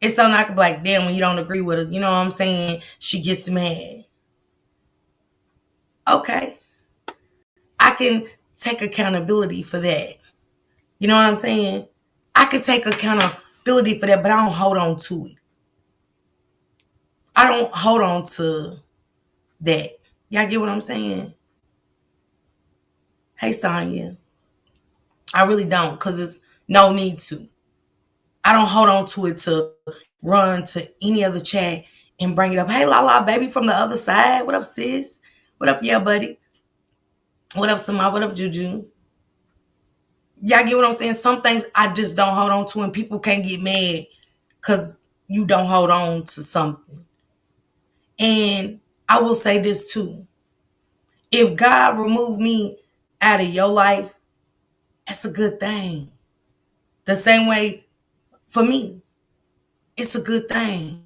It's so I could be like, damn, when you don't agree with her, you know what I'm saying? She gets mad. Okay. I can take accountability for that. You know what I'm saying? I can take accountability for that, but I don't hold on to it. I don't hold on to that. Y'all get what I'm saying? Hey, Sonya. I really don't, because it's no need to. I don't hold on to it to run to any other chat and bring it up. Hey, Lala, baby from the other side. What up, sis? What up, yeah, buddy? What up, Samar? What up, Juju? Y'all get what I'm saying? Some things I just don't hold on to, and people can't get mad because you don't hold on to something. And I will say this too. If God removed me out of your life, that's a good thing. The same way for me, it's a good thing.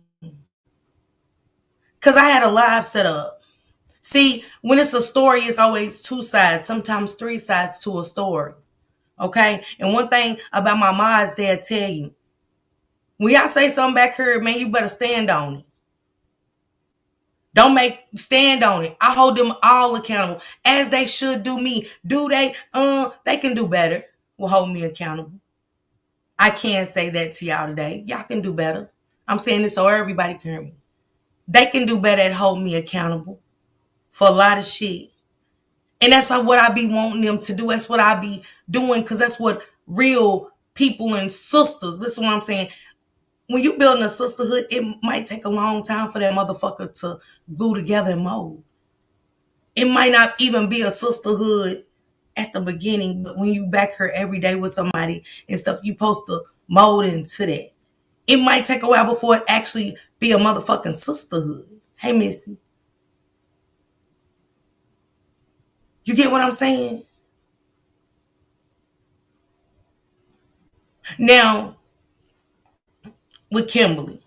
Because I had a live set up. See, when it's a story, it's always two sides, sometimes three sides to a story. Okay? And one thing about my mods, they'll tell you, when y'all say something back here, man, you better stand on it. Don't stand on it. I hold them all accountable, as they should do me. Do they? They can do better. Will hold me accountable. I can't say that to y'all today. Y'all can do better. I'm saying this so everybody can hear me. They can do better at holding me accountable for a lot of shit. And that's what I be wanting them to do. That's what I be doing, because that's what real people and sisters, listen to what I'm saying. When you building a sisterhood, it might take a long time for that motherfucker to glue together and mold. It might not even be a sisterhood at the beginning, but when you back her every day with somebody and stuff, you supposed to mold into that. It might take a while before it actually be a motherfucking sisterhood. Hey, Missy. You get what I'm saying? Now, with Kimberly.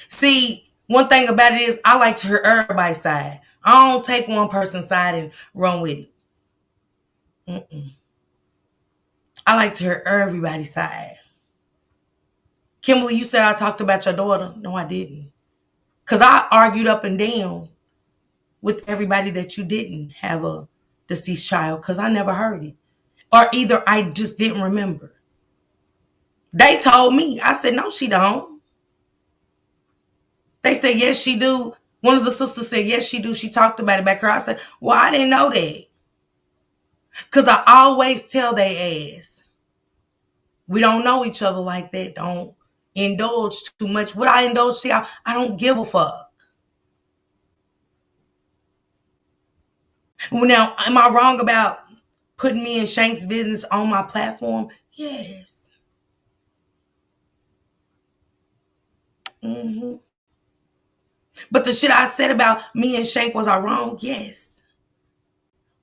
See, one thing about it is I like to hear everybody's side. I don't take one person's side and run with it. Mm-mm. I like to hear everybody's side. Kimberly, you said I talked about your daughter. No, I didn't. Because I argued up and down with everybody that you didn't have a deceased child, because I never heard it. Or either I just didn't remember. They told me. I said, no, she don't. They said, yes, she do. One of the sisters said, yes, she do. She talked about it back here. I said, well, I didn't know that. Because I always tell they ass, we don't know each other like that. Don't indulge too much. What I indulge, see, I don't give a fuck. Now, am I wrong about putting me and Shank's business on my platform? Yes. Mm-hmm. But the shit I said about me and Shank, was I wrong? Yes.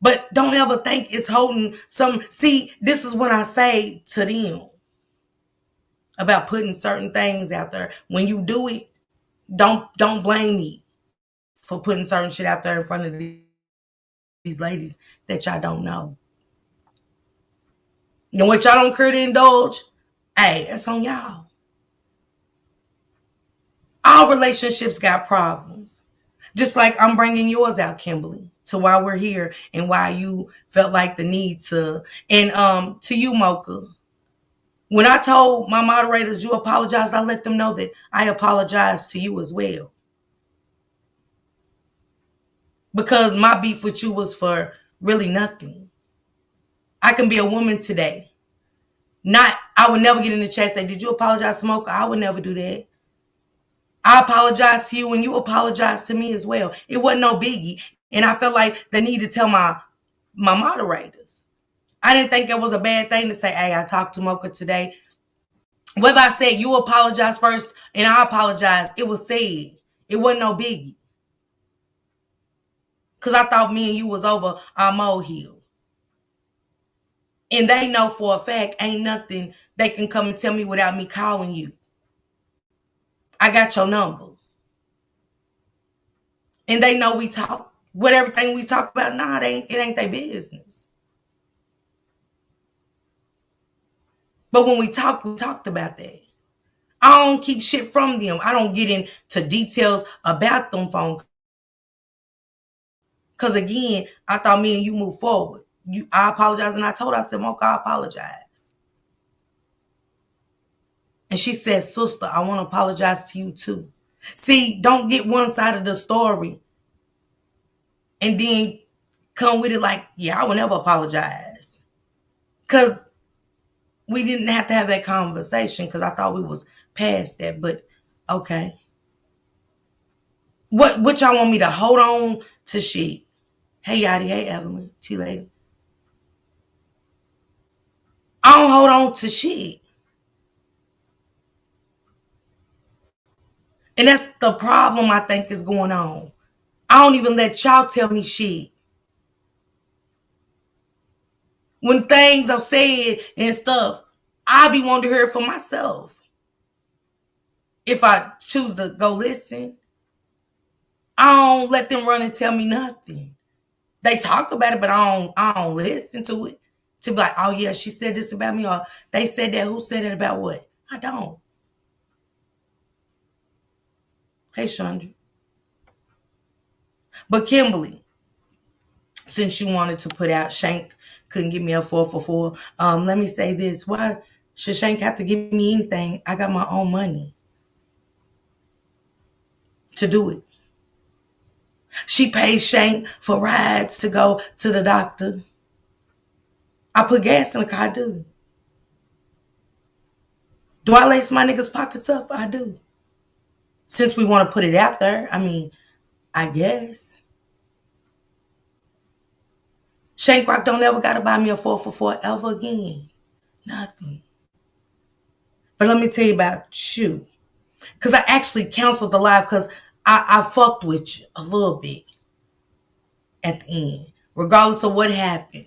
But don't ever think it's holding some. See, this is when I say to them about putting certain things out there. When you do it, don't blame me for putting certain shit out there in front of these ladies that y'all don't know. And what y'all don't care to indulge, hey, that's on y'all. All relationships got problems. Just like I'm bringing yours out, Kimberly, to why we're here and why you felt like the need to. And to you, Mocha, when I told my moderators you apologized, I let them know that I apologize to you as well. Because my beef with you was for really nothing. I can be a woman today. I would never get in the chat and say, did you apologize to Mocha? I would never do that. I apologize to you and you apologize to me as well. It wasn't no biggie. And I felt like the need to tell my moderators. I didn't think it was a bad thing to say, hey, I talked to Mocha today. Whether I said you apologize first and I apologize, it was said. It wasn't no biggie. Because I thought me and you was over our molehill. And they know for a fact ain't nothing they can come and tell me without me calling you. I got your number. And they know we talk. What everything we talk about, nah, it ain't their business. But when we talked about that. I don't keep shit from them. I don't get into details about them phone. Because again, I thought me and you move forward. I apologize, and I told her, I said, Mocha, I apologize. And she said, sister, I want to apologize to you too. See, don't get one side of the story and then come with it like, yeah, I would never apologize. Because we didn't have to have that conversation because I thought we was past that. But okay. What y'all want me to hold on to shit? Hey, Yachty. Hey, Evelyn. T-Lady. I don't hold on to shit. And that's the problem I think is going on. I don't even let y'all tell me shit. When things are said and stuff, I be wanting to hear it for myself. If I choose to go listen, I don't let them run and tell me nothing. They talk about it, but I don't listen to it. To be like, oh yeah, she said this about me, or they said that. Who said it about what? I don't. Hey, Chandra. But Kimberly, since you wanted to put out Shank couldn't give me a 4 for 4. Let me say this. Why should Shank have to give me anything? I got my own money to do it. She pays Shank for rides to go to the doctor. I put gas in the car, I do. Do I lace my niggas' pockets up? I do. Since we want to put it out there, I mean, I guess. Shank Rock don't ever got to buy me a 4 for 4 ever again. Nothing. But let me tell you about you. Because I actually canceled the live because I fucked with you a little bit at the end, regardless of what happened.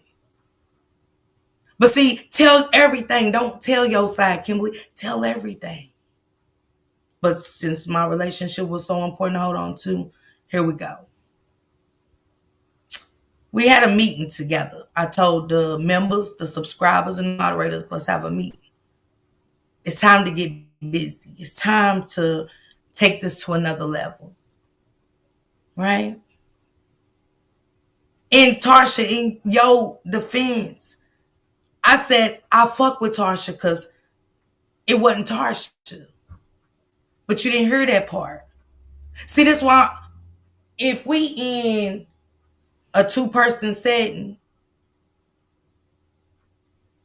But see, tell everything. Don't tell your side, Kimberly. Tell everything. But since my relationship was so important to hold on to, here we go. We had a meeting together. I told the members, the subscribers, and moderators, let's have a meeting. It's time to get busy. It's time to take this to another level. Right? In Tarsha, in your defense, I said I fuck with Tarsha because it wasn't Tarsha. But you didn't hear that part. See, that's why if we in a 2-person setting,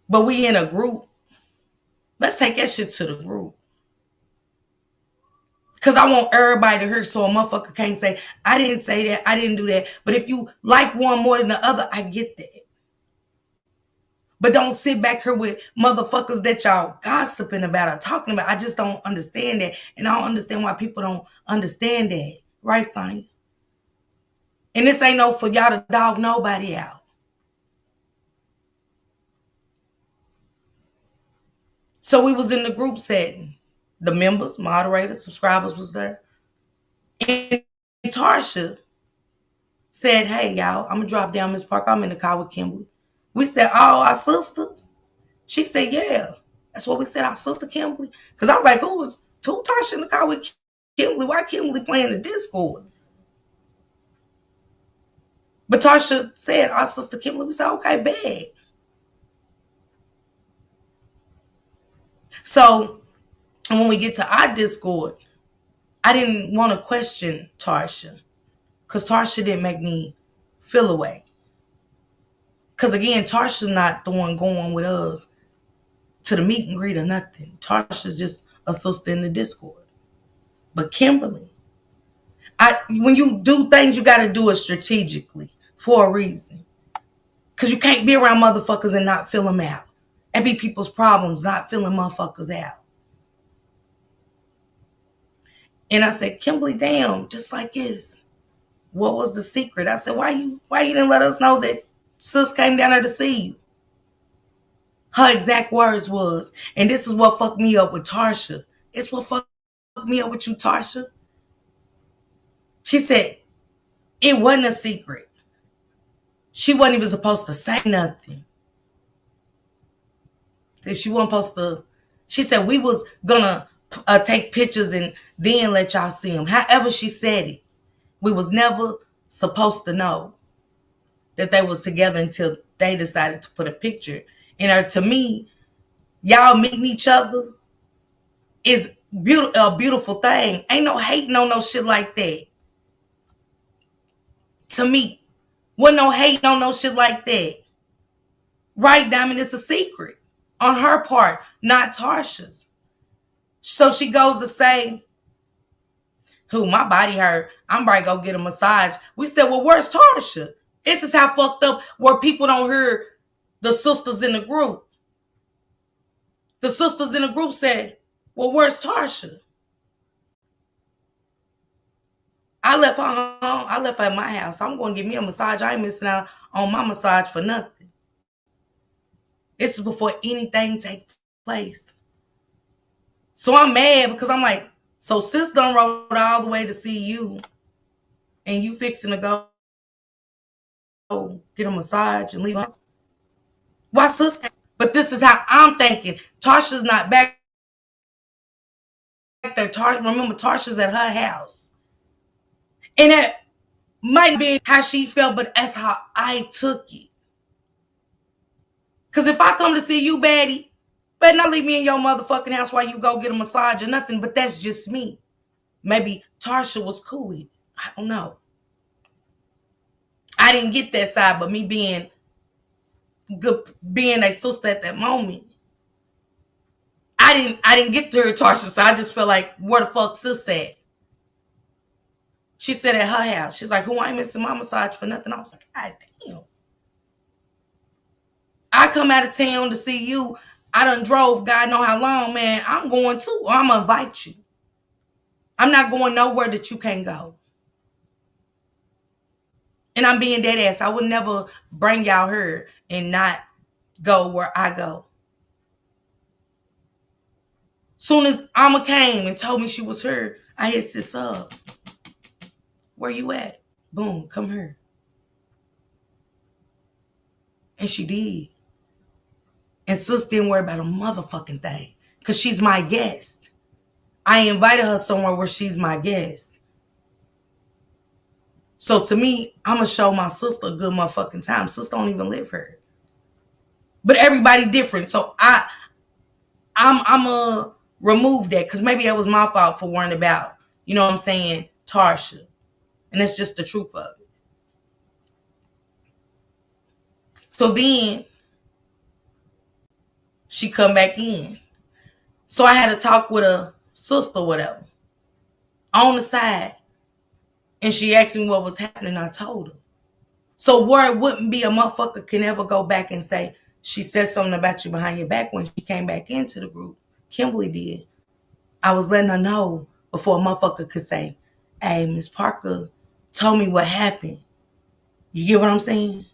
but we in a group, let's take that shit to the group. Because I want everybody to hear so a motherfucker can't say, I didn't say that, I didn't do that. But if you like one more than the other, I get that. But don't sit back here with motherfuckers that y'all gossiping about or talking about. I just don't understand that. And I don't understand why people don't understand that. Right, Sonya? And this ain't no for y'all to dog nobody out. So we was in the group setting. The members, moderators, subscribers was there. And Tarsha said, hey, y'all, I'm going to drop down Miss Park. I'm in the car with Kimberly. We said, oh, our sister? She said, yeah. That's what we said, our sister Kimberly. Because I was like, who was Tarsha in the car with Kimberly? Why Kimberly playing the Discord? But Tarsha said, our sister Kimberly. We said, okay, bad. So when we get to our Discord, I didn't want to question Tarsha because Tarsha didn't make me feel away. Because again, Tarsha's not the one going with us to the meet and greet or nothing. Tarsha's just a sister in the Discord. But Kimberly, when you do things, you got to do it strategically for a reason. Because you can't be around motherfuckers and not fill them out. And be people's problems, not filling motherfuckers out. And I said, Kimberly, damn, just like this. What was the secret? I said, why you didn't let us know that sis came down there to see you? Her exact words was, and this is what fucked me up with Tarsha. It's what fucked me up with you, Tarsha. She said, it wasn't a secret. She wasn't even supposed to say nothing. If she wasn't supposed to, she said we was gonna take pictures and then let y'all see them. However she said it, we was never supposed to know that they was together until they decided to put a picture. And to me, y'all meeting each other is a beautiful thing. Ain't no hating on no shit like that. To me, wasn't no hating on no shit like that. Right, Diamond? It's a secret on her part, not Tarsha's. So she goes to say, who, my body hurt, I'm about to go get a massage. We said, well, where's Tarsha? This is how fucked up where people don't hear the sisters in the group. The sisters in the group said, well, where's Tarsha? I left her home. I left her at my house. I'm going to get me a massage. I ain't missing out on my massage for nothing. This is before anything takes place. So I'm mad because I'm like, so sis done rode all the way to see you and you fixing to go get a massage and leave us. Why sis? But this is how I'm thinking. Tarsha's not back there. Remember, Tarsha's at her house. And that might be how she felt, but that's how I took it. Because if I come to see you, baddie, better not leave me in your motherfucking house while you go get a massage or nothing. But that's just me. Maybe Tarsha was cool with it. I don't know. I didn't get that side, but me being good, being a sister at that moment, I didn't get to her Tarsha, so I just felt like, where the fuck sis at? She said at her house. She's like, who, I ain't missing my massage for nothing. I was like, God damn. I come out of town to see you. I done drove God know how long, man. I'm going too. Or I'm gonna invite you. I'm not going nowhere that you can't go. And I'm being dead ass. I would never bring y'all here and not go where I go. Soon as Amma came and told me she was her, I hit sis up. Where you at? Boom, come here. And she did. And sis didn't worry about a motherfucking thing. Because she's my guest. I invited her somewhere where she's my guest. So to me, I'm going to show my sister a good motherfucking time. Sister don't even live here. But everybody different. So I'm going to remove that. Because maybe it was my fault for worrying about, you know what I'm saying, Tarsha. And that's just the truth of it. So then she come back in. So I had to talk with a sister or whatever on the side. And she asked me what was happening. I told her. So where it wouldn't be a motherfucker can ever go back and say, she said something about you behind your back when she came back into the group. Kimberly did. I was letting her know before a motherfucker could say, hey, Miss Parker told me what happened. You get what I'm saying?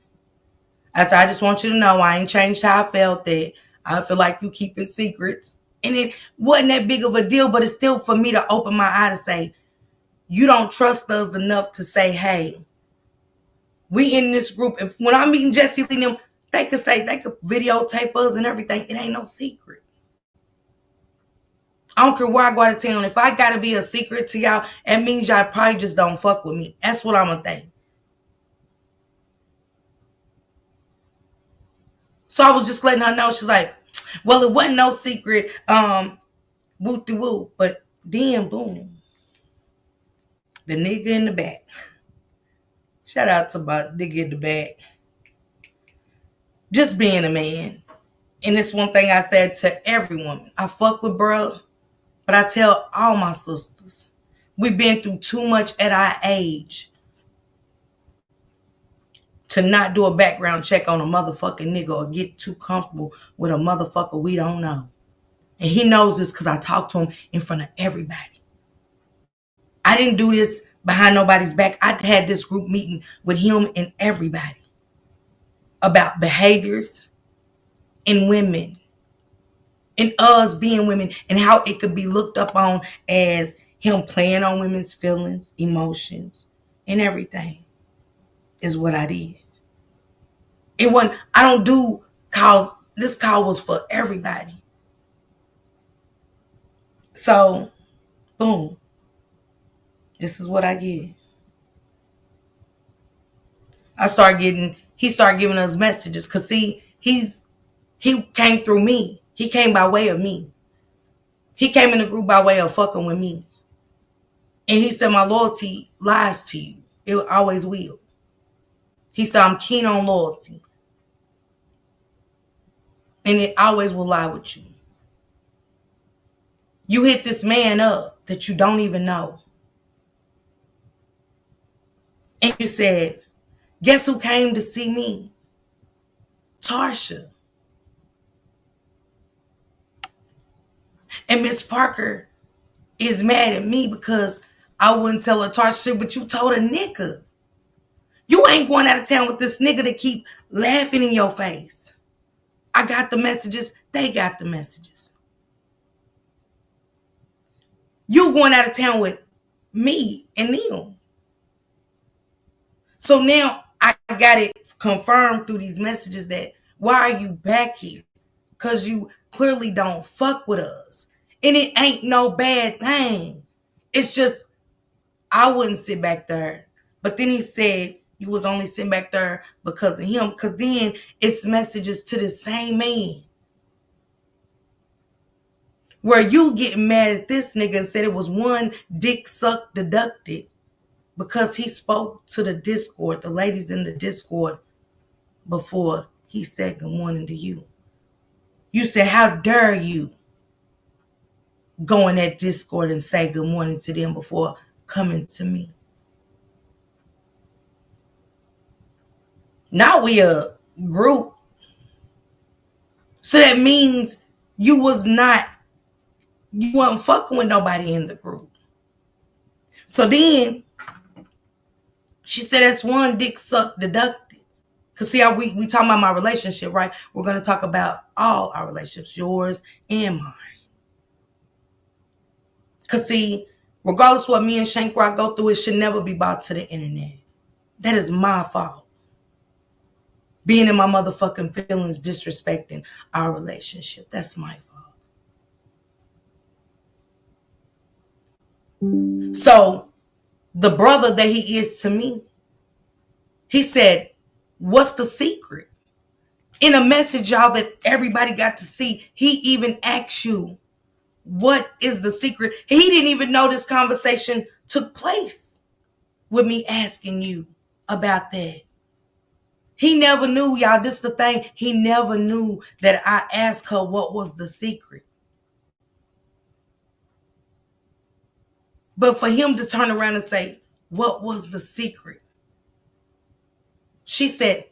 I said, I just want you to know I ain't changed how I felt, that I feel like you keeping secrets. And it wasn't that big of a deal, but it's still for me to open my eye to say, you don't trust us enough to say, hey, we in this group. If when I'm meeting Jesse Lee, them, they could videotape us and everything. It ain't no secret. I don't care where I go out of town. If I gotta be a secret to y'all, it means y'all probably just don't fuck with me. That's what I'm gonna think. So I was just letting her know. She's like, well, it wasn't no secret. Whoop de whoop. But then boom. The nigga in the back. Shout out to my nigga in the back. Just being a man. And it's one thing I said to every woman. I fuck with bro, but I tell all my sisters, we've been through too much at our age to not do a background check on a motherfucking nigga or get too comfortable with a motherfucker we don't know. And he knows this because I talked to him in front of everybody. I didn't do this behind nobody's back. I had this group meeting with him and everybody about behaviors in women and us being women and how it could be looked up on as him playing on women's feelings, emotions, and everything is what I did. It wasn't, I don't do calls. This call was for everybody. So, boom, this is what I get. He started giving us messages. Cause see, he came through me. He came by way of me. He came in the group by way of fucking with me. And he said my loyalty lies to you. It always will. He said I'm keen on loyalty. And it always will lie with you. You hit this man up that you don't even know. And you said, guess who came to see me? Tarsha. And Miss Parker is mad at me because I wouldn't tell her Tarsha, but you told a nigga. You ain't going out of town with this nigga to keep laughing in your face. I got the messages. They got the messages. You going out of town with me and them. So now I got it confirmed through these messages that why are you back here? Because you clearly don't fuck with us. And it ain't no bad thing. It's just I wouldn't sit back there. But then he said you was only sitting back there because of him. Because then it's messages to the same man. Where you getting mad at this nigga and said it was one dick suck deducted because he spoke to the Discord, the ladies in the Discord, before he said good morning to you. You said, how dare you go in that Discord and say good morning to them before coming to me? Now we a group. So that means you wasn't fucking with nobody in the group. So then she said that's one dick suck deducted. Cause see how we talking about my relationship, right? We're gonna talk about all our relationships, yours and mine. Cause see, regardless what me and Shank Rock go through, it should never be brought to the internet. That is my fault. Being in my motherfucking feelings, disrespecting our relationship. That's my fault. So the brother that he is to me, he said, what's the secret? In a message, y'all, that everybody got to see, he even asked you, what is the secret? He didn't even know this conversation took place with me asking you about that. He never knew, y'all, this is the thing. He never knew that I asked her what was the secret. But for him to turn around and say, what was the secret? She said,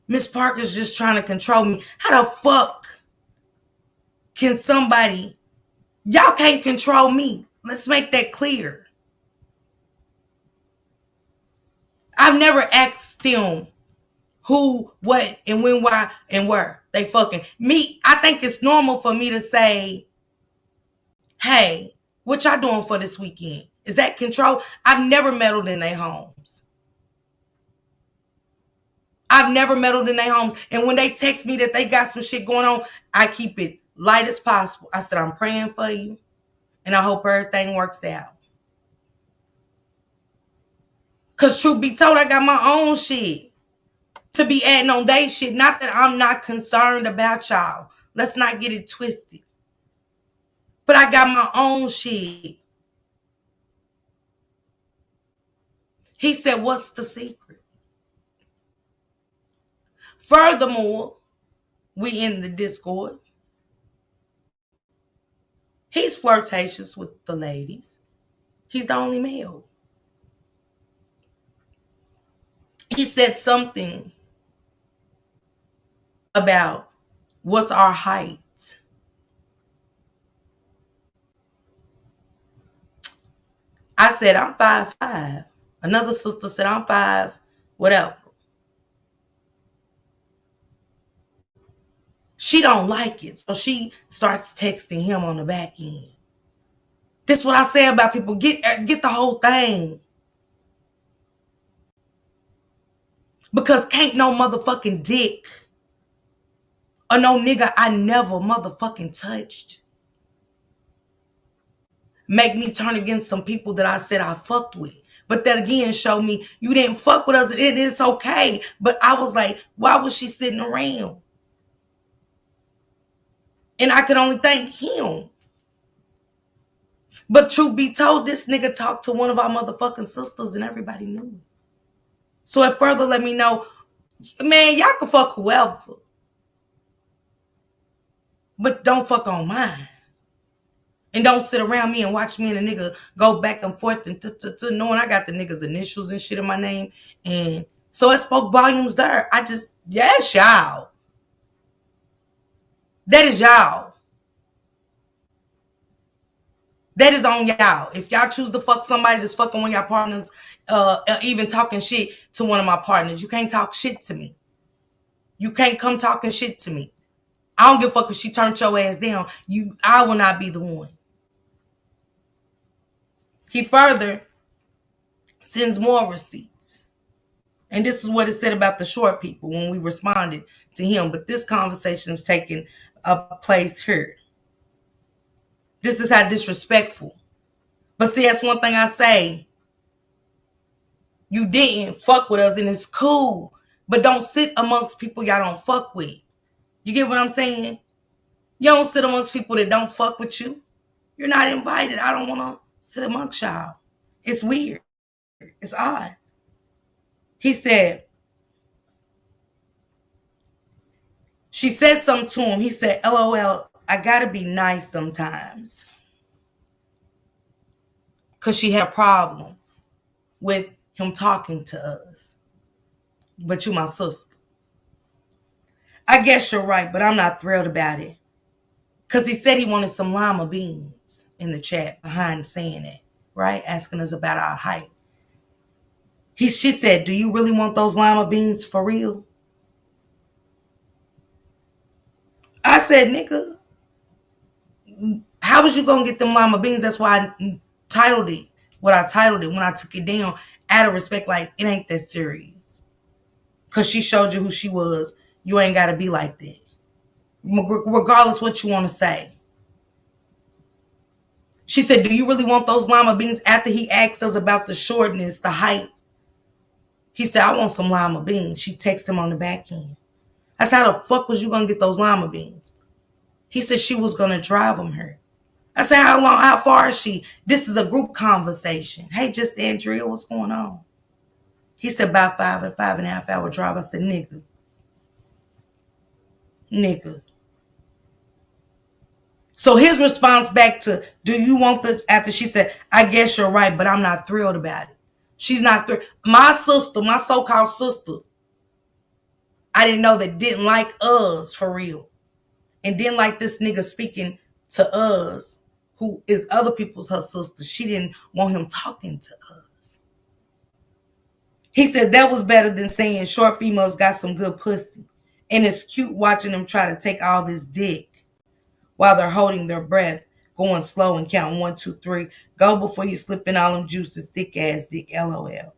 Miss Parker's just trying to control me. How the fuck can somebody, y'all can't control me. Let's make that clear. I've never asked them who, what, and when, why, and where they fucking. Me, I think it's normal for me to say, hey, what y'all doing for this weekend? Is that control? I've never meddled in their homes. I've never meddled in their homes. And when they text me that they got some shit going on, I keep it light as possible. I said, I'm praying for you. And I hope everything works out. Because truth be told, I got my own shit to be adding on they shit. Not that I'm not concerned about y'all. Let's not get it twisted. But I got my own shit. He said, what's the secret? Furthermore, we in the Discord. He's flirtatious with the ladies. He's the only male. He said something about what's our height. I said, I'm 5'5". Another sister said, I'm 5, whatever. She don't like it, so she starts texting him on the back end. This is what I say about people. Get the whole thing. Because can't no motherfucking dick or no nigga I never motherfucking touched make me turn against some people that I said I fucked with. But that again showed me you didn't fuck with us. It's okay. But I was like, why was she sitting around? And I could only thank him. But truth be told, this nigga talked to one of our motherfucking sisters and everybody knew it. So it further let me know, man, y'all can fuck whoever. But don't fuck on mine. And don't sit around me and watch me and a nigga go back and forth and knowing I got the nigga's initials and shit in my name. And so it spoke volumes there. Yes, y'all. That is y'all. That is on y'all. If y'all choose to fuck somebody that's fucking one of y'all partners, even talking shit to one of my partners, you can't talk shit to me. You can't come talking shit to me. I don't give a fuck if she turned your ass down. I will not be the one. He further sends more receipts. And this is what it said about the short people when we responded to him. But this conversation is taking a place here. This is how disrespectful. But see, that's one thing I say. You didn't fuck with us and it's cool. But don't sit amongst people y'all don't fuck with. You get what I'm saying? You don't sit amongst people that don't fuck with you. You're not invited. I don't want to sit amongst y'all. It's weird. It's odd. He said, she said something to him. He said, LOL, I gotta be nice sometimes. Because she had a problem with him talking to us. But you my sister. I guess you're right, but I'm not thrilled about it. Because he said he wanted some lima beans in the chat behind saying it, right? Asking us about our height. She said, do you really want those lima beans for real? I said, nigga, how was you going to get them lima beans? That's why I titled it what I titled it when I took it down out of respect. Like, it ain't that serious. Because she showed you who she was. You ain't got to be like that. Regardless what you want to say. She said, do you really want those lima beans? After he asked us about the shortness, the height. He said, I want some lima beans. She texted him on the back end. I said, how the fuck was you going to get those lima beans? He said she was going to drive him here. I said, how far is she? This is a group conversation. Hey, just Andrea, what's going on? He said, about 5.5 hour drive. I said, nigga. So his response back to, do you want after she said, I guess you're right, but I'm not thrilled about it. She's not thrilled. My sister, my so-called sister, I didn't know that didn't like us for real. And didn't like this nigga speaking to us, who is other people's her sister. She didn't want him talking to us. He said that was better than saying short females got some good pussy. And it's cute watching them try to take all this dick while they're holding their breath, going slow and count 1, 2, 3. Go before you slip in all them juices, thick ass dick, LOL.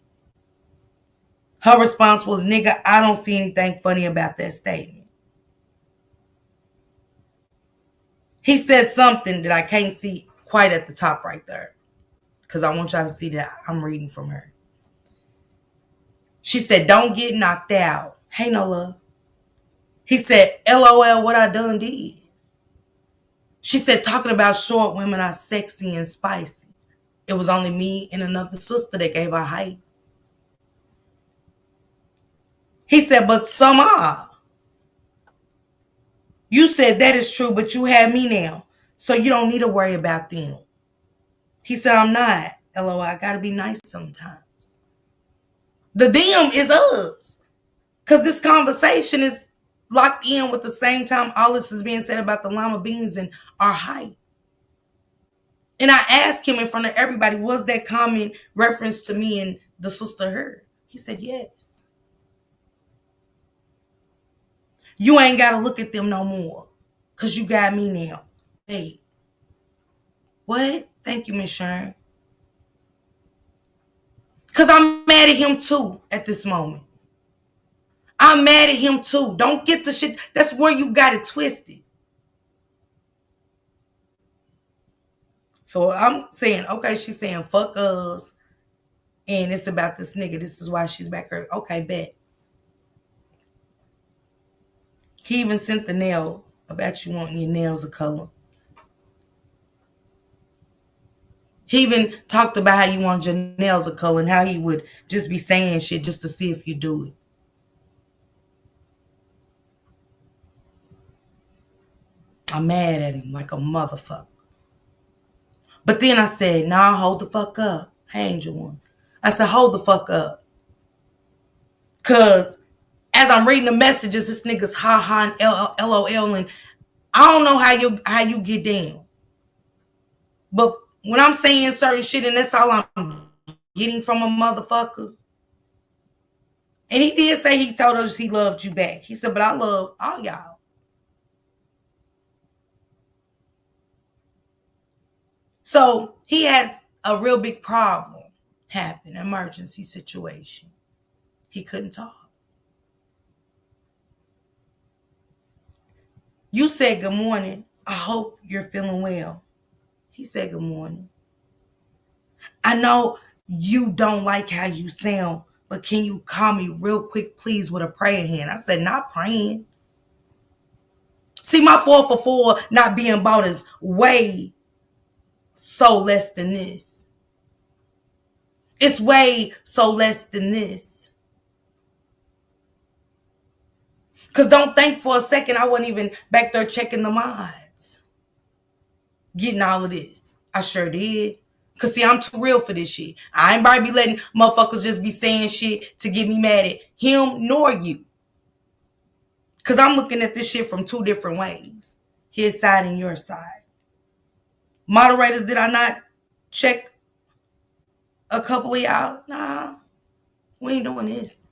Her response was, nigga, I don't see anything funny about that statement. He said something that I can't see quite at the top right there, because I want y'all to see that I'm reading from her. She said, don't get knocked out. Hey, no love. He said, LOL, what I done did. She said, talking about short women are sexy and spicy. It was only me and another sister that gave her height. He said, but some are. You said that is true, but you have me now, so you don't need to worry about them. He said, I'm not. LOL, I gotta be nice sometimes. The them is us. Because this conversation is locked in with the same time all this is being said about the lima beans and our height. And I asked him in front of everybody, was that comment reference to me and the sister her? He said, yes. You ain't got to look at them no more, because you got me now. Hey, what? Thank you, Miss Sharon. Because I'm mad at him too at this moment. I'm mad at him too. Don't get the shit. That's where you got it twisted. So I'm saying, okay, she's saying fuck us, and it's about this nigga. This is why she's back here. Okay, bet. He even sent the nail about you wanting your nails a color. He even talked about how you want your nails a color and how he would just be saying shit just to see if you do it. I'm mad at him like a motherfucker. But then I said, nah, hold the fuck up. I ain't your one. I said, hold the fuck up. Cause as I'm reading the messages, this nigga's ha ha and LOL, and I don't know how you get down. But when I'm saying certain shit and that's all I'm getting from a motherfucker. And he did say he told us he loved you back. He said, but I love all y'all. So he has a real big problem happen, emergency situation. He couldn't talk. You said good morning. I hope you're feeling well. He said good morning. I know you don't like how you sound, but can you call me real quick, please, with a prayer hand? I said, not praying. See, my 4 for 4 not being bought is way so less than this. It's way so less than this. Because don't think for a second I wasn't even back there checking the mods, getting all of this. I sure did. Because, see, I'm too real for this shit. I ain't about to be letting motherfuckers just be saying shit to get me mad at him nor you. Because I'm looking at this shit from two different ways. His side and your side. Moderators, did I not check a couple of y'all? Nah, we ain't doing this.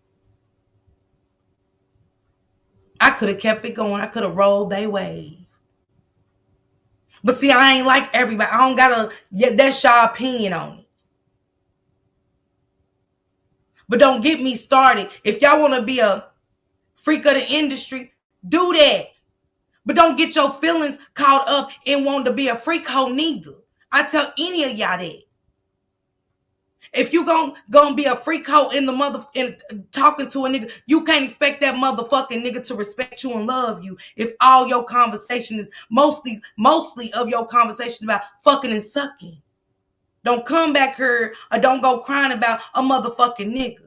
I could have kept it going. I could have rolled they wave. But see, I ain't like everybody. I don't gotta, yeah, that's your opinion on it. But don't get me started. If y'all want to be a freak of the industry, do that. But don't get your feelings caught up in wanting to be a freak hoe neither. I tell any of y'all that. If you gonna be a freak hoe in the in talking to a nigga, you can't expect that motherfucking nigga to respect you and love you if all your conversation is mostly of your conversation about fucking and sucking. Don't come back here or don't go crying about a motherfucking nigga.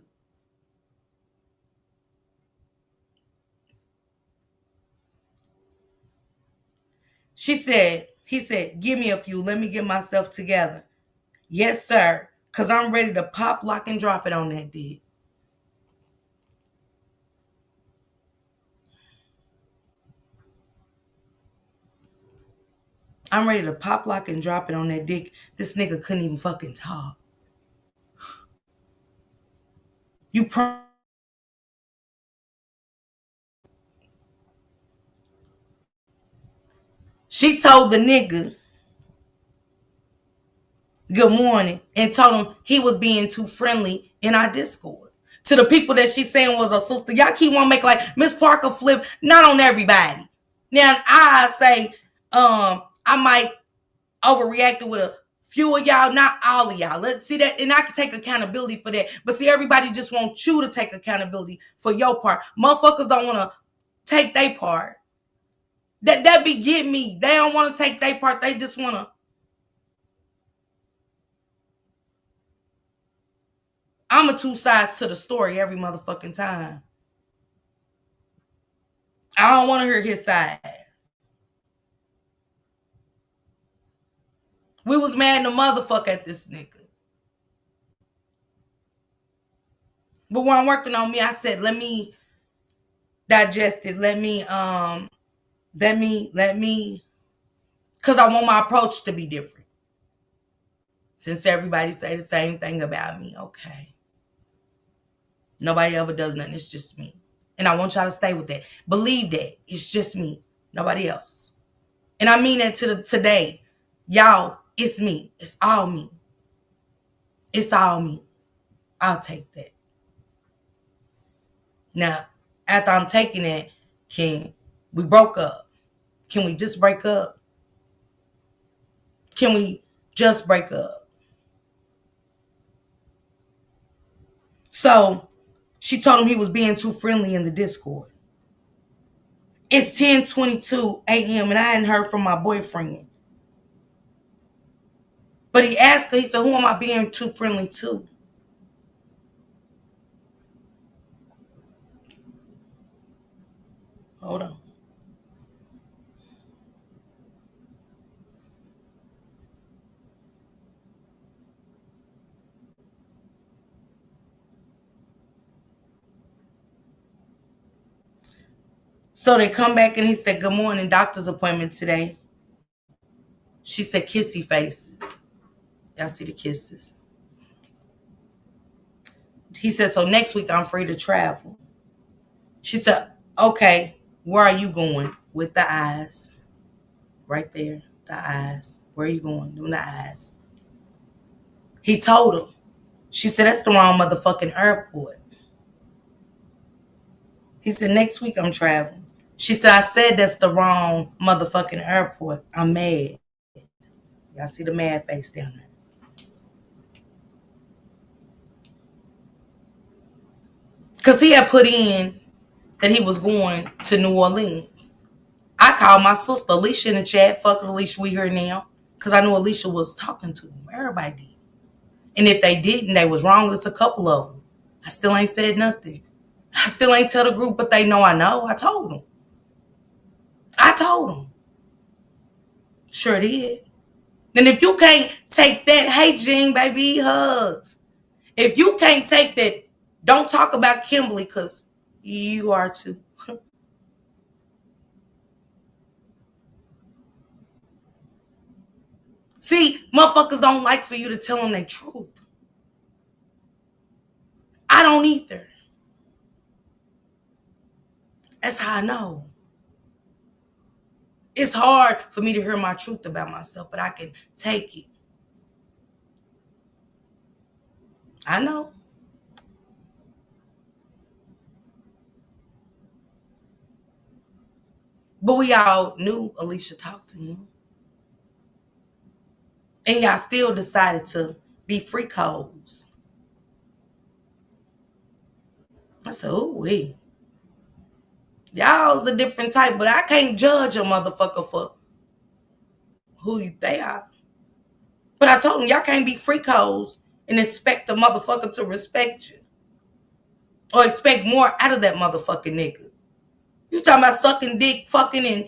He said, give me a few. Let me get myself together. Yes, sir. Cause I'm ready to pop, lock, and drop it on that dick. I'm ready to pop, lock, and drop it on that dick. This nigga couldn't even fucking talk. You She told the nigga good morning and told him he was being too friendly in our Discord. To the people that she's saying was a sister, y'all keep on make like Miss Parker flip, not on everybody. Now I say, I might overreacted with a few of y'all, not all of y'all. Let's see that, and I can take accountability for that. But see, everybody just wants you to take accountability for your part. Motherfuckers don't want to take their part. That be getting me. They don't want to take their part. They just want to. I'm a two sides to the story every motherfucking time. I don't want to hear his side. We was mad in the motherfucker at this nigga. But when I'm working on me, I said, let me digest it. Let me, because I want my approach to be different. Since everybody say the same thing about me, okay. Nobody ever does nothing. It's just me. And I want y'all to stay with that. Believe that. It's just me. Nobody else. And I mean that to today. Y'all, it's me. It's all me. It's all me. I'll take that. Now, after I'm taking that, we broke up. Can we just break up? Can we Just break up. So she told him he was being too friendly in the Discord. It's 10:22 a.m. and I hadn't heard from my boyfriend. But he asked her, he said, who am I being too friendly to? Hold on. So they come back and he said, good morning, doctor's appointment today. She said, kissy faces. Y'all see the kisses. He said, so next week I'm free to travel. She said, okay, where are you going? With the eyes. Right there. The eyes. Where are you going? Doing the eyes. He told her. She said, that's the wrong motherfucking airport. He said, next week I'm traveling. She said, I said that's the wrong motherfucking airport. I'm mad. Y'all see the mad face down there. Because he had put in that he was going to New Orleans. I called my sister Alicia in the chat. Fuck Alicia, we here now. Because I knew Alicia was talking to him. Everybody did. And if they didn't, they was wrong. It's a couple of them. I still ain't said nothing. I still ain't tell the group, but they know I know. I told them. I told them. Sure did. And if you can't take that, hey, Jean, baby, hugs. If you can't take that, don't talk about Kimberly, because you are too. See, motherfuckers don't like for you to tell them the truth. I don't either. That's how I know. It's hard for me to hear my truth about myself, but I can take it. I know. But we all knew Alicia talked to him. And y'all still decided to be freak hoes. I said, ooh, wee. Y'all's a different type, but I can't judge a motherfucker for who they are. But I told him, y'all can't be freak hoes and expect a motherfucker to respect you. Or expect more out of that motherfucking nigga. You talking about sucking dick, fucking, and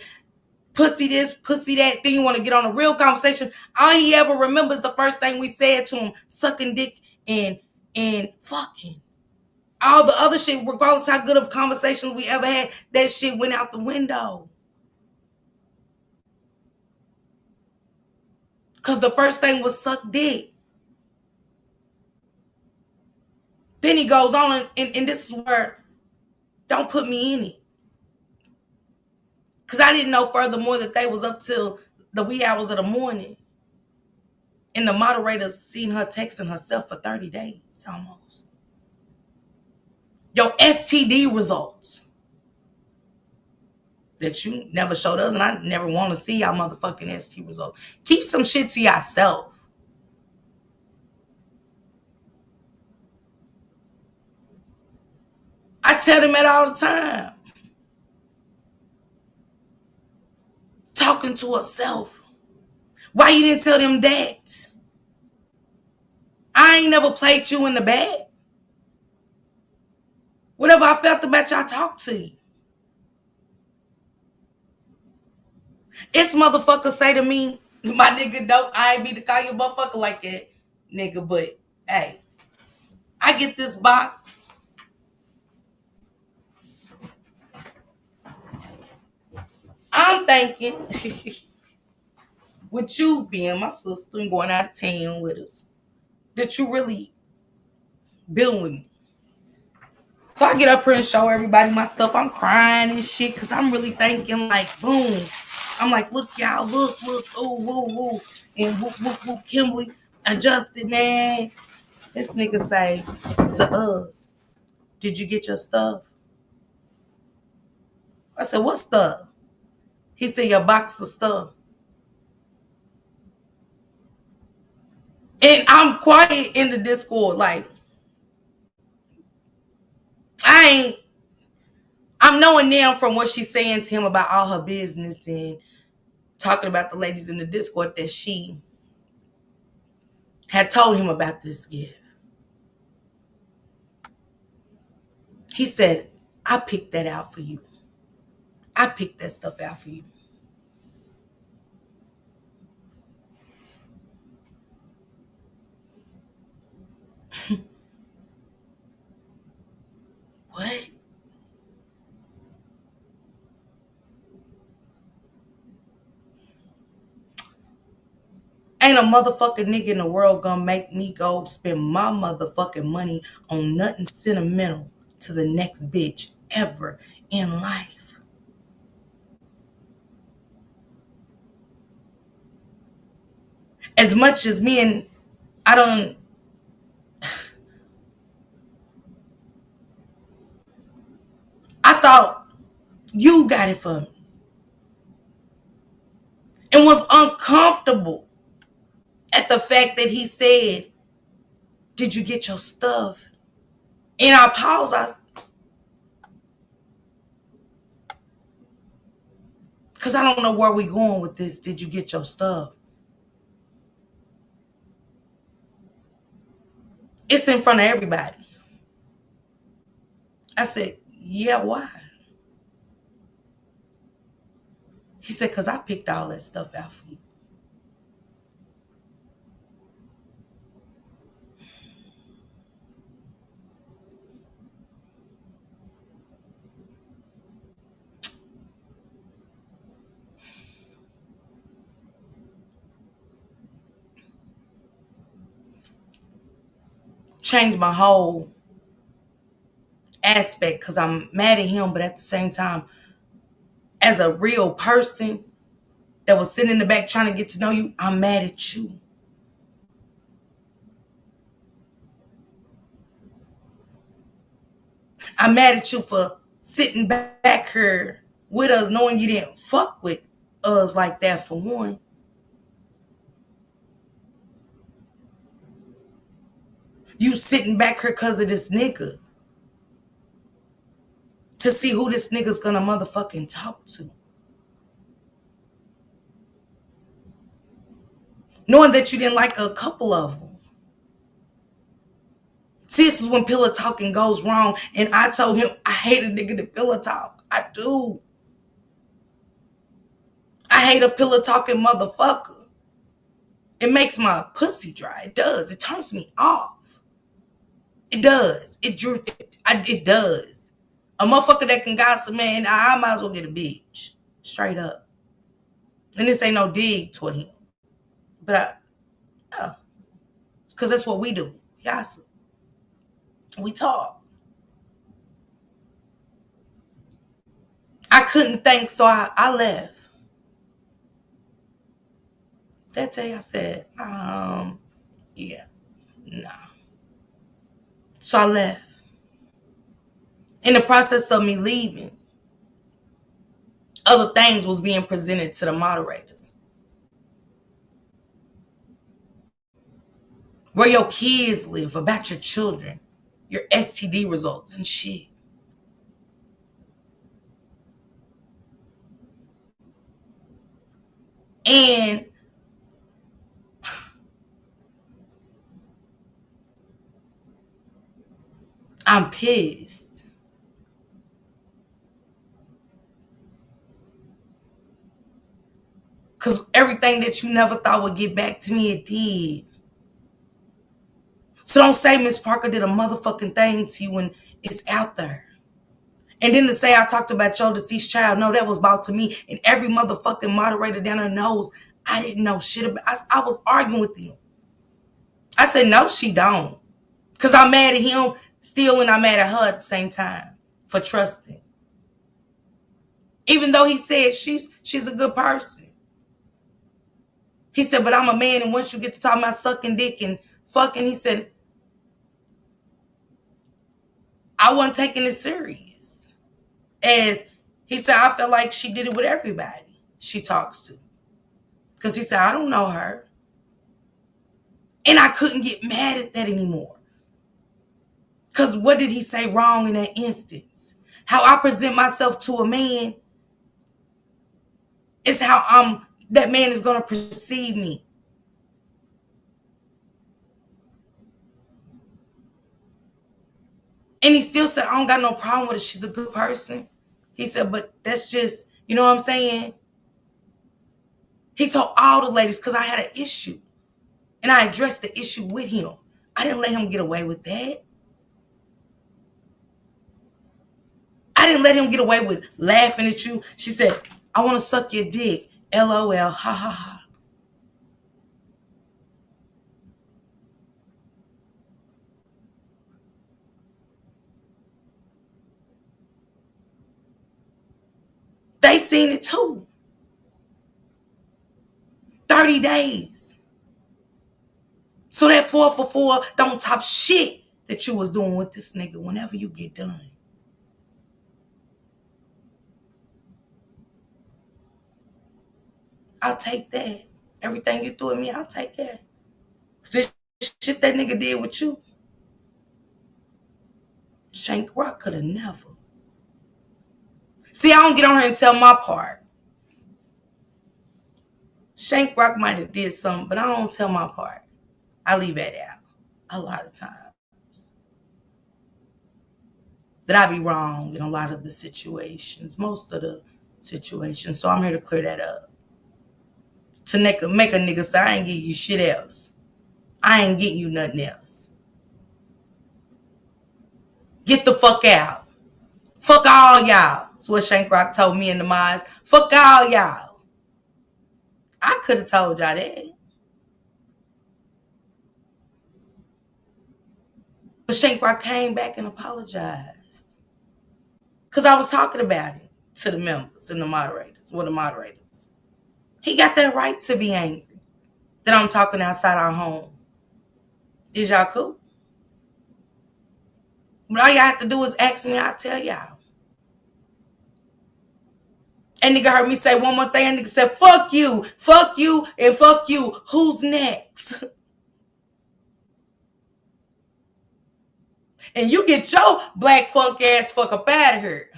pussy this, pussy that. Then you want to get on a real conversation. All he ever remembers the first thing we said to him, sucking dick and fucking. All the other shit, regardless how good of conversations we ever had, that shit went out the window. Because the first thing was suck dick. Then he goes on, and this is where, don't put me in it. Because I didn't know furthermore that they was up till the wee hours of the morning. And the moderators seen her texting herself for 30 days almost. Your STD results that you never showed us, and I never want to see y'all motherfucking STD results. Keep some shit to yourself. I tell them that all the time. Talking to herself. Why you didn't tell them that? I ain't never played you in the bag. Whatever I felt about you, I talked to you. It's motherfuckers say to me, my nigga, don't, I ain't mean to call you a motherfucker like that, nigga, but hey, I get this box. I'm thinking, with you being my sister and going out of town with us, that you really building with me. So I get up here and show everybody my stuff. I'm crying and shit because I'm really thinking like, boom. I'm like, look, y'all, look, ooh, woo, woo. And whoop, whoop, whoop, Kimberly adjusted, man. This nigga say to us, did you get your stuff? I said, what stuff? He said, your box of stuff. And I'm quiet in the Discord. Like, I ain't, I'm knowing now from what she's saying to him about all her business and talking about the ladies in the Discord that she had told him about this gift. He said, I picked that out for you. I picked that stuff out for you. What? Ain't a motherfucking nigga in the world gonna make me go spend my motherfucking money on nothing sentimental to the next bitch ever in life. As much as me and I don't, I thought you got it for me and was uncomfortable at the fact that he said, did you get your stuff? In our pause, because I don't know where we going with this. Did you get your stuff? It's in front of everybody. I said, yeah, why? He said, because I picked all that stuff out for you. Changed my whole aspect because I'm mad at him, but at the same time, as a real person that was sitting in the back trying to get to know you, I'm mad at you. I'm mad at you for sitting back here with us knowing you didn't fuck with us like that for one. You sitting back here because of this nigga to see who this nigga's gonna motherfucking talk to. Knowing that you didn't like a couple of them. See, this is when pillow talking goes wrong. And I told him I hate a nigga that pillow talk. I do. I hate a pillow talking motherfucker. It makes my pussy dry. It does. It turns me off. It does. It does. A motherfucker that can gossip, man, I might as well get a bitch. Straight up. And this ain't no dig toward him. But because that's what we do. We gossip. We talk. I couldn't think, so I left. That day I said, yeah, nah. So I left. In the process of me leaving, other things was being presented to the moderators. Where your kids live, about your children, your STD results and shit. And I'm pissed. Because everything that you never thought would get back to me, it did. So don't say Miss Parker did a motherfucking thing to you when it's out there. And then to say I talked about your deceased child, no, that was about to me. And every motherfucking moderator down there knows I didn't know shit about. I was arguing with him. I said, no, she don't. Because I'm mad at him still and I'm mad at her at the same time for trusting. Even though he said she's a good person. He said, but I'm a man, and once you get to talk about sucking dick and fucking, he said, I wasn't taking it serious. As he said, I felt like she did it with everybody she talks to. Because he said, I don't know her. And I couldn't get mad at that anymore. Because what did he say wrong in that instance? How I present myself to a man is how that man is going to perceive me. And he still said, I don't got no problem with her. She's a good person. He said, but that's just, you know what I'm saying? He told all the ladies because I had an issue. And I addressed the issue with him. I didn't let him get away with that. I didn't let him get away with laughing at you. She said, I want to suck your dick. LOL, ha ha ha. They seen it too. 30 days. So that 4 for 4 don't top shit that you was doing with this nigga whenever you get done. I'll take that. Everything you threw at me, I'll take that. This shit that nigga did with you, Shank Rock could have never. See, I don't get on here and tell my part. Shank Rock might have did something, but I don't tell my part. I leave that out a lot of times. That I be wrong in a lot of the situations, most of the situations. So I'm here to clear that up. To make a nigga say, I ain't getting you shit else. I ain't getting you nothing else. Get the fuck out. Fuck all y'all. That's what Shank Rock told me in the mines. Fuck all y'all. I could have told y'all that. But Shank Rock came back and apologized. Because I was talking about it to the members and the moderators. Well, the moderators. He got that right to be angry that I'm talking outside our home. Is y'all cool? But all y'all have to do is ask me, I'll tell y'all. And nigga heard me say one more thing. And nigga said, fuck you, and fuck you. Who's next? And you get your black funk ass fuck up out of here.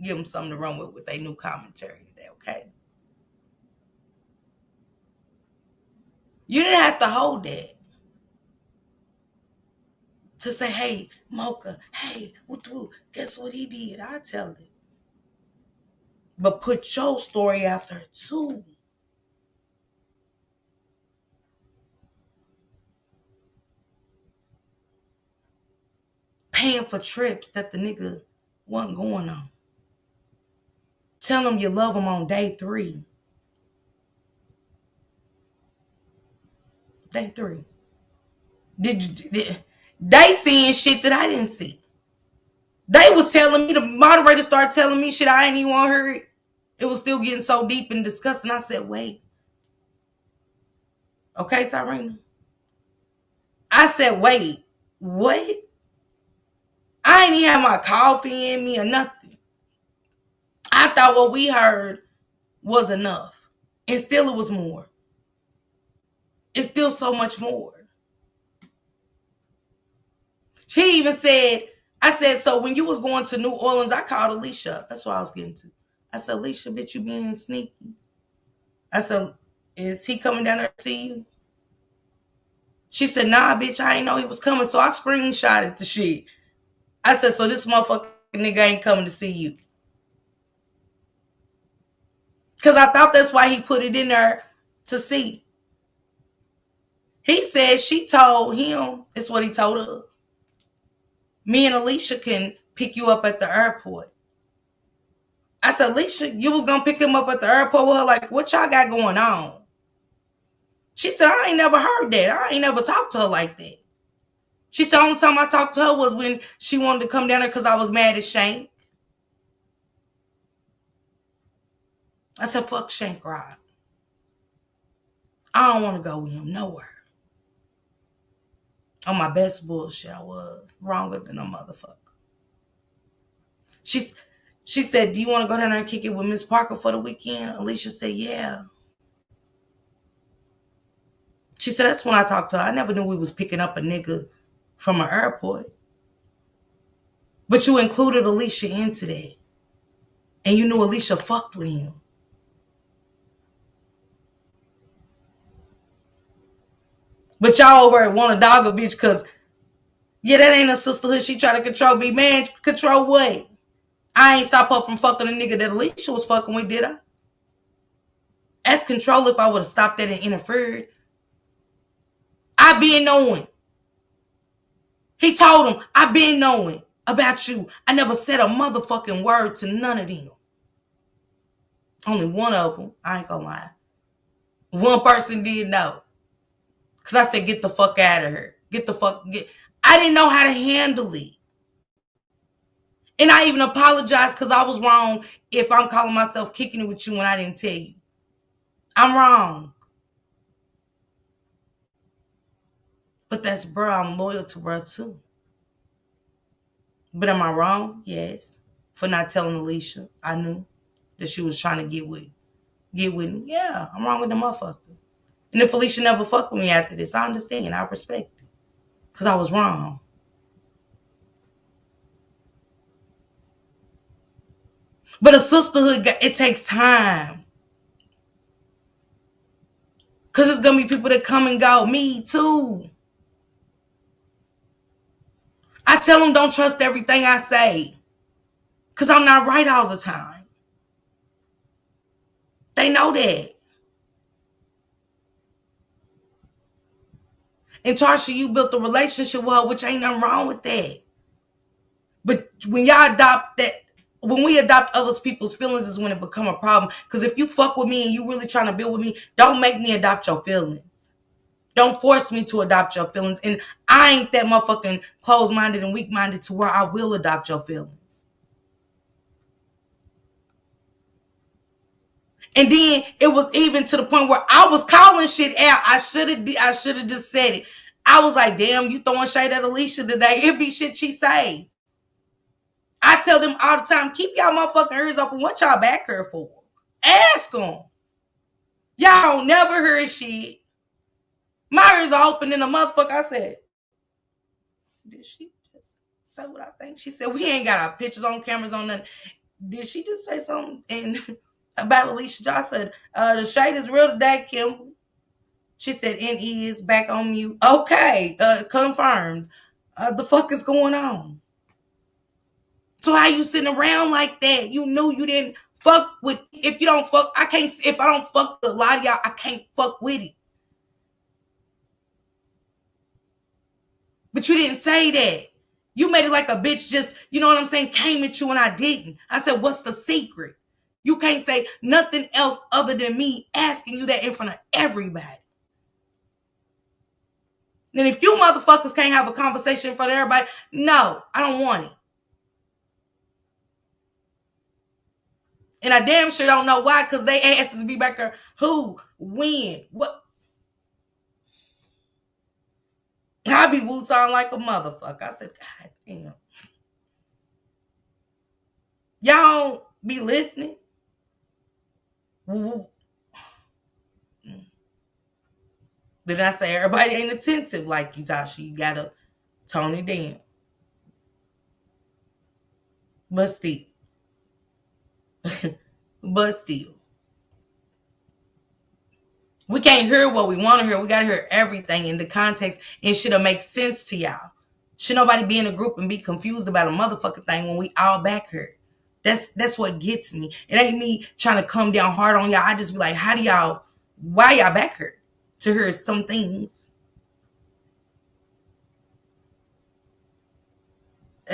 Give them something to run with their new commentary today, okay? You didn't have to hold that. To say, hey, Mocha, hey, guess what he did? I tell it. But put your story out there too. Paying for trips that the nigga wasn't going on. Tell him you love him on day 3. Day 3. They seeing shit that I didn't see. They was telling me, the moderator started telling me shit I ain't even want to hear. It was still getting so deep and disgusting. I said, wait. Okay, Cyrena? I said, wait. What? I ain't even have my coffee in me or nothing. I thought what we heard was enough. And still it was more. It's still so much more. He even said, I said, so when you was going to New Orleans, I called Alicia. That's what I was getting to. I said, Alicia, bitch, you being sneaky. I said, is he coming down there to see you? She said, nah, bitch, I ain't know he was coming. So I screenshotted the shit. I said, so this motherfucking nigga ain't coming to see you. Because I thought that's why he put it in there to see. He said she told him, it's what he told her. Me and Alicia can pick you up at the airport. I said, Alicia, you was going to pick him up at the airport with her? Like, what y'all got going on? She said, I ain't never heard that. I ain't never talked to her like that. She said, the only time I talked to her was when she wanted to come down there because I was mad at Shank. I said, fuck Shank Rock. I don't want to go with him nowhere. On my best bullshit, I was wronger than a motherfucker. She said, do you want to go down there and kick it with Miss Parker for the weekend? Alicia said, yeah. She said, that's when I talked to her. I never knew we was picking up a nigga from an airport. But you included Alicia into that. And you knew Alicia fucked with him. But y'all over at want to dog a bitch because, yeah, that ain't a sisterhood. She try to control me. Man, control what? I ain't stop her from fucking a nigga that Alicia was fucking with, did I? That's control if I would have stopped that and interfered. I been knowing. He told him, I been knowing about you. I never said a motherfucking word to none of them. Only one of them, I ain't gonna lie. One person did know. Because I said, get the fuck out of here. I didn't know how to handle it. And I even apologized because I was wrong if I'm calling myself kicking it with you when I didn't tell you. I'm wrong. But that's bro, I'm loyal to bro too. But am I wrong? Yes. For not telling Alicia. I knew that she was trying to get with me. Yeah, I'm wrong with the motherfucker. And if Alicia never fucked with me after this, I understand. I respect it. Because I was wrong. But a sisterhood, it takes time. Because it's going to be people that come and go. Me too. I tell them don't trust everything I say. Because I'm not right all the time. They know that. And Tarsha, you built a relationship with her, which ain't nothing wrong with that. But when we adopt others people's feelings is when it become a problem. Because if you fuck with me and you really trying to build with me, don't make me adopt your feelings. Don't force me to adopt your feelings. And I ain't that motherfucking closed-minded and weak-minded to where I will adopt your feelings. And then it was even to the point where I was calling shit out. I should have just said it. I was like, damn, you throwing shade at Alicia today. It be shit she say. I tell them all the time, keep y'all motherfucking ears open. What y'all back here for? Ask them. Y'all don't never heard shit. My ears are open in a motherfucker. I said, did she just say what I think? She said, we ain't got our pictures on cameras on nothing. Did she just say something about Alicia? I said, the shade is real today, Kimberly. She said, and is back on mute. Okay, confirmed. The fuck is going on? So how you sitting around like that? You knew you didn't fuck with. If you don't fuck, I can't. If I don't fuck with a lot of y'all, I can't fuck with it. But you didn't say that. You made it like a bitch just, you know what I'm saying, came at you and I didn't. I said, what's the secret? You can't say nothing else other than me asking you that in front of everybody. And if you motherfuckers can't have a conversation in front of everybody, no, I don't want it. And I damn sure don't know why, because they asses be back there. Who? When? What? I be woo-song like a motherfucker. I said, God damn. Y'all don't be listening? Woo. Then I say everybody ain't attentive like you, Tasha. You gotta tone it down. But still. But still. We can't hear what we want to hear. We gotta hear everything in the context and shit'll make sense to y'all. Should nobody be in a group and be confused about a motherfucking thing when we all back here? That's what gets me. It ain't me trying to come down hard on y'all. I just be like, why y'all back here? To hear some things.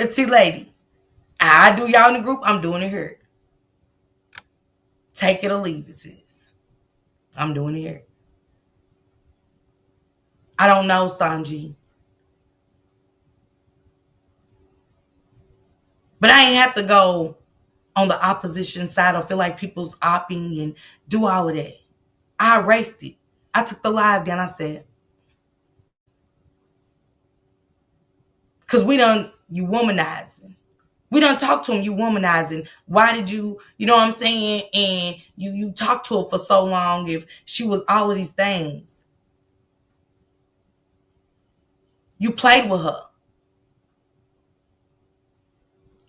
See, lady, I do y'all in the group, I'm doing it here. Take it or leave it, sis. I'm doing it here. I don't know, Sanji. But I ain't have to go on the opposition side or feel like people's opping and do all of that. I erased it. I took the live down. I said, because you womanizing. We done talk to him, you womanizing. Why did you know what I'm saying? And you talked to her for so long if she was all of these things. You played with her.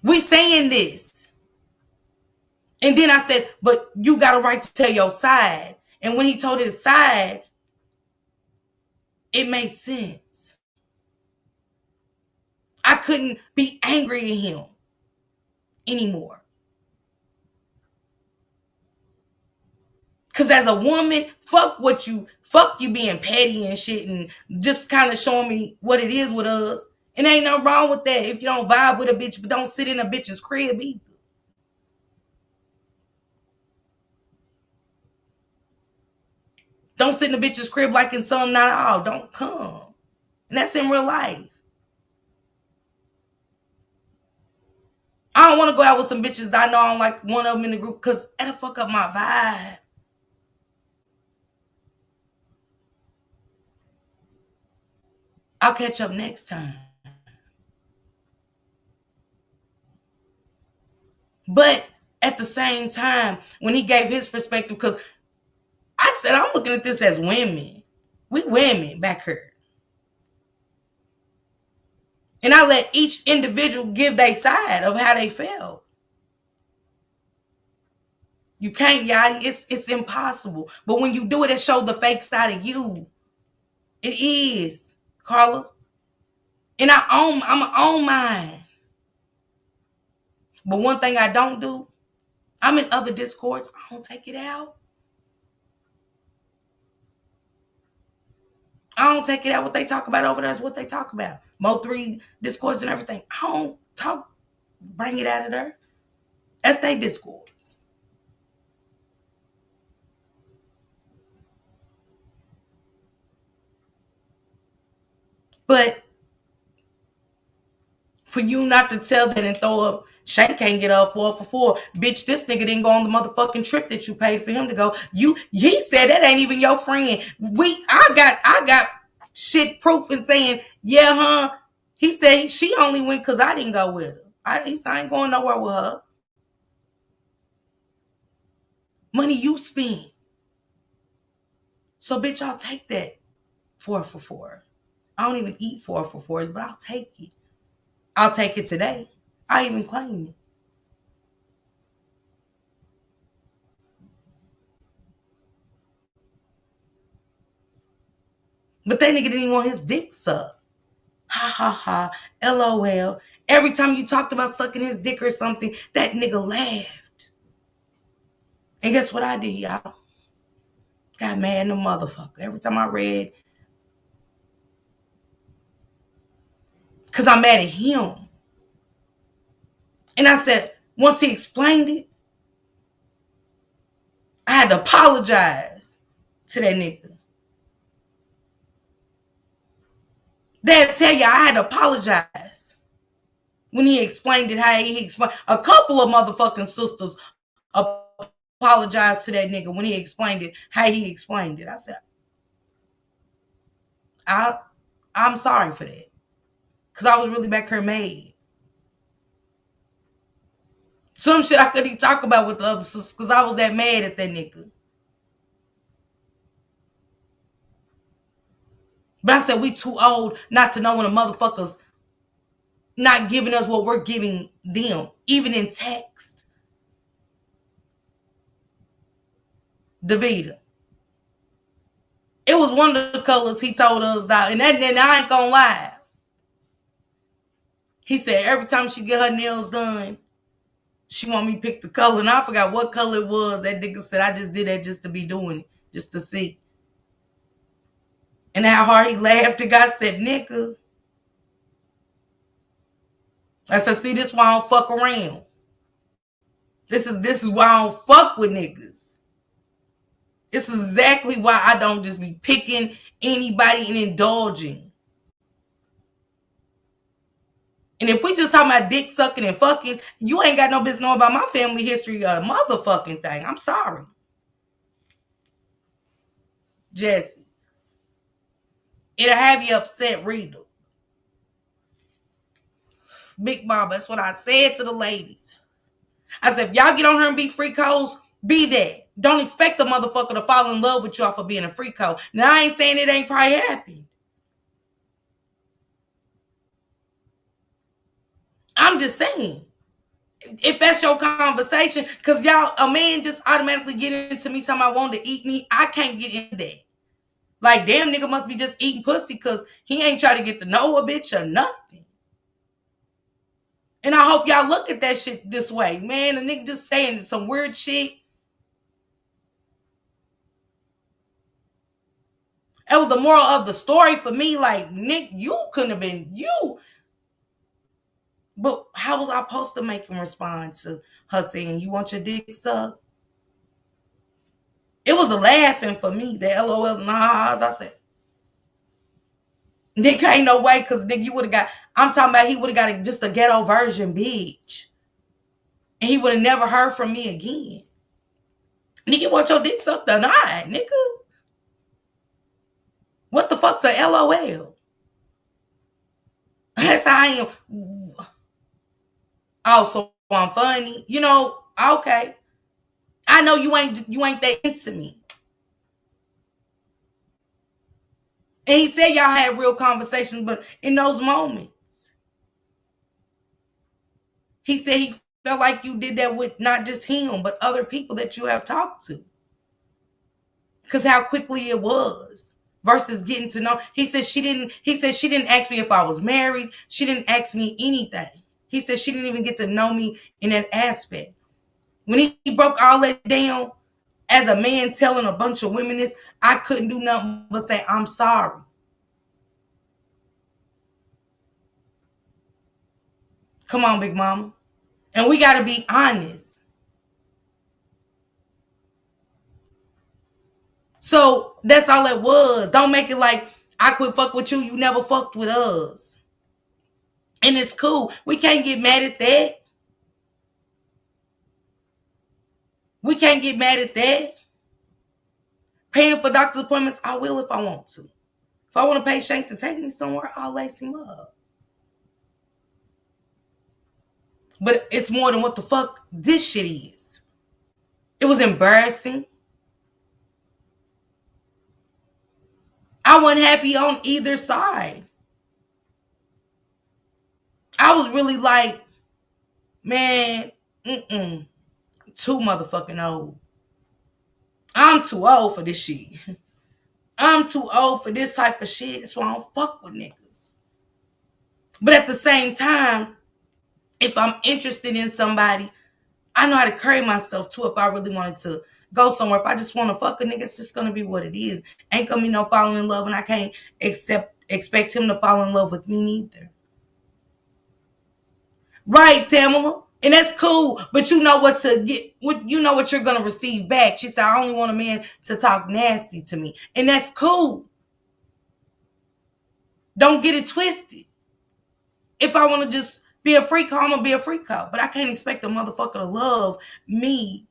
We saying this. And then I said, but you got a right to tell your side. And when he told his side, it made sense. I couldn't be angry at him anymore. Because as a woman, fuck you being petty and shit and just kind of showing me what it is with us. And ain't nothing wrong with that if you don't vibe with a bitch, but don't sit in a bitch's crib either. Don't sit in a bitch's crib like in some not all. Don't come. And that's in real life. I don't want to go out with some bitches I know I don't like one of them in the group because that'll fuck up my vibe. I'll catch up next time. But at the same time, when he gave his perspective, because I said, I'm looking at this as women. We women back here. And I let each individual give their side of how they felt. You can't, Yachty. It's impossible. But when you do it, it shows the fake side of you. It is, Carla. And I'm own mine. But one thing I don't do, I'm in other discords. I don't take it out. I don't take it out. What they talk about over there is what they talk about. Mo3 discords and everything. I don't bring it out of there. That's their discords. But for you not to tell that and throw up, Shane can't get up 4 for 4. Bitch, this nigga didn't go on the motherfucking trip that you paid for him to go. He said that ain't even your friend. I got shit proof and saying, yeah, huh? He said she only went because I didn't go with her. He said I ain't going nowhere with her. Money you spend. So bitch, I'll take that 4 for 4. I don't even eat 4 for 4s, but I'll take it. I'll take it today. I even claim it. But that nigga didn't even want his dick sucked. Ha ha ha. LOL. Every time you talked about sucking his dick or something, that nigga laughed. And guess what I did, y'all? Got mad in the motherfucker. Every time I read. Because I'm mad at him. And I said, once he explained it, I had to apologize to that nigga. They'll tell you I had to apologize. When he explained it, how he explained. A couple of motherfucking sisters apologized to that nigga when he explained it, how he explained it. I said, I'm sorry for that. Because I was really back here mad. Some shit I couldn't even talk about with the other sisters because I was that mad at that nigga. But I said, we too old not to know when a motherfucker's not giving us what we're giving them, even in text. Davida. It was one of the colors he told us that, and I ain't gonna lie. He said every time she get her nails done, she want me to pick the color, and I forgot what color it was. That nigga said I just did that just to be doing it, just to see. And how hard he laughed. The guy said, nigga. I said, see, this is why I don't fuck around. This is why I don't fuck with niggas. This is exactly why I don't just be picking anybody and indulging. And if we just talking about dick sucking and fucking, you ain't got no business knowing about my family history of a motherfucking thing. I'm sorry. Jesse. It'll have you upset, Rita. Big Mama, that's what I said to the ladies. I said, if y'all get on her and be freak hoes, be that. Don't expect the motherfucker to fall in love with y'all for being a freak hoe. Now, I ain't saying it ain't probably happened. I'm just saying. If that's your conversation, because y'all, a man just automatically get into me talking I want to eat me, I can't get into that. Like, damn, nigga must be just eating pussy because he ain't trying to get to know a bitch or nothing. And I hope y'all look at that shit this way. Man, the nigga just saying some weird shit. That was the moral of the story for me. Like, Nick, you couldn't have been you. But how was I supposed to make him respond to her saying, you want your dick sucked? It was a laughing for me, the LOLs and the ha-has. I said, Nick, ain't no way, because Nick, you would have got, I'm talking about he would have got just a ghetto version, bitch. And he would have never heard from me again. Nigga, you want your dick sucked or not, nigga? What the fuck's a LOL? That's how I am. Oh, so I'm funny. You know, okay. I know you ain't that into me. And he said y'all had real conversations, but in those moments, he said he felt like you did that with not just him, but other people that you have talked to. Because how quickly it was versus getting to know. He said she didn't ask me if I was married. She didn't ask me anything. He said she didn't even get to know me in that aspect. When he broke all that down, as a man telling a bunch of women this, I couldn't do nothing but say, I'm sorry. Come on, big mama. And we got to be honest. So that's all it was. Don't make it like I quit fuck with you. You never fucked with us. And it's cool. We can't get mad at that. We can't get mad at that. Paying for doctor's appointments, I will if I want to. If I want to pay Shank to take me somewhere, I'll lace him up. But it's more than what the fuck this shit is. It was embarrassing. I wasn't happy on either side. I was really like, man, too motherfucking old. I'm too old for this shit. I'm too old for this type of shit. That's why I don't fuck with niggas. But at the same time, if I'm interested in somebody, I know how to carry myself too. If I really wanted to go somewhere, if I just want to fuck a nigga, it's just gonna be what it is. Ain't gonna be no falling in love, and I can't expect him to fall in love with me neither. Right, Tamala? And that's cool, but you know what to get. You know what you're gonna receive back. She said, "I only want a man to talk nasty to me," and that's cool. Don't get it twisted. If I want to just be a freak, I'm gonna be a freak, but I can't expect a motherfucker to love me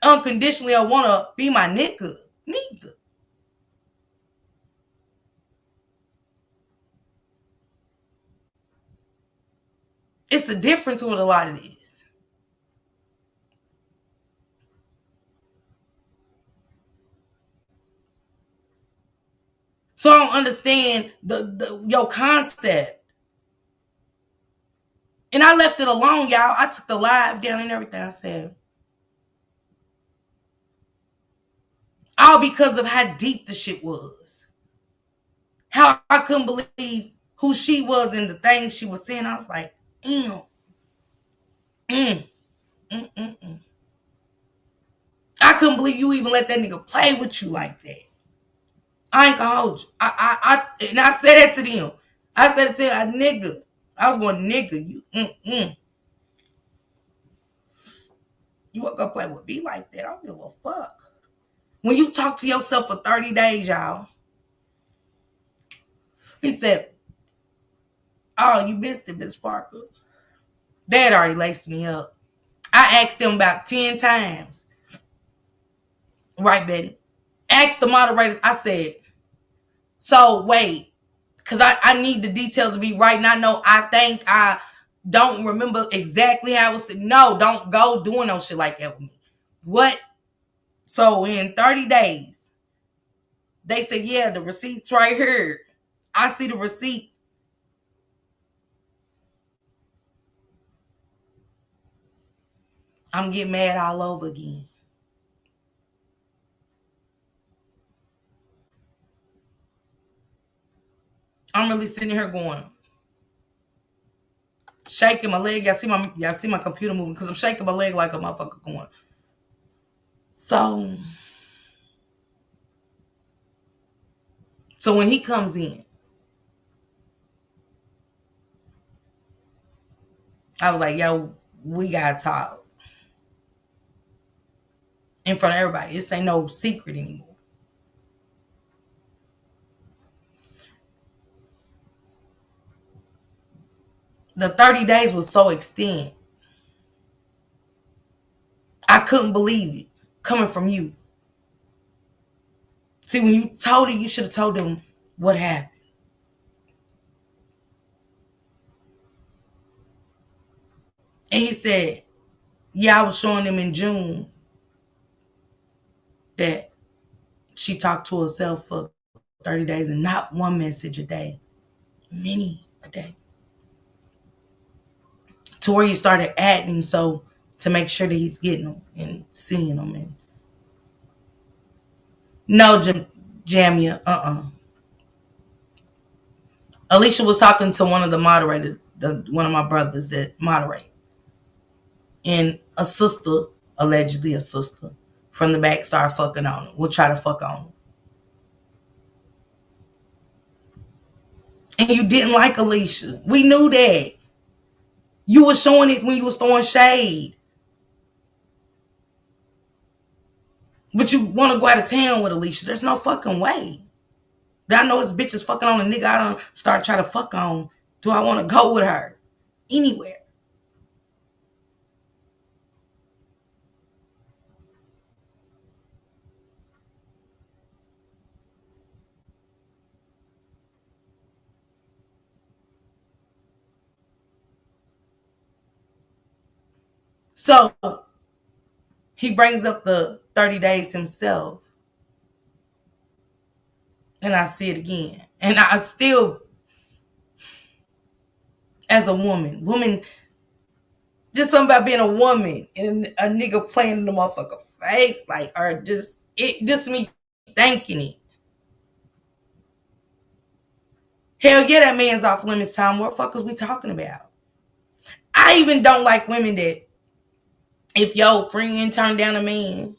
unconditionally or want to be my nigga. Neither. It's a difference with a lot of this. So I don't understand your concept. And I left it alone, y'all. I took the live down and everything. I said, all because of how deep the shit was. How I couldn't believe who she was and the things she was saying. I was like, damn. Mm, mm, mm, mm. I couldn't believe you even let that nigga play with you like that. I ain't gonna hold you. And I said that to them. I said it to a nigga. I was going, nigga, you ain't gonna play with me like that. I don't give a fuck. When you talk to yourself for 30 days, y'all, he said, oh, you missed it, Miss Parker. Dad already laced me up. I asked them about 10 times. Right, Betty? Asked the moderators, I said, so wait, because I need the details to be right. And I know I think I don't remember exactly how it was. No, don't go doing no shit like that with me. What? So in 30 days, they said, yeah, the receipt's right here. I see the receipt. I'm getting mad all over again. I'm really sitting here going, shaking my leg. Y'all see my computer moving because I'm shaking my leg like a motherfucker going. So so when he comes in, I was like, yo, we gotta talk in front of everybody. This ain't no secret anymore. The 30 days was so extended. I couldn't believe it coming from you. See, when you told it, you should have told them what happened. And he said, yeah, I was showing them in June that she talked to herself for 30 days and not one message a day, many a day. To where you started adding him so to make sure that he's getting them and seeing them. And no, Jamia, Alicia was talking to one of the moderators, one of my brothers that moderate, and a sister, allegedly a sister, from the back started fucking on him. We'll try to fuck on him. And you didn't like Alicia. We knew that. You were showing it when you was throwing shade. But you want to go out of town with Alicia. There's no fucking way. I know this bitch is fucking on a nigga I don't start trying to fuck on. Do I want to go with her? Anywhere. So he brings up the 30 days himself. And I see it again. And I still, as a woman, just something about being a woman and a nigga playing in the motherfucker face, like, or just me thinking it. Hell yeah, that man's off limits time. What the fuck is we talking about? I even don't like women that if your friend turned down a man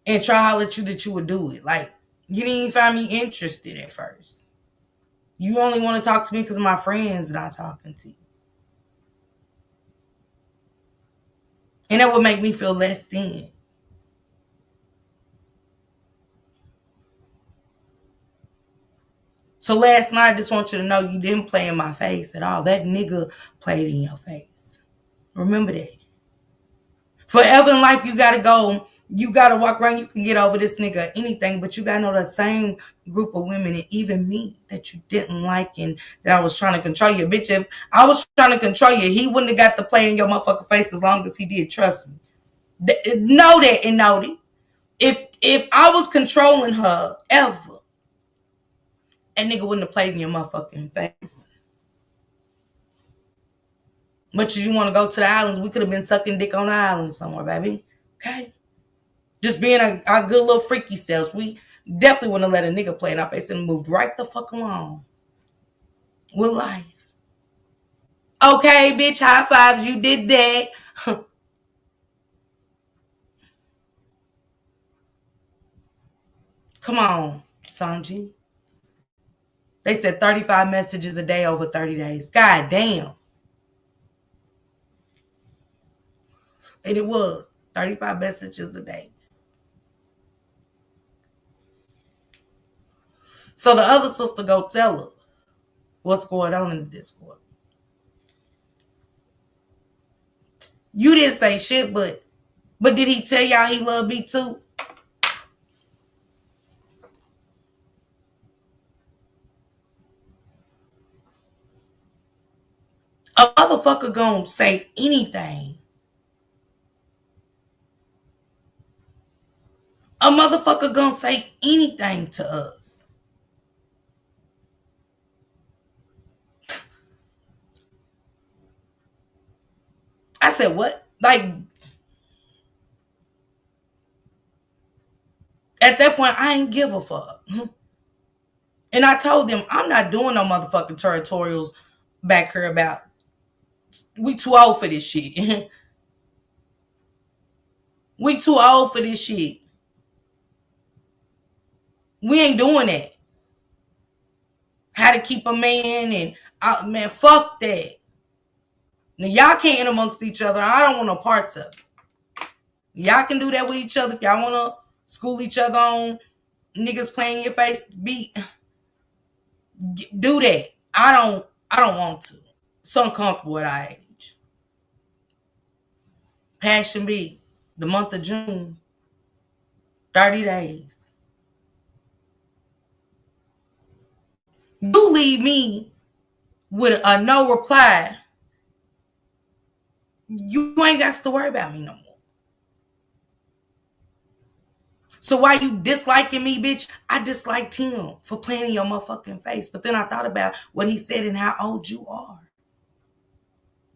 and try to holler at you that you would do it. Like, you didn't even find me interested at first. You only want to talk to me because my friend's not talking to you. And that would make me feel less than. So last night, I just want you to know you didn't play in my face at all. That nigga played in your face. Remember that. Forever in life, you gotta go. You gotta walk around. You can get over this nigga or anything, but you gotta know the same group of women and even me that you didn't like and that I was trying to control you. Bitch, if I was trying to control you, he wouldn't have got to play in your motherfucking face as long as he did. Trust me. Know that and know that. If I was controlling her ever, that nigga wouldn't have played in your motherfucking face. Much as you want to go to the islands, we could have been sucking dick on the island somewhere, baby. Okay? Just being our good little freaky selves. We definitely wouldn't have let a nigga play in our face and moved right the fuck along with life. Okay, bitch, high fives. You did that. Come on, Sanji. They said 35 messages a day over 30 days. God damn. And it was 35 messages a day. So the other sister go tell her what's going on in the Discord. You didn't say shit, but did he tell y'all he loved me too? A motherfucker gonna say anything. A motherfucker gonna say anything to us. I said, what? Like at that point, I ain't give a fuck. And I told them I'm not doing no motherfucking territorials back here about we too old for this shit. We too old for this shit. We ain't doing that. How to keep a man and man, fuck that. Now y'all can't in amongst each other. I don't want no parts of it. Y'all can do that with each other. If y'all wanna school each other on niggas playing your face, do that. I don't want to. It's uncomfortable at our age. Passion B, the month of June, 30 days. You leave me with a no reply, you ain't got to worry about me no more. So why you disliking me, bitch? I disliked him for playing in your motherfucking face. But then I thought about what he said and how old you are.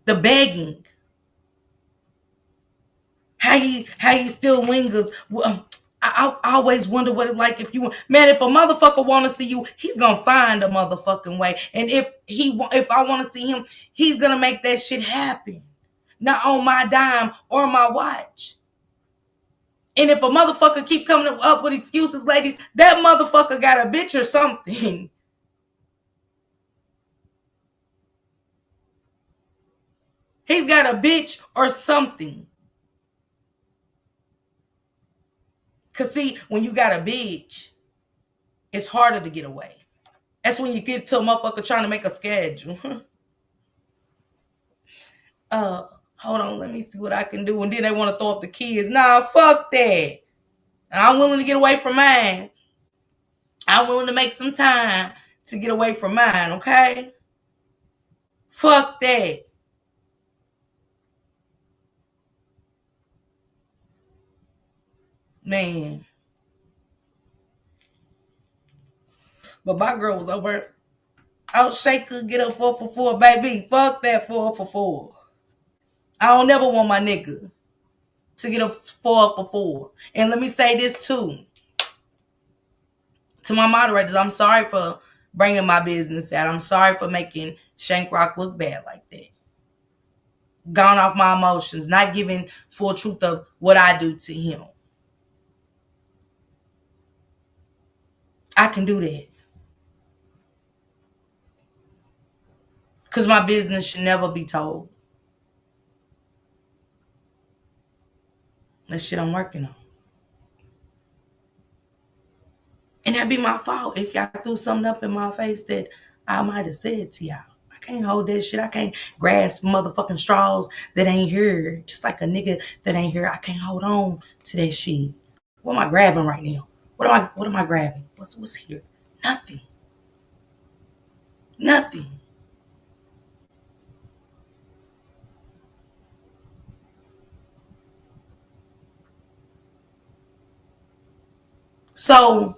The begging. How he still lingers. Well, I always wonder what it's like if you man, if a motherfucker want to see you, he's gonna find a motherfucking way. And if I want to see him, he's gonna make that shit happen. Not on my dime or my watch. And if a motherfucker keep coming up with excuses, ladies, that motherfucker got a bitch or something. He's got a bitch or something. Cause see, when you got a bitch, it's harder to get away. That's when you get to a motherfucker trying to make a schedule. uh, Hold on, let me see what I can do. And then they want to throw up the kids. Nah, fuck that. I'm willing to get away from mine. I'm willing to make some time to get away from mine, okay? Fuck that. Man. But my girl was over. Oh, Shay could get up 4 for 4, baby. Fuck that 4 for 4. I don't never want my nigga to get a 4 for 4. And let me say this too. To my moderators, I'm sorry for bringing my business out. I'm sorry for making Shank Rock look bad like that. Gone off my emotions, not giving full truth of what I do to him. I can do that. Because my business should never be told. That shit I'm working on. And that'd be my fault if y'all threw something up in my face that I might have said to y'all. I can't hold that shit. I can't grasp motherfucking straws that ain't here. Just like a nigga that ain't here. I can't hold on to that shit. What am I grabbing right now? What am I grabbing? What's here? Nothing. Nothing. So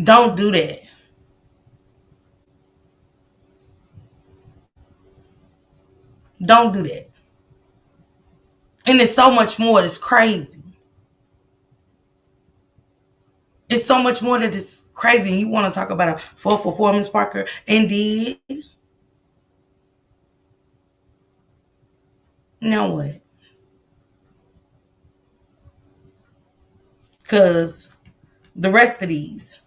don't do that. Don't do that. And there's so much more that's crazy. It's so much more that is crazy. And you want to talk about a 4 for 4, Miss Parker? Indeed. Now what? Because the rest of these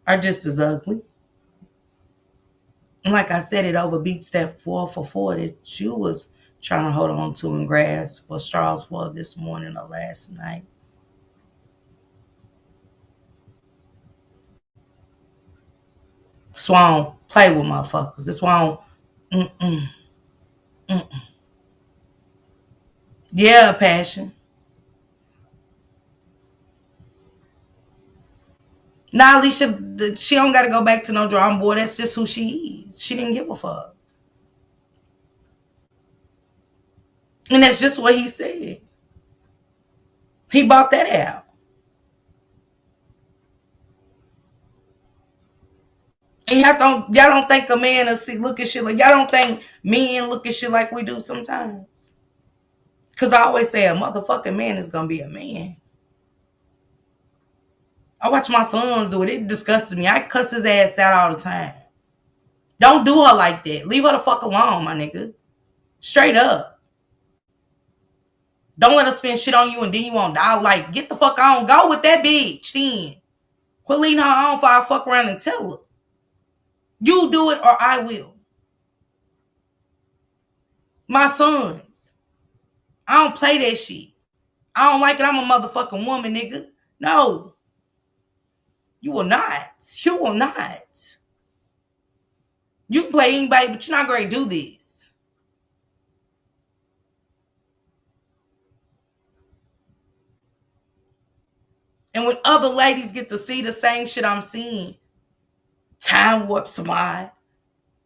are just as ugly. And like I said, it overbeats that 4 for 4 that you was trying to hold on to and grasp for straws for this morning or last night. That's why I don't play with motherfuckers. That's why I don't. Yeah, passion. Now, Alicia, she don't got to go back to no drawing board. That's just who she is. She didn't give a fuck. And that's just what he said. He bought that out. And y'all don't think a man will look at shit like y'all don't think men look at shit like we do sometimes. Cause I always say a motherfucking man is gonna be a man. I watch my sons do it. It disgusts me. I cuss his ass out all the time. Don't do her like that. Leave her the fuck alone, my nigga. Straight up. Don't let her spend shit on you and then you won't die. Like, get the fuck on. Go with that bitch then. Quit leading her on for I fuck around and tell her. You do it or I will. My sons. I don't play that shit. I don't like it. I'm a motherfucking woman, nigga. No. You will not. You will not. You can play anybody, but you're not going to do this. And when other ladies get to see the same shit I'm seeing, time warp somebody.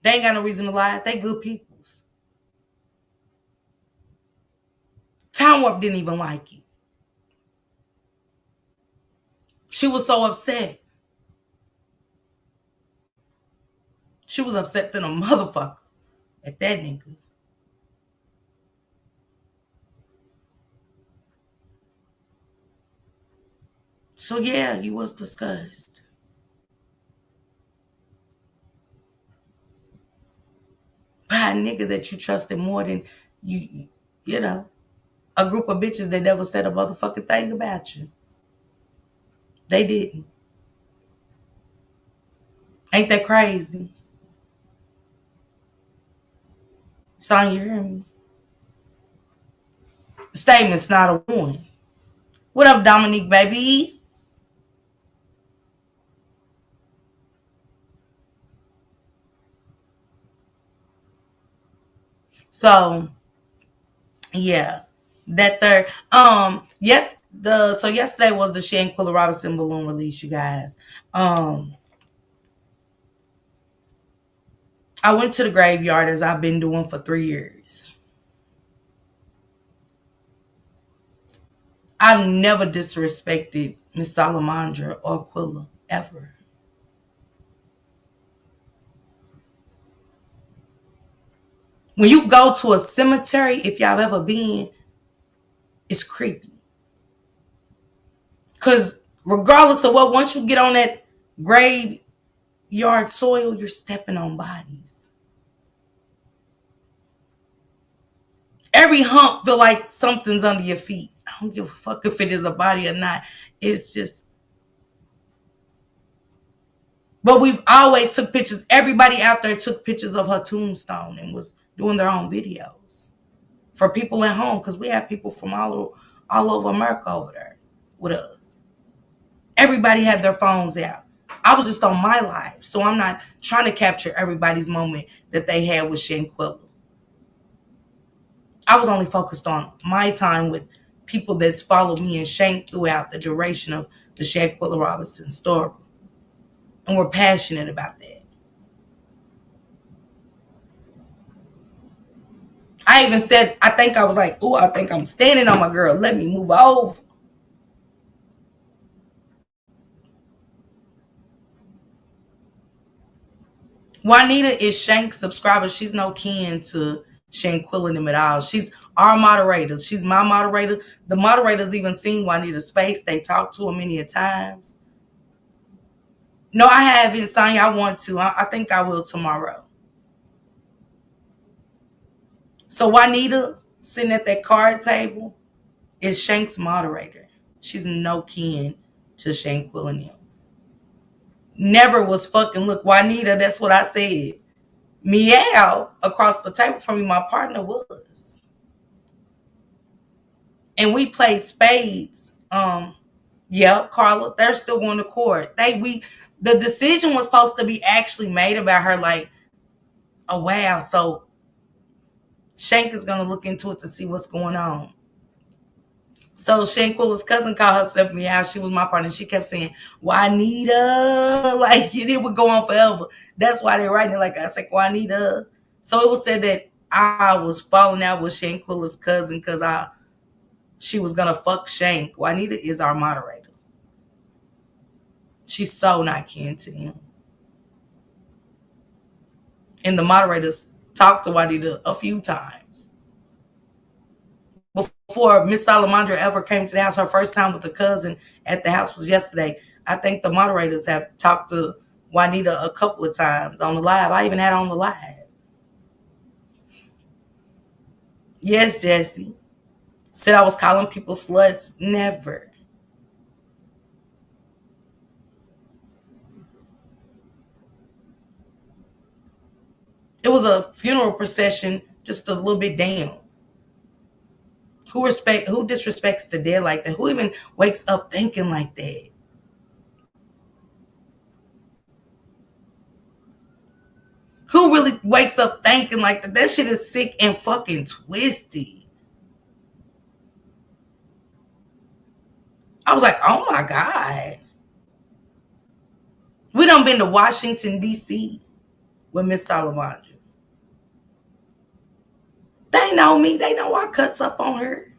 They ain't got no reason to lie. They good peoples. Time warp didn't even like it. She was so upset. She was upset than a motherfucker at that nigga. So yeah, he was disgusted by a nigga that you trusted more than you, you know, a group of bitches that never said a motherfucking thing about you. They didn't. Ain't that crazy? Son, you hear me? The statement's not a warning. What up, Dominique, baby? So yeah, that third. Yesterday was the Shanquilla Robinson balloon release, you guys. I went to the graveyard as I've been doing for 3 years. I've never disrespected Miss Salamandra or Aquila ever. When you go to a cemetery, if y'all ever been, it's creepy. Cause regardless of what, once you get on that graveyard soil, you're stepping on bodies. Every hump feel like something's under your feet. I don't give a fuck if it is a body or not. It's just, but we've always took pictures. Everybody out there took pictures of her tombstone and was doing their own videos for people at home because we have people from all over America over there with us. Everybody had their phones out. I was just on my life, so I'm not trying to capture everybody's moment that they had with Shanquilla. I was only focused on my time with people that's followed me and Shank throughout the duration of the Shanquilla Robinson story. And we're passionate about that. I even said, I was like, oh, I think I'm standing on my girl. Let me move over. Juanita is Shank's subscriber. She's no kin to Shanquilla and them at all. She's our moderator. She's my moderator. The moderators even seen Juanita's face. They talked to her many a times. No, I haven't, Sonya. I want to. I think I will tomorrow. So Juanita sitting at that card table is Shank's moderator. She's no kin to Shanquilla and them. Never was fucking look Juanita. That's what I said. Meow across the table from me. My partner was, and we played spades. Yeah, Carla. They're still going to court. The decision was supposed to be actually made about her like a while. So Shank is gonna look into it to see what's going on. So Shanquilla's cousin called herself Meow. She was my partner. She kept saying, Juanita. Like, it would go on forever. That's why they're writing it like I said, Juanita. So it was said that I was falling out with Shanquilla's cousin because she was going to fuck Shank. Juanita is our moderator. She's so not kin to him. And the moderators talked to Juanita a few times. Before Miss Salamandra ever came to the house, her first time with the cousin at the house was yesterday. I think the moderators have talked to Juanita a couple of times on the live. I even had on the live. Yes, Jesse. Said I was calling people sluts. Never. It was a funeral procession just a little bit down. Who disrespects the dead like that? Who even wakes up thinking like that? Who really wakes up thinking like that? That shit is sick and fucking twisty. I was like, oh my God. We done been to Washington, D.C. with Miss Salamandra. They know me. They know I cuts up on her.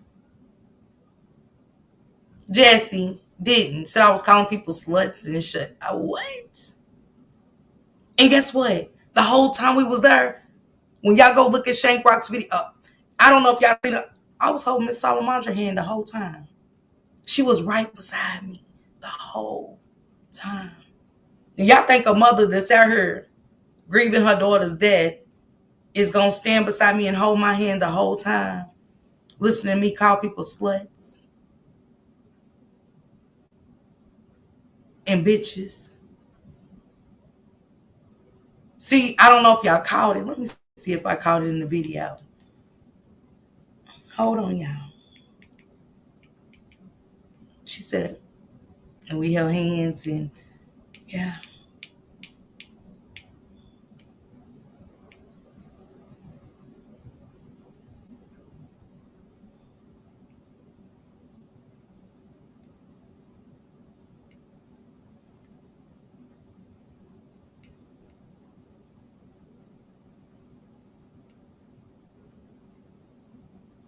Jesse didn't. Said I was calling people sluts and shit. What? And guess what? The whole time we was there, when y'all go look at Shank Rock's video, I don't know if y'all seen it. I was holding Miss Salamandra's hand the whole time. She was right beside me the whole time. And y'all think a mother that's out here grieving her daughter's death is going to stand beside me and hold my hand the whole time, listening to me call people sluts and bitches? See, I don't know if y'all caught it. Let me see if I caught it in the video. Hold on, y'all. She said, and we held hands and yeah.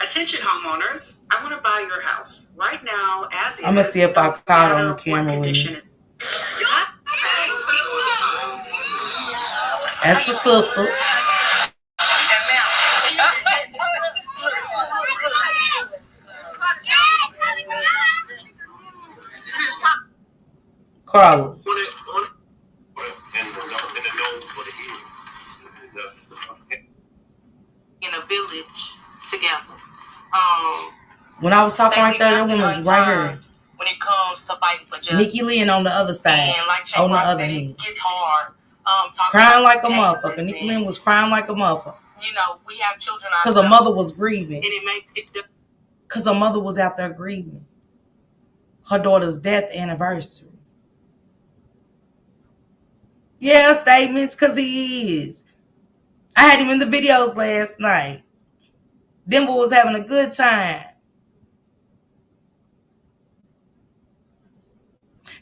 Attention homeowners, I want to buy your house. Right now, as I'm going to see if I caught on the camera with me. That's the sister. Carla. In a village together. When I was talking right there, that woman was right here. When it comes to fighting for justice. Nikki Lynn on the other side. And like on the other hand. It's hard. Crying like a motherfucker. Nikki Lynn was crying like a motherfucker. You know, we have children. Because her mother was grieving. And it makes it. Because her mother was out there grieving her daughter's death anniversary. Yeah, statements, because he is. I had him in the videos last night. Denver was having a good time.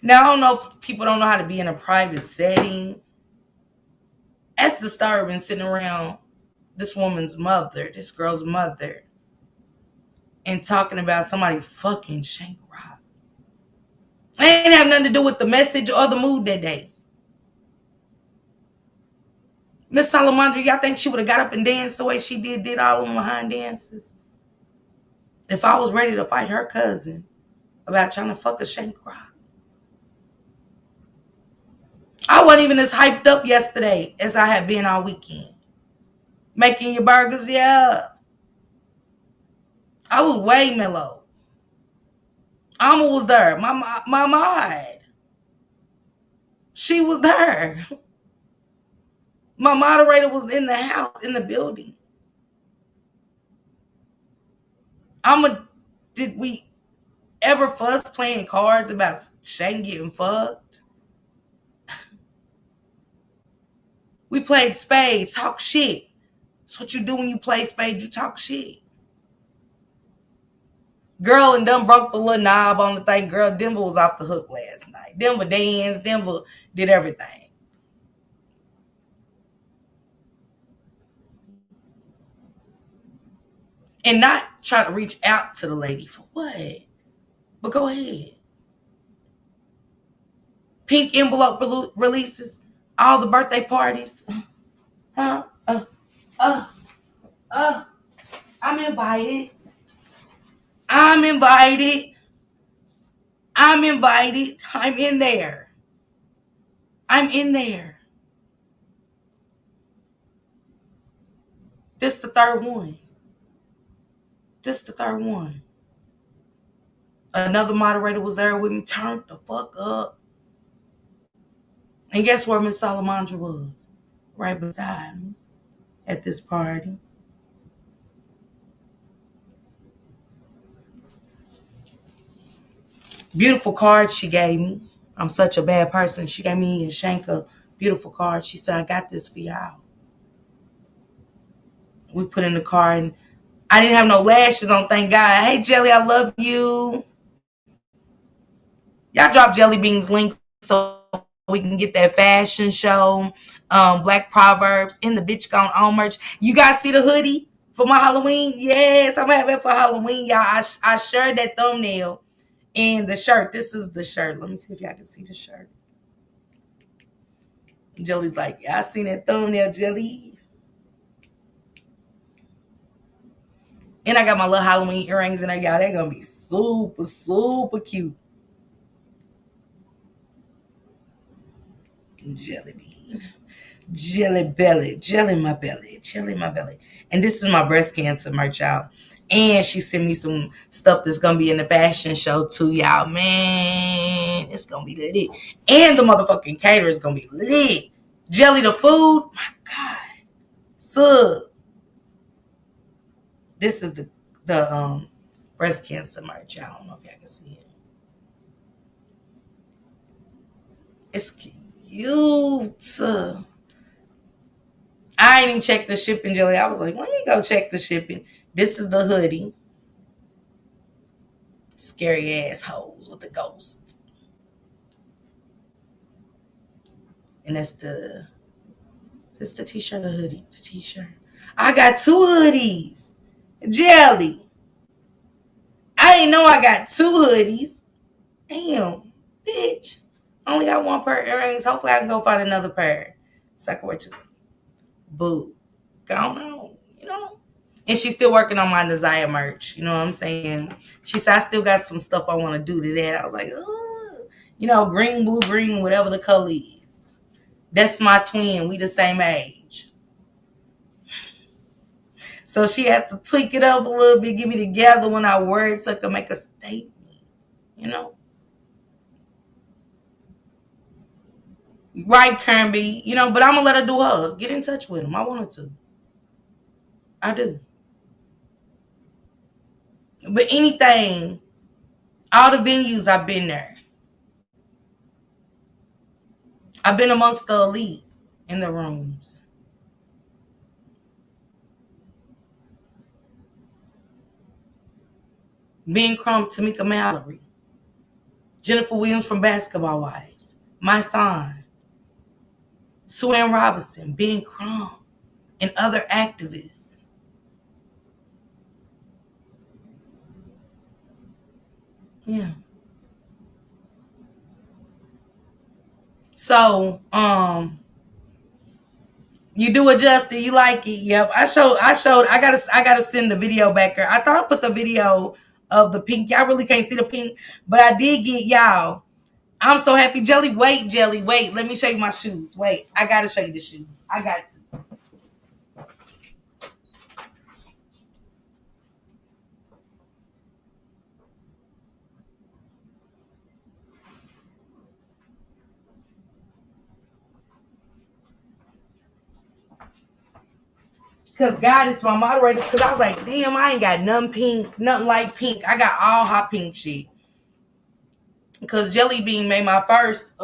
Now, I don't know if people don't know how to be in a private setting. That's disturbing, sitting around this woman's mother, this girl's mother, and talking about somebody fucking Shank Rock. It ain't have nothing to do with the message or the mood that day. Miss Salamandra, y'all think she would have got up and danced the way she did all them behind dances? If I was ready to fight her cousin about trying to fuck a Shank Rock. I wasn't even as hyped up yesterday as I had been all weekend. Making your burgers, yeah. I was way mellow. Alma was there. My mod. She was there. My moderator was in the house, in the building. Did we ever fuss playing cards about Shane getting fucked? We played spades, talk shit. That's what you do when you play spades, you talk shit. Girl and done broke the little knob on the thing. Girl, Denver was off the hook last night. Denver danced. Denver did everything. And not try to reach out to the lady for what? But go ahead. Pink envelope releases. All the birthday parties. Huh? Uh, uh, I'm invited. I'm invited. I'm invited. I'm in there. I'm in there. This the third one. This the third one. Another moderator was there with me, turned the fuck up. And guess where Miss Salamandra was? Right beside me at this party. Beautiful card she gave me. I'm such a bad person. She gave me and Shank a beautiful card. She said, I got this for y'all. We put in the card and I didn't have no lashes on, thank God. Hey, Jelly, I love you. Y'all drop Jelly Beans link so we can get that fashion show, Black Proverbs, and the Bitch Gone On merch. You guys see the hoodie for my Halloween? Yes, I'm going to have it for Halloween, y'all. I shared that thumbnail and the shirt. This is the shirt. Let me see if y'all can see the shirt. Jelly's like, yeah, I seen that thumbnail, Jelly. And I got my little Halloween earrings in there, y'all. They're going to be super, super cute. Jelly bean. Jelly belly. Jelly my belly. Jelly my belly. And this is my breast cancer merch, y'all. And she sent me some stuff that's going to be in the fashion show, too, y'all. Man, it's going to be lit. And the motherfucking caterer is going to be lit. Jelly the food. My God. So, this is the breast cancer merch. I don't know if y'all can see it. It's cute. I ain't even checked the shipping, Jelly. I was like, let me go check the shipping. This is the hoodie. Scary ass hoes with the ghost. And that's the t-shirt or hoodie? The t-shirt. I got two hoodies. Jelly. I didn't know I got two hoodies. Damn, bitch. I only got one pair of earrings. Hopefully I can go find another pair. So I can wear two. Boo. Gone on, you know? And she's still working on my Desire merch. You know what I'm saying? She said, I still got some stuff I want to do to that. I was like, oh, you know, green, blue, green, whatever the color is. That's my twin. We the same age. So she had to tweak it up a little bit, get me together when I wear it so I could make a statement, you know? Right, Kirby. You know, but I'm going to let her do her. Get in touch with him. I want her to. I do. But anything, all the venues I've been there. I've been amongst the elite in the rooms. Ben Crump, Tamika Mallory, Jennifer Williams from Basketball Wives, my son, Sue Ann Robinson, Ben Crump, and other activists. Yeah. So, you do it, Justin. You like it? Yep. I showed. I gotta send the video back there. I thought I put the video of the pink. Y'all really can't see the pink, but I did get y'all. I'm so happy. Jelly, wait, Jelly, wait. Let me show you my shoes. Wait, I gotta show you the shoes. I got to. Cause God is my moderators. Cause I was like, damn, I ain't got nothing pink, nothing like pink. I got all hot pink shit. Cause Jelly Bean made my first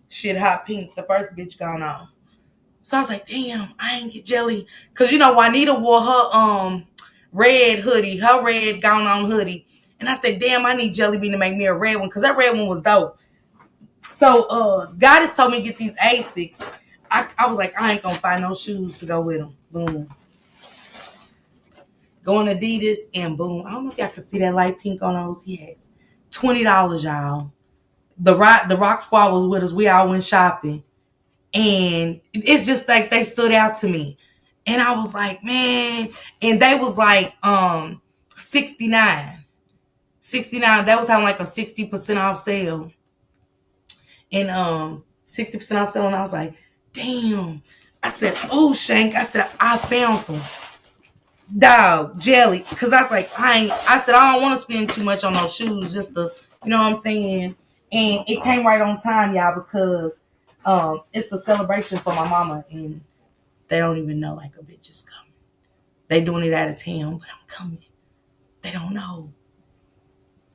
shit hot pink. The first bitch gone on. So I was like, damn, I ain't get Jelly. Cause you know, Juanita wore her red hoodie, her red gone on hoodie. And I said, damn, I need Jelly Bean to make me a red one. Cause that red one was dope. So God has told me to get these Asics. I was like, I ain't gonna find no shoes to go with them. Boom. Going Adidas and boom. I don't know if y'all can see that light pink on those. Yes. $20, y'all. The Rock Squad was with us. We all went shopping. And it's just like they stood out to me. And I was like, man, and they was like 69. 69, that was having like a 60% off sale. And 60% off sale, and I was like, damn. I said, oh Shank, I said, I found them. Dog, jelly. Cause I was like, I said, I don't want to spend too much on those shoes, just to, you know what I'm saying? And it came right on time, y'all, because it's a celebration for my mama, and they don't even know like a bitch is coming. They doing it out of town, but I'm coming. They don't know.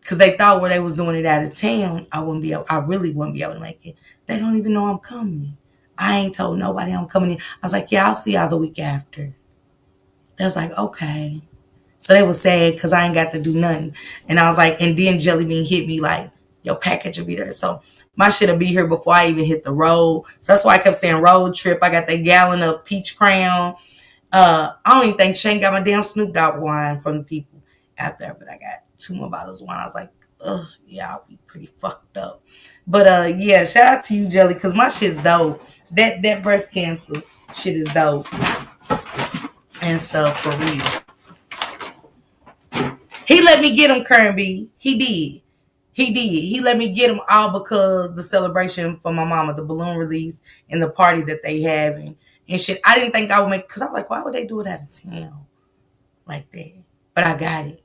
Cause they thought where they was doing it out of town, I really wouldn't be able to make it. They don't even know I'm coming. I ain't told nobody I'm coming in. I was like, yeah, I'll see y'all the week after. They was like, okay. So they was sad because I ain't got to do nothing. And I was like, and then Jelly Bean hit me like, your package will be there. So my shit'll be here before I even hit the road. So that's why I kept saying road trip. I got that gallon of peach crown. I don't even think Shane got my damn Snoop Dogg wine from the people out there, but I got 2 more bottles of wine. I was like, ugh, yeah, I'll be pretty fucked up. But yeah, shout out to you, Jelly, because my shit's dope. That breast cancer shit is dope and stuff for real. He let me get him, Kern B. He did. He did. He let me get them all because the celebration for my mama, the balloon release, and the party that they having and shit. I didn't think I would make, because I was like, why would they do it out of town like that? But I got it.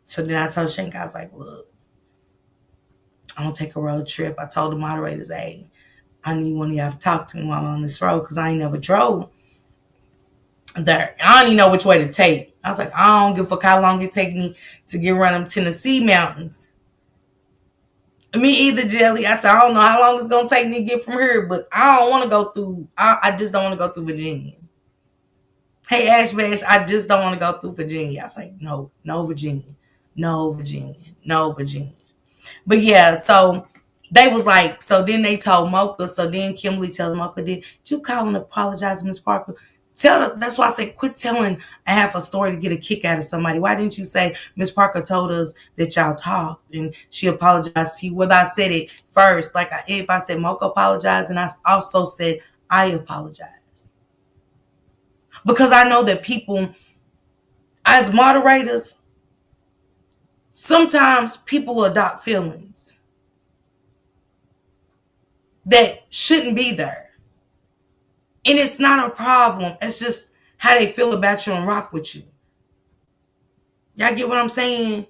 So then I told Shank, I was like, look, I'm going to take a road trip. I told the moderators, hey, I need one of y'all to talk to me while I'm on this road because I ain't never drove there. I don't even know which way to take. I was like, I don't give a fuck how long it take me to get around them Tennessee mountains. Me either, Jelly. I said, I don't know how long it's going to take me to get from here, but I don't want to go through, I just don't want to go through Virginia. Hey, Ash Bash, I just don't want to go through Virginia. I was like, no Virginia. No Virginia. No Virginia. But yeah, so they was like, so then they told Mocha, so then Kimberly tells Mocha, did you call and apologize to Miss Parker? Tell her, that's why I said, quit telling I have a story to get a kick out of somebody. Why didn't you say Miss Parker told us that y'all talked and she apologized to you? Whether I said it first, like if I said Mocha apologized and I also said I apologize. Because I know that people, as moderators, sometimes people adopt feelings that shouldn't be there. And it's not a problem. It's just how they feel about you and rock with you. Y'all get what I'm saying?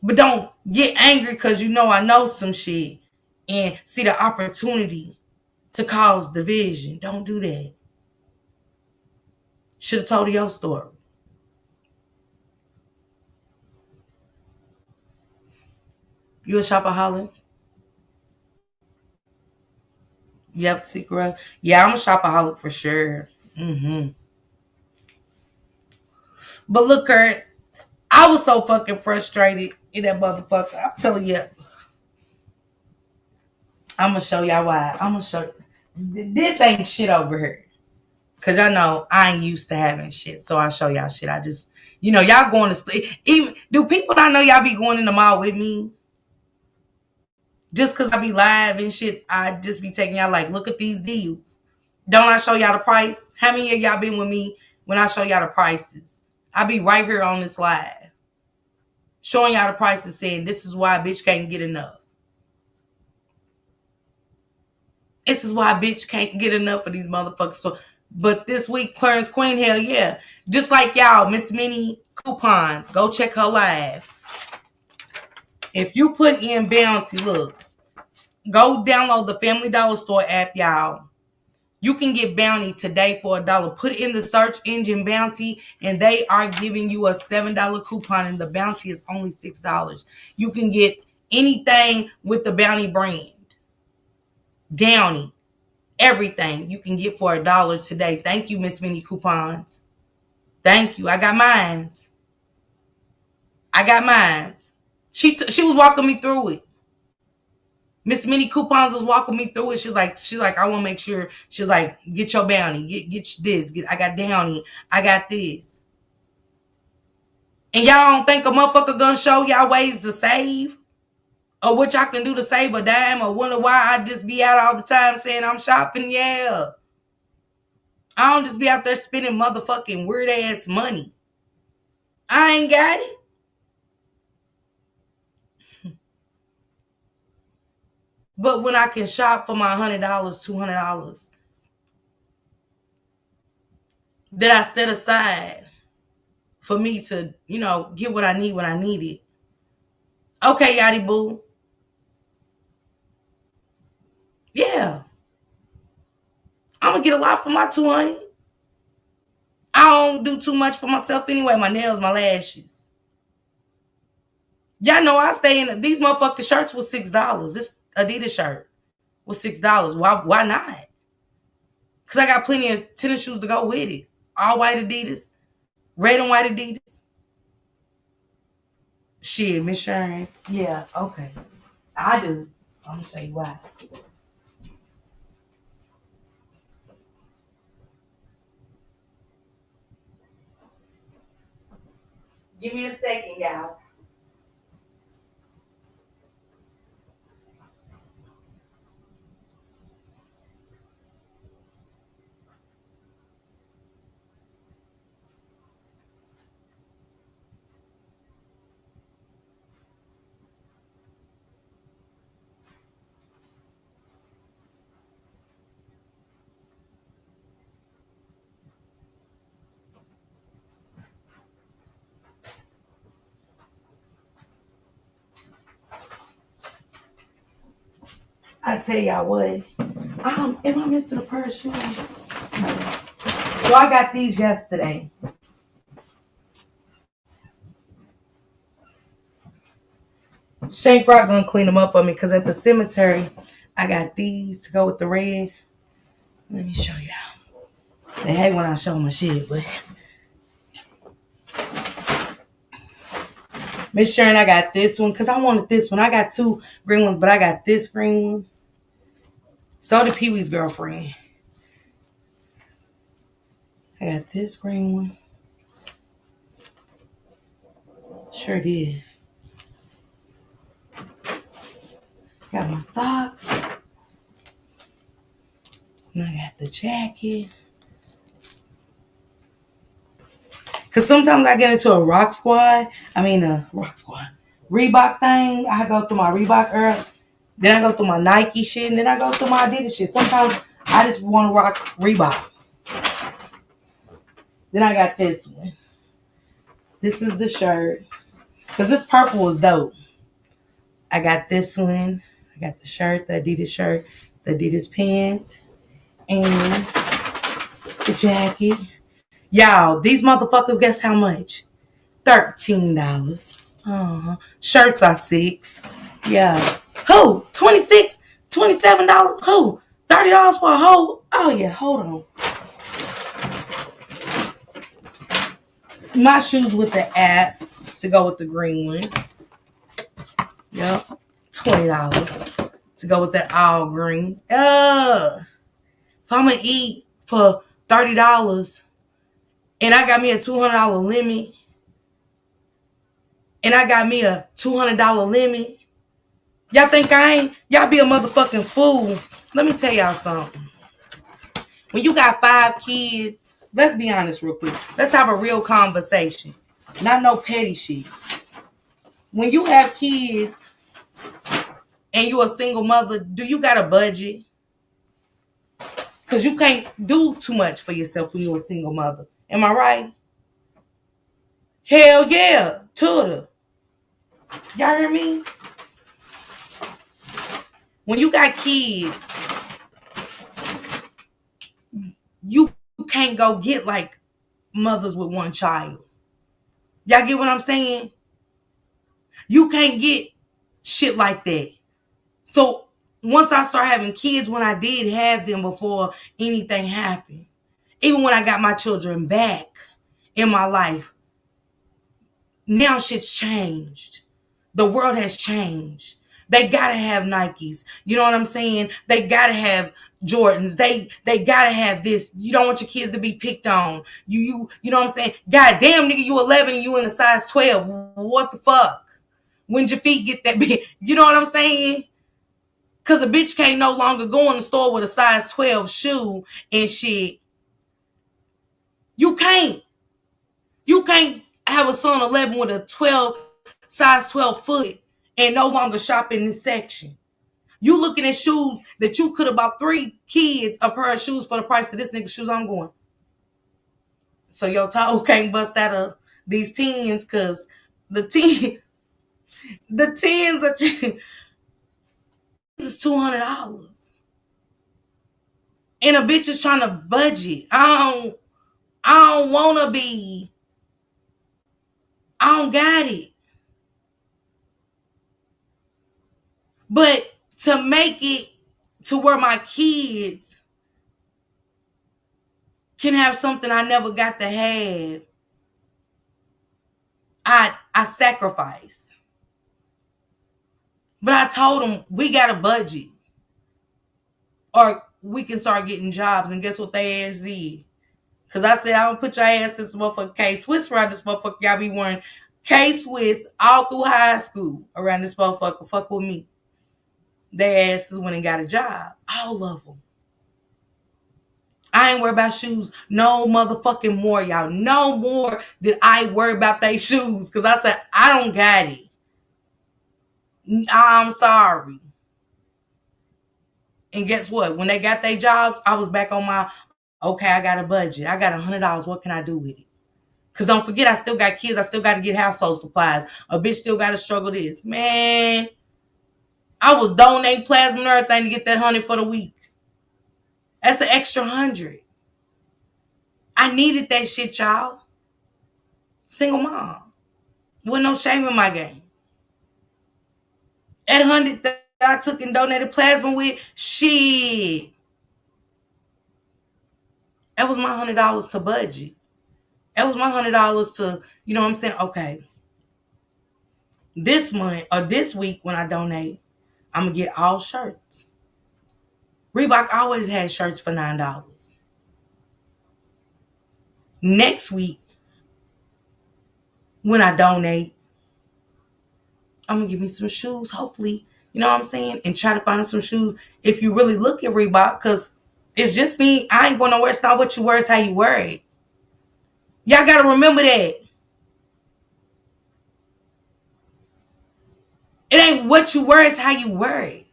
But don't get angry because you know I know some shit and see the opportunity to cause division. Don't do that. Should have told your story. You a shopaholic? Yep, Tikra. Yeah, I'm a shopaholic for sure. But look, Kurt, I was so fucking frustrated in that motherfucker. I'm telling you, I'm gonna show y'all why. I'm gonna show. This ain't shit over here. Cause y'all know I ain't used to having shit. So I show y'all shit. I just, y'all going to sleep. Even do people not know y'all be going in the mall with me? Just cause I be live and shit, I just be taking y'all like, look at these deals. Don't I show y'all the price? How many of y'all been with me when I show y'all the prices? I be right here on this live. Showing y'all the prices saying this is why a bitch can't get enough. This is why a bitch can't get enough of these motherfuckers. But this week, Clarence Queen, hell yeah. Just like y'all, Miss Minnie coupons. Go check her live. If you put in Bounty, look. Go download the Family Dollar Store app, y'all. You can get Bounty today for $1. Put in the search engine Bounty, and they are giving you a $7 coupon, and the Bounty is only $6. You can get anything with the Bounty brand. Downy. Everything you can get for $1 today. Thank you, Miss Minnie Coupons. Thank you. I got mines. She was walking me through it. Miss Minnie Coupons was walking me through it. She's like, I want to make sure. She's like, get your Bounty. Get this. I got Downy. I got this. And y'all don't think a motherfucker gonna show y'all ways to save? Or what y'all can do to save a dime, or wonder why I just be out all the time saying I'm shopping. Yeah. I don't just be out there spending motherfucking weird ass money. I ain't got it. But when I can shop for my $100, $200 that I set aside for me to, get what I need when I need it. Okay, Yachty Boo. Yeah. I'm gonna get a lot for my 200. I don't do too much for myself anyway. My nails, my lashes. Y'all know I stay in these motherfucking shirts with $6. This Adidas shirt was $6. Why not? Cause I got plenty of tennis shoes to go with it. All white Adidas, red and white Adidas. Shit, Miss Sharon. Yeah, okay. I do. I'm gonna show you why. Give me a second, y'all. I tell y'all what. Am I missing a pair of shoes? So I got these yesterday. Shank Rock gonna clean them up for me because at the cemetery, I got these to go with the red. Let me show y'all. They hate when I show my shit, but Miss Sharon, I got this one because I wanted this one. I got two green ones, but I got this green one. So did Pee Wee's girlfriend. I got this green one. Sure did. Got my socks. And I got the jacket. Because sometimes I get into a Rock Squad. Reebok thing. I go through my Reebok early. Then I go through my Nike shit. And then I go through my Adidas shit. Sometimes I just want to rock Reebok. Then I got this one. This is the shirt. Because this purple is dope. I got this one. I got the shirt, the Adidas pants, and the jacket. Y'all, these motherfuckers, guess how much? $13. Shirts are $6. Yeah. Who? $26? $27? Who? $30 for a whole? Oh yeah, hold on. My shoes with the app to go with the green one. Yep. $20 to go with that all green. If I'm gonna eat for $30 and I got me a $200 limit and I got me a $200 limit, y'all think I ain't? Y'all be a motherfucking fool. Let me tell y'all something. When you got 5 kids, let's be honest real quick. Let's have a real conversation. Not no petty shit. When you have kids and you a single mother, do you got a budget? Because you can't do too much for yourself when you're a single mother. Am I right? Hell yeah. Tutor. Y'all hear me? When you got kids, you can't go get like mothers with one child. Y'all get what I'm saying? You can't get shit like that. So once I start having kids, when I did have them before anything happened, even when I got my children back in my life, now shit's changed. The world has changed. They gotta have Nikes. You know what I'm saying? They gotta have Jordans. They gotta have this. You don't want your kids to be picked on. You know what I'm saying? God damn, nigga, you 11 and you in a size 12. What the fuck? when your feet get that big. You know what I'm saying? Because a bitch can't no longer go in the store with a size 12 shoe and shit. You can't. You can't have a son 11 with a 12 size 12 foot and no longer shop in this section. You looking at shoes that you could have bought 3 kids a pair of shoes for the price of this nigga's shoes. I'm going. So your toe can't bust out of these tens because the the tens are is $200. And a bitch is trying to budget. I don't wanna be. I don't got it. But to make it to where my kids can have something I never got to have, I sacrifice. But I told them we got a budget. Or we can start getting jobs. And guess what they ass did? Because I said, I'm going to put your ass in some motherfucking K-Swiss around this motherfucker. Y'all be wearing K-Swiss all through high school around this motherfucker. Fuck with me. Their asses went and got a job. All of them. I ain't worried about shoes no motherfucking more, y'all. No more did I worry about they shoes. Because I said, I don't got it. I'm sorry. And guess what? When they got their jobs, I was back on my, okay, I got a budget. I got $100. What can I do with it? Because don't forget, I still got kids. I still got to get household supplies. A bitch still got to struggle this. Man, I was donating plasma and everything to get that 100 for the week. That's an extra 100. I needed that shit, y'all. Single mom. With no shame in my game. That 100 that I took and donated plasma with, shit. That was my $100 to budget. That was my $100 to, you know what I'm saying? Okay. This month or this week when I donate, I'm going to get all shirts. Reebok always had shirts for $9. Next week, when I donate, I'm going to give me some shoes, hopefully. You know what I'm saying? And try to find some shoes. If you really look at Reebok, because it's just me. I ain't going nowhere. It's not what you wear. It's how you wear it. Y'all got to remember that. It ain't what you wear. It's how you wear it.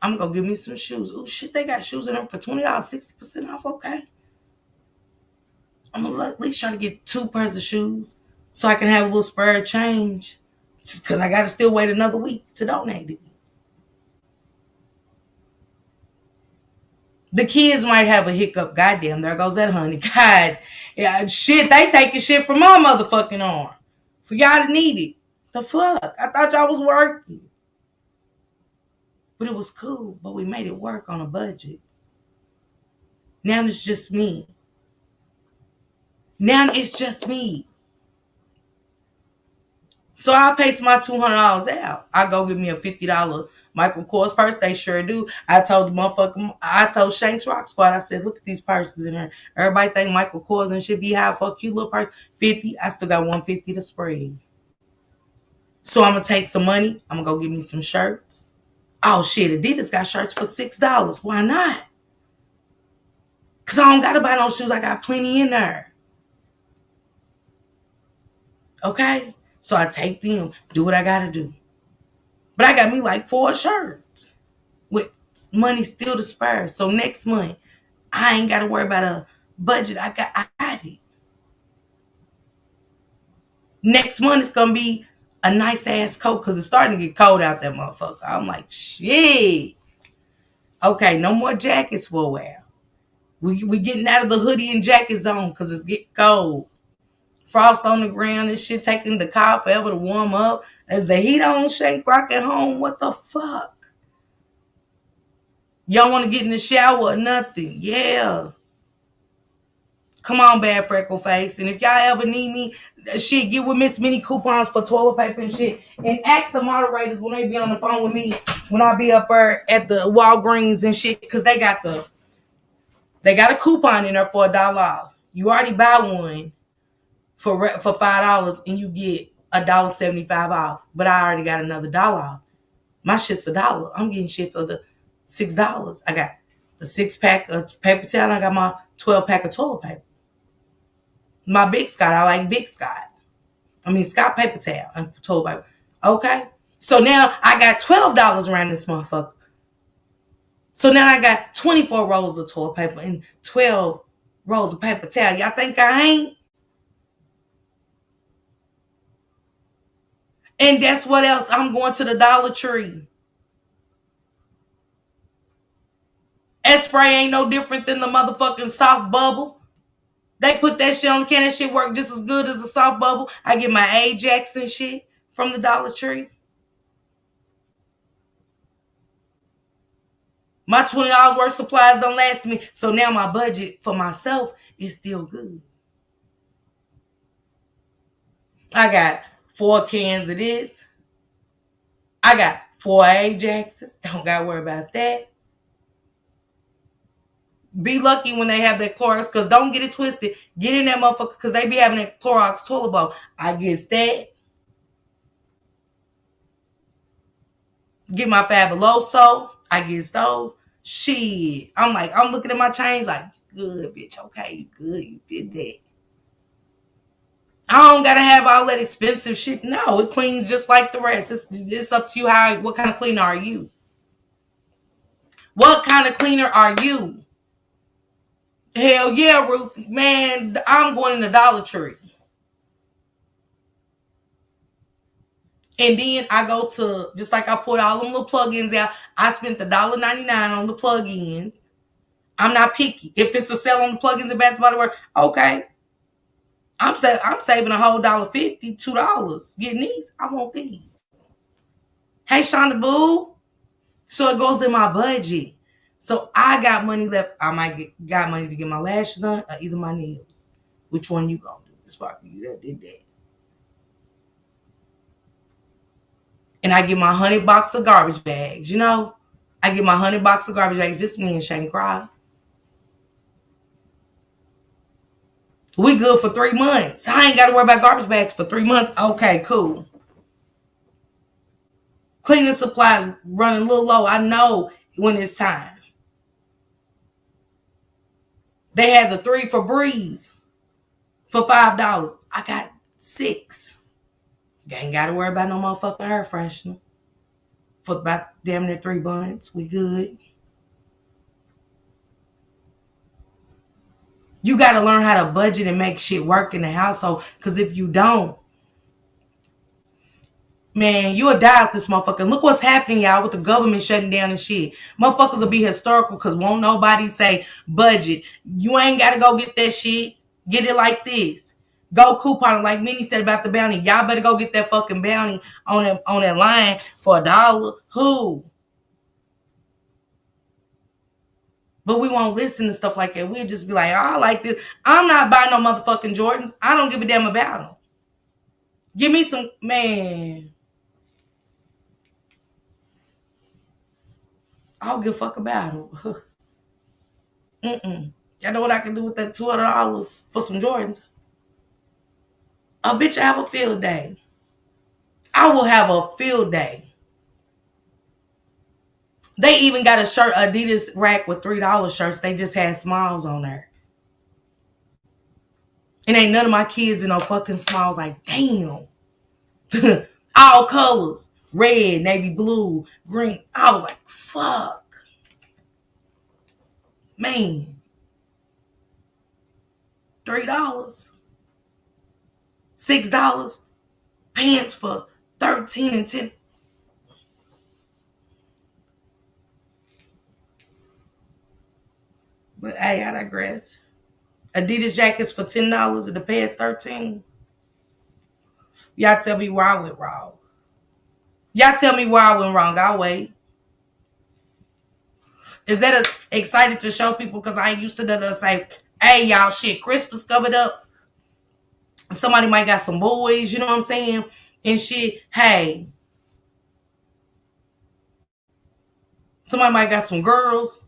I'm going to go give me some shoes. Oh, shit. They got shoes in them for $20, 60% off. Okay. I'm going to at least try to get 2 pairs of shoes so I can have a little spare change. Because I got to still wait another week to donate it. The kids might have a hiccup. Goddamn, there goes that honey. God, yeah, shit, they taking shit from my motherfucking arm. For y'all to need it. The fuck? I thought y'all was working. But it was cool. But we made it work on a budget. Now it's just me. Now it's just me. So I pace my $200 out. I go get me a $50 Michael Kors purse. They sure do. I told Shanks Rock Squad, I said, look at these purses in there. Everybody think Michael Kors and shit be high for a cute little purse. 50. I still got 150 to spread. So I'm going to take some money. I'm going to go get me some shirts. Oh shit, Adidas got shirts for $6. Why not? Because I don't got to buy no shoes. I got plenty in there. Okay? So I take them, do what I got to do. But I got me like 4 shirts with money still to spare. So next month, I ain't got to worry about a budget. I got it. Next month, it's going to be a nice ass coat because it's starting to get cold out there, motherfucker. I'm like, shit. Okay, no more jackets for a while. We getting out of the hoodie and jacket zone because it's getting cold. Frost on the ground and shit, taking the car forever to warm up. As the heat on, Shank Rock at home. What the fuck? Y'all want to get in the shower or nothing? Yeah. Come on, bad freckle face. And if y'all ever need me, shit, get with Miss Minnie coupons for toilet paper and shit. And ask the moderators when they be on the phone with me when I be up there at the Walgreens and shit, because they got a coupon in there for $1 off. You already buy one for $5 and you get $1.75 off, but I already got another dollar off. My shit's $1. I'm getting shit for the $6. I got the 6-pack of paper towel, and I got my 12-pack of toilet paper. My Big Scott, I like Big Scott. I mean Scott paper towel and toilet paper. Okay. So now I got $12 around this motherfucker. So now I got 24 rolls of toilet paper and 12 rolls of paper towel. Y'all think I ain't? And that's what else? I'm going to the Dollar Tree. S-Spray ain't no different than the motherfucking soft bubble. They put that shit on the can. That shit work just as good as the soft bubble. I get my Ajax and shit from the Dollar Tree. My $20 worth of supplies don't last me. So now my budget for myself is still good. I got 4 cans of this. I got 4 Ajaxes. Don't got to worry about that. Be lucky when they have that Clorox, because don't get it twisted. Get in that motherfucker, because they be having that Clorox toilet bowl. I get that. Get my Fabuloso. I get those. Shit. I'm looking at my change like, good, bitch. Okay, you good. You did that. I don't gotta have all that expensive shit. No, it cleans just like the rest. It's up to you what kind of cleaner are you? What kind of cleaner are you? Hell yeah, Ruth. Man, I'm going in the Dollar Tree. And then I go to, just like I put all them little plugins out, I spent $1.99 on the plugins. I'm not picky. If it's a sale on the plugins and Bath and Body Works, okay. I'm saving a whole $1.50, $2 getting these. I want these. Hey, Shonda Boo. So it goes in my budget. So I got money left. I might got money to get my lashes done or either my nails. Which one you gonna do? It's probably you that did that. And I get my 100 box of garbage bags. You know, I get my 100 box of garbage bags. Just me and Shane Cry. We good for 3 months. I ain't got to worry about garbage bags for 3 months. Okay, cool. Cleaning supplies running a little low. I know when it's time. They had the 3 for Breeze for $5. I got 6. You ain't got to worry about no motherfucking hair freshener. For about damn near 3 months. We good. You got to learn how to budget and make shit work in the household. Because if you don't, man, you'll die out this motherfucker. And look what's happening, y'all, with the government shutting down and shit. Motherfuckers will be historical because won't nobody say budget. You ain't got to go get that shit. Get it like this. Go coupon it like Minnie said about the bounty. Y'all better go get that fucking bounty on that line for $1. Who? But we won't listen to stuff like that. We'll just be like, oh, I like this. I'm not buying no motherfucking Jordans. I don't give a damn about them. Give me some, man. I don't give a fuck about them. Y'all know what I can do with that $200 for some Jordans? A bitch, I have a field day. I will have a field day. They even got a shirt, Adidas rack with $3 shirts. They just had smiles on there. And ain't none of my kids in no fucking smiles. Like, damn. All colors. Red, navy blue, green. I was like, fuck. Man. $3. $6. Pants for 13 and 10. But hey, I digress. Adidas jackets for $10 and the pants 13. Y'all tell me where I went wrong. Y'all tell me where I went wrong. I'll wait. Is that as excited to show people? Because I used to say, hey, y'all, shit, Christmas coming up. Somebody might got some boys, you know what I'm saying? And shit, hey. Somebody might got some girls.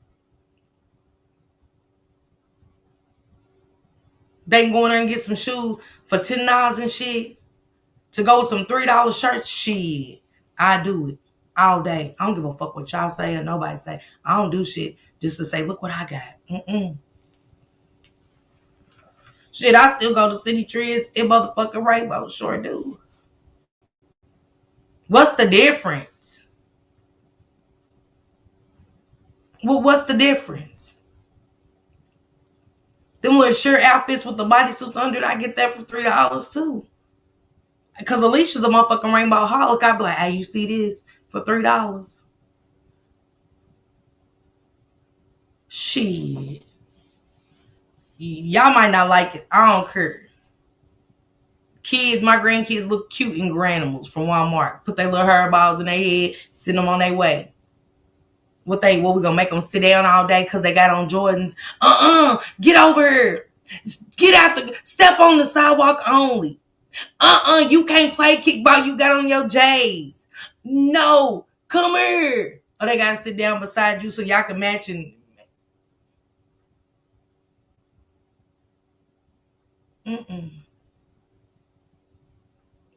They can go in there and get some shoes for $10 and shit. To go with some $3 shirts, shit, I do it all day. I don't give a fuck what y'all say or nobody say. I don't do shit just to say, look what I got. Shit, I still go to City Trends and motherfucking Rainbow. Sure do. What's the difference? Well, what's the difference? Them little shirt outfits with the bodysuits under it, I get that for $3 too. Because Alicia's a motherfucking rainbow holic. I'd be like, hey, you see this for $3? Shit. Y'all might not like it. I don't care. Kids, my grandkids look cute in Granimals from Walmart. Put their little hairballs in their head, send them on their way. What we gonna make them sit down all day because they got on Jordans? Get over here. Get out step on the sidewalk only. You can't play kickball. You got on your J's. No, come here. Oh, they gotta sit down beside you so y'all can match and.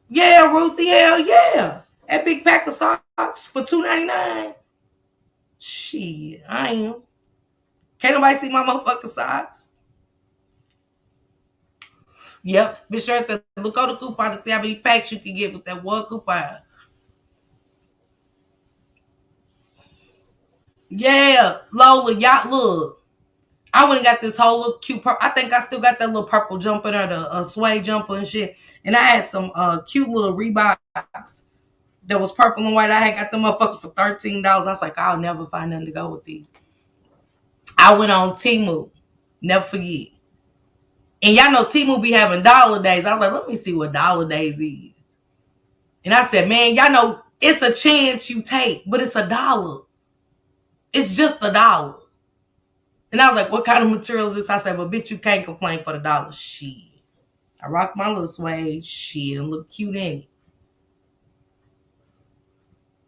Yeah, Ruthie, hell yeah. That big pack of socks for $2.99. Shit, I am. Can't nobody see my motherfucking socks. Yep, Miss Sure said, look on the coupon to see how many packs you can get with that one coupon. Yeah, Lola, y'all look. I went and got this whole little cute I think I still got that little purple jumper there, the suede jumper and shit. And I had some cute little Reeboks that was purple and white. I had got them motherfuckers for $13. I was like, I'll never find nothing to go with these. I went on Temu. Never forget. And y'all know Temu be having dollar days. I was like, let me see what dollar days is. And I said, man, y'all know it's a chance you take, but it's $1. It's just $1. And I was like, what kind of material is this? I said, well, bitch, you can't complain for $1. Shit. I rock my little suede shit and look cute in it.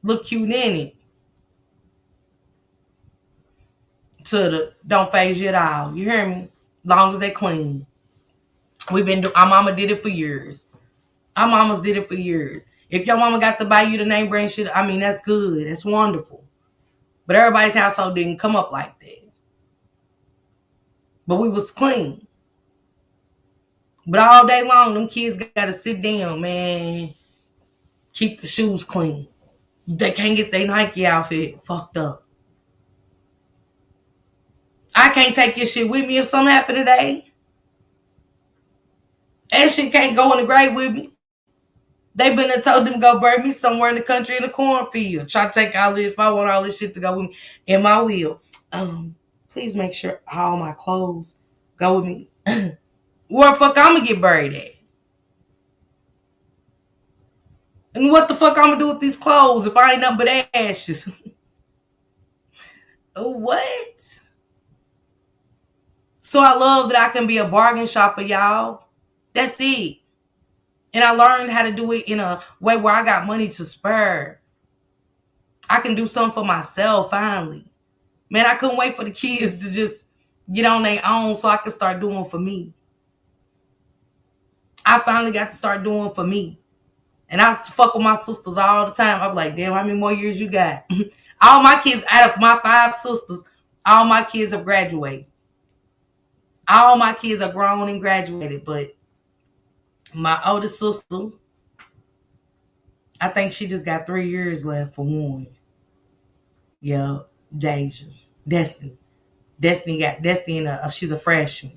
Look cute in it. Don't phase you at all. You hear me? Long as they clean. Our mama did it for years. Our mamas did it for years. If your mama got to buy you the name brand shit, I mean, that's good. That's wonderful. But everybody's household didn't come up like that. But we was clean. But all day long, them kids got to sit down, man. Keep the shoes clean. They can't get their Nike outfit fucked up. I can't take this shit with me if something happened today. That shit can't go in the grave with me. They been and told them to go bury me somewhere in the country in a cornfield. Try to take all this if I want all this shit to go with me. In my will. Please make sure all my clothes go with me. Where the fuck I'm gonna get buried at? And what the fuck I'm gonna do with these clothes if I ain't nothing but ashes? What? So I love that I can be a bargain shopper, y'all. That's it. And I learned how to do it in a way where I got money to spare. I can do something for myself finally. Man, I couldn't wait for the kids to just get on their own so I could start doing for me. I finally got to start doing for me. And I fuck with my sisters all the time. I'm like, damn, how many more years you got? All my kids, out of my 5 sisters, all my kids have graduated. All my kids are grown and graduated. But my oldest sister, I think she just got 3 years left for one. Yeah, Deja. Destiny. Destiny, she's a freshman.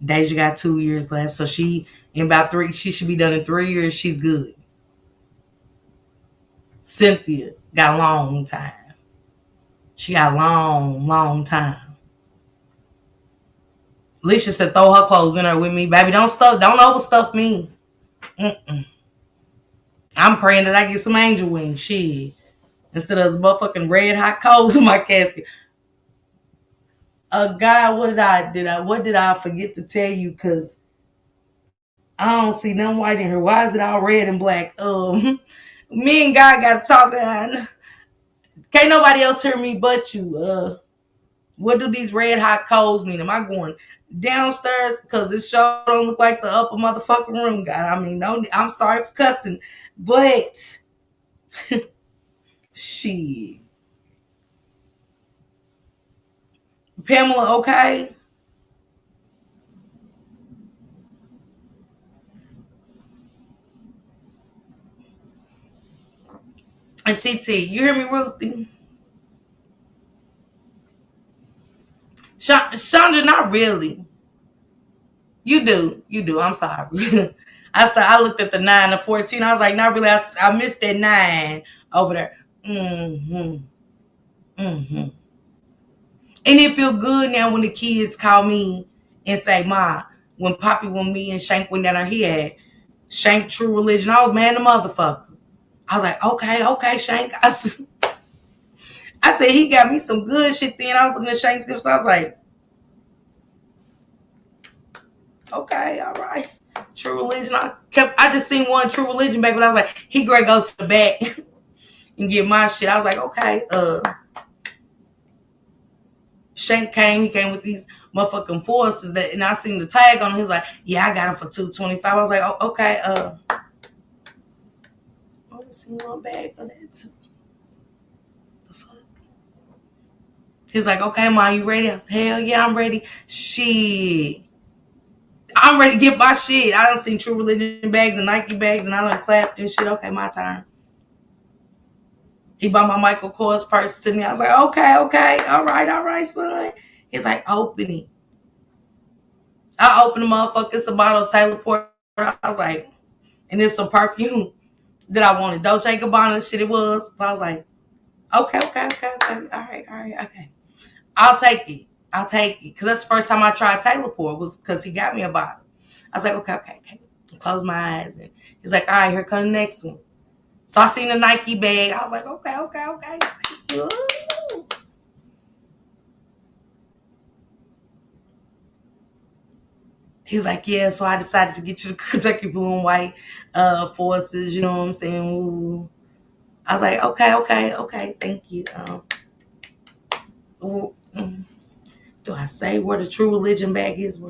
Deja got 2 years left. So she should be done in 3 years. She's good. Cynthia got a long time. She got a long, long time. Alicia said, throw her clothes in there with me. Baby, don't overstuff me. I'm praying that I get some angel wings. Shit. Instead of those motherfucking red hot coals in my casket. God, what did I forget to tell you? Cause I don't see nothing white in here. Why is it all red and black? Me and God got to talk. Can't nobody else hear me but you. What do these red hot coals mean? Am I going downstairs because it sure don't look like the upper motherfucking room. God, I mean, no, I'm sorry for cussing, but shit, Pamela, okay? And TT, you hear me, Ruthie? Chandra, not really. You do. I'm sorry. I looked at the 9 and 14. I was like, not really. I missed that 9 over there. Mm-hmm. Mm-hmm. And it feel good now when the kids call me and say, "Ma, when me and Shank went down there, he had Shank True Religion." I was mad the motherfucker. I was like, okay, Shank. I said he got me some good shit. Then I was looking at Shank's gifts. I was like, okay, all right. True Religion. I just seen one True Religion back, but I was like, he great go to the back and get my shit. I was like, okay. Shank came. He came with these motherfucking forces that, and I seen the tag on him. He was like, yeah, I got him for $225. I was like, oh, okay. I only seen one bag of that too. The fuck. He's like, okay, Ma, you ready? I said, hell yeah, I'm ready. Shit. I'm ready to get my shit. I done seen True Religion bags and Nike bags, and I done clapped and shit. Okay, my turn. He bought my Michael Kors purse to me. I was like, okay, all right, son. He's like, open it. I opened the motherfucker. It's a bottle of Taylor Porter. I was like, and there's some perfume that I wanted. Dolce & Gabbana shit it was. But I was like, okay. All right, okay. I'll take it. Because that's the first time I tried Taylor Port was because he got me a bottle. I was like, okay. I closed my eyes and he's like, all right, here comes the next one. So I seen the Nike bag. I was like, okay. Thank you. He's like, yeah, so I decided to get you the Kentucky Blue and White forces, you know what I'm saying? Ooh. I was like, okay, thank you. Ooh, do I say where the True Religion bag is?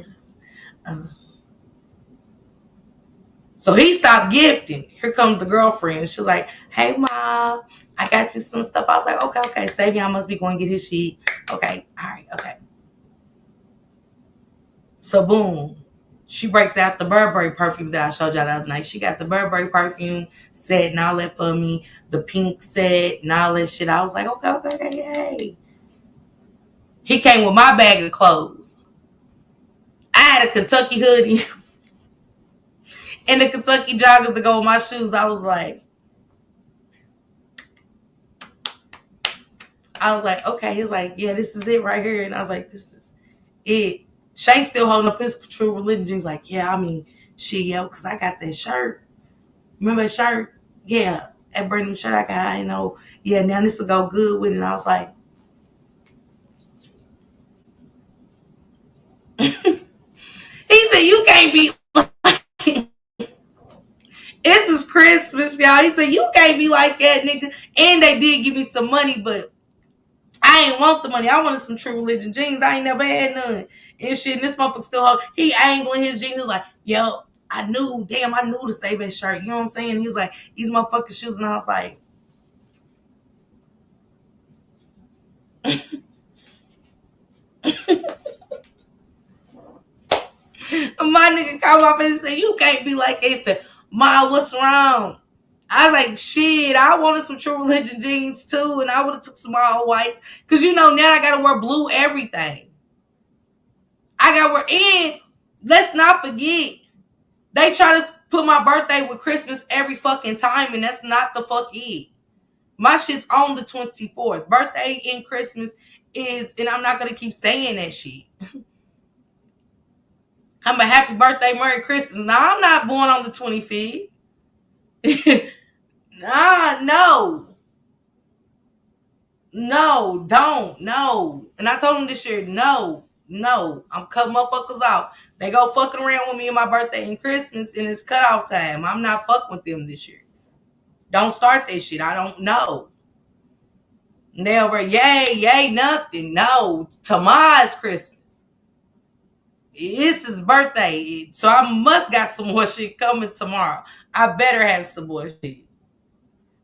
Uh, so he stopped gifting. Here comes the girlfriend. She's like, hey, Mom, I got you some stuff. I was like, okay. Savion must be going to get his shit. Okay, all right, okay. So, boom. She breaks out the Burberry perfume that I showed y'all the other night. She got the Burberry perfume set and all that for me. The pink set and all that shit. I was like, okay, hey. He came with my bag of clothes. I had a Kentucky hoodie and the Kentucky joggers to go with my shoes. I was like, okay. He was like, yeah, this is it right here. And I was like, this is it. Shank's still holding up his True Religion. He's like, yeah, I mean, shit, yo, because I got that shirt. Remember that shirt? Yeah, that brand new shirt I got. I know. Yeah, now this will go good with it. And I was like, he said, you can't be like, this is Christmas, y'all. He said, you can't be like that, nigga. And they did give me some money, but I ain't want the money. I wanted some True Religion jeans. I ain't never had none. And shit, and this motherfucker still hold. He angling his jeans. He was like, yo, I knew to save that shirt. You know what I'm saying? He was like, these motherfucking shoes. And I was like, my nigga called my face and said, you can't be like that. He said, Ma, what's wrong? I was like, shit, I wanted some True Religion jeans too. And I would have took some all whites. Because, you know, now I got to wear blue everything. I got to wear in. Let's not forget. They try to put my birthday with Christmas every fucking time, and that's not the fuck it. My shit's on the 24th. Birthday and Christmas is, and I'm not gonna keep saying that shit. I'm a happy birthday, Merry Christmas. Nah, I'm not born on the 25th. Nah, no. No, don't, no. And I told them this year, no. I'm cutting motherfuckers off. They go fucking around with me on my birthday and Christmas, and it's cutoff time. I'm not fucking with them this year. Don't start that shit. I don't know. Never, yay, nothing. No, tomorrow's Christmas. It's his birthday, so I must got some more shit coming tomorrow. I better have some more shit.